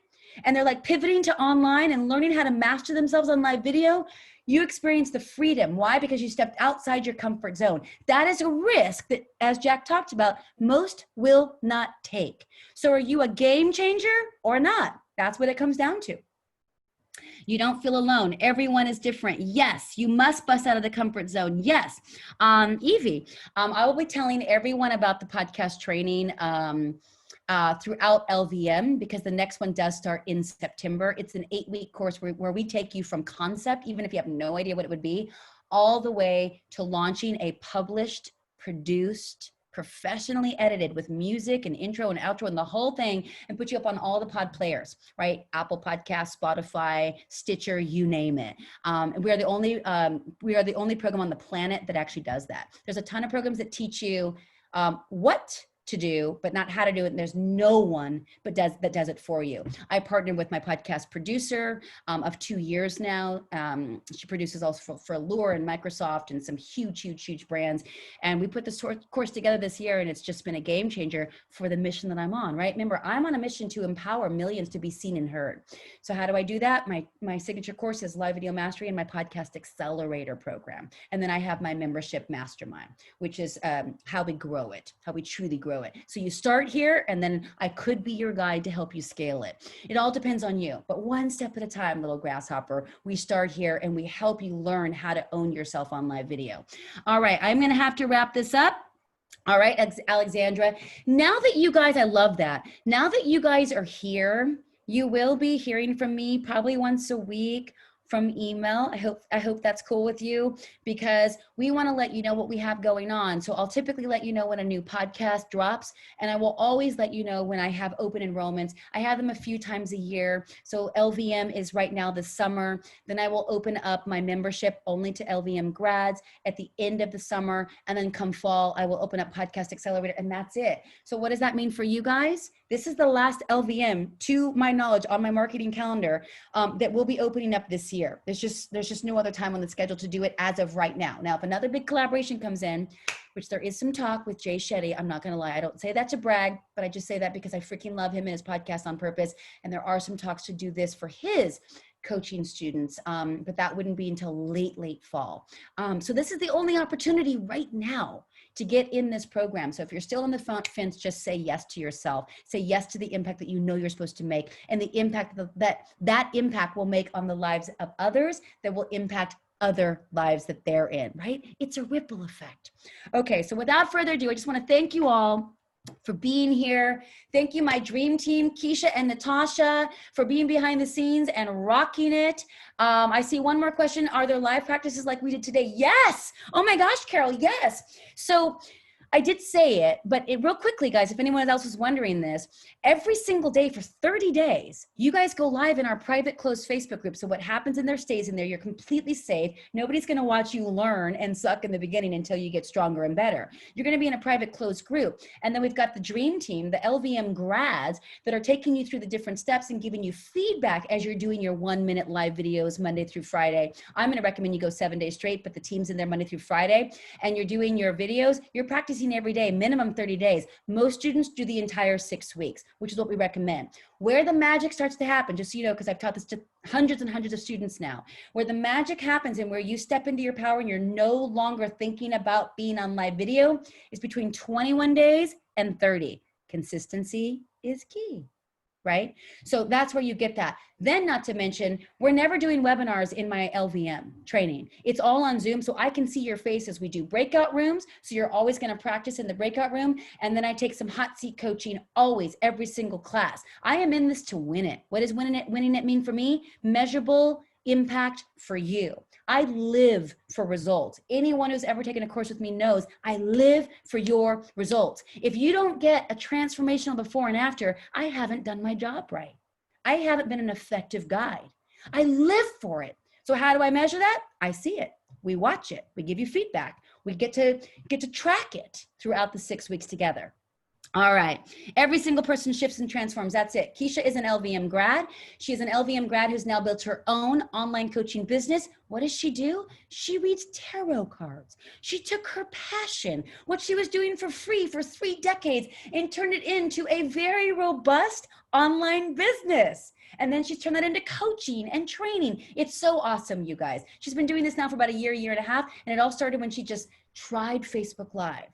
and they're like pivoting to online and learning how to master themselves on live video, you experience the freedom. Why? Because you stepped outside your comfort zone. That is a risk that, as Jack talked about, most will not take. So are you a game changer or not? That's what it comes down to. You don't feel alone. Everyone is different. Yes, you must bust out of the comfort zone. Yes. Evie, I will be telling everyone about the podcast training throughout LVM, because the next one does start in September. It's an 8-week course where we take you from concept, even if you have no idea what it would be, all the way to launching a published, produced, professionally edited with music and intro and outro and the whole thing, and put you up on all the pod players, right? Apple Podcasts, Spotify, Stitcher, you name it. And we are the only program on the planet that actually does that. There's a ton of programs that teach you what to do, but not how to do it. And there's no one that does it for you. I partnered with my podcast producer of 2 years now. She produces also for Allure and Microsoft and some huge brands. And we put this course together this year, and it's just been a game changer for the mission that I'm on, right? Remember, I'm on a mission to empower millions to be seen and heard. So how do I do that? My signature course is Live Video Mastery and my Podcast Accelerator program. And then I have my membership mastermind, which is how we grow it, how we truly grow it. So you start here, and then I could be your guide to help you scale it. It all depends on you, but one step at a time, little grasshopper. We start here and we help you learn how to own yourself on live video. All right, I'm going to have to wrap this up. All right, Alexandra, now that you guys, I love that. Now that you guys are here, you will be hearing from me probably once a week from email. I hope that's cool with you, because we want to let you know what we have going on. So I'll typically let you know when a new podcast drops, and I will always let you know when I have open enrollments. I have them a few times a year. So LVM is right now this summer. Then I will open up my membership only to LVM grads at the end of the summer. And then come fall, I will open up Podcast Accelerator, and that's it. So what does that mean for you guys? This is the last LVM, to my knowledge, on my marketing calendar that will be opening up this year. There's just no other time on the schedule to do it as of right now. Now, if another big collaboration comes in, which there is some talk with Jay Shetty, I'm not going to lie, I don't say that to brag, but I just say that because I freaking love him and his podcast on purpose. And there are some talks to do this for his coaching students, but that wouldn't be until late fall. So this is the only opportunity right now. to get in this program. So if you're still on the fence, just say yes to yourself. Say yes to the impact that you know you're supposed to make, and the impact that impact will make on the lives of others, that will impact other lives that they're in, right? It's a ripple effect. Okay, so without further ado, I just want to thank you all for being here. Thank you, my dream team, Keisha and Natasha, for being behind the scenes and rocking it. I see one more question. Are there live practices like we did today? Yes. Oh my gosh, Carol, yes. So I did say it, but real quickly, guys, if anyone else was wondering this, every single day for 30 days, you guys go live in our private closed Facebook group. So what happens in there stays in there. You're completely safe. Nobody's going to watch you learn and suck in the beginning until you get stronger and better. You're going to be in a private closed group. And then we've got the dream team, the LVM grads that are taking you through the different steps and giving you feedback as you're doing your 1-minute live videos Monday through Friday. I'm going to recommend you go 7 days straight, but the team's in there Monday through Friday, and you're doing your videos. You're practicing every day, minimum 30 days. Most students do the entire 6 weeks, which is what we recommend. Where the magic starts to happen, just so you know, because I've taught this to hundreds and hundreds of students now, where the magic happens and where you step into your power and you're no longer thinking about being on live video, is between 21 days and 30. Consistency is key, right? So that's where you get that. Then, not to mention, we're never doing webinars in my LVM training. It's all on Zoom, so I can see your faces. We do breakout rooms, so you're always going to practice in the breakout room. And then I take some hot seat coaching always, every single class. I am in this to win it. What does winning it mean for me? Measurable impact for you. I live for results. Anyone who's ever taken a course with me knows I live for your results. If you don't get a transformational before and after, I haven't done my job right. I haven't been an effective guide. I live for it. So how do I measure that? I see it. We watch it. We give you feedback. We get to track it throughout the 6 weeks together. All right. Every single person shifts and transforms. That's it. Keisha is an LVM grad. She is an LVM grad who's now built her own online coaching business. What does she do? She reads tarot cards. She took her passion, what she was doing for free for 3 decades, and turned it into a very robust online business. And then she's turned that into coaching and training. It's so awesome, you guys. She's been doing this now for about a year and a half. And it all started when she just tried Facebook Live.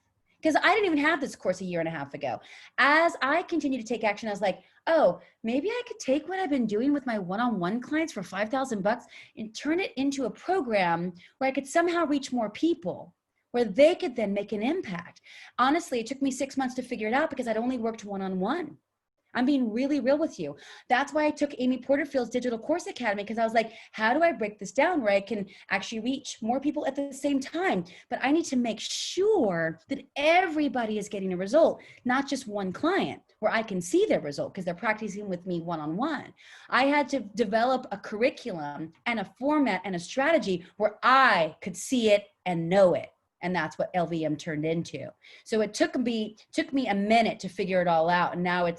Because I didn't even have this course a year and a half ago. As I continued to take action, I was like, oh, maybe I could take what I've been doing with my one-on-one clients for $5,000 and turn it into a program where I could somehow reach more people, where they could then make an impact. Honestly, it took me 6 months to figure it out because I'd only worked one-on-one. I'm being really real with you. That's why I took Amy Porterfield's Digital Course Academy, because I was like, how do I break this down where I can actually reach more people at the same time? But I need to make sure that everybody is getting a result, not just one client where I can see their result because they're practicing with me one-on-one. I had to develop a curriculum and a format and a strategy where I could see it and know it. And that's what LVM turned into. So it took me a minute to figure it all out. And now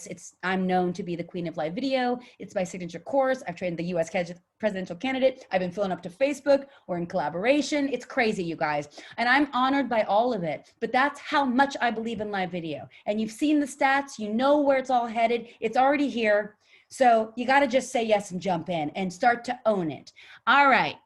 I'm known to be the queen of live video. It's my signature course. I've trained the US presidential candidate. I've been filling up to Facebook. We're in collaboration. It's crazy, you guys. And I'm honored by all of it. But that's how much I believe in live video. And you've seen the stats. You know where it's all headed. It's already here. So you got to just say yes and jump in and start to own it. All right.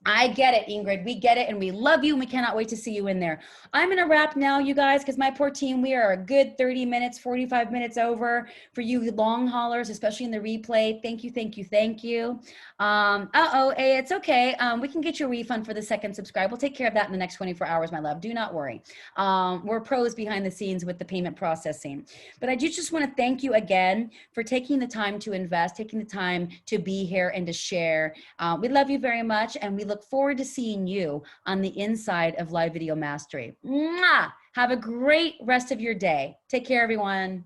I get it, Ingrid. We get it, and we love you, and we cannot wait to see you in there. I'm going to wrap now, you guys, because my poor team, we are a good 30 minutes, 45 minutes over for you long haulers, especially in the replay. Thank you, thank you, thank you. Hey, it's okay. We can get you a refund for the second subscribe. We'll take care of that in the next 24 hours, my love. Do not worry. We're pros behind the scenes with the payment processing. But I do just want to thank you again for taking the time to invest, taking the time to be here and to share. We love you very much, and we look forward to seeing you on the inside of Live Video Mastery. Mwah! Have a great rest of your day. Take care, everyone.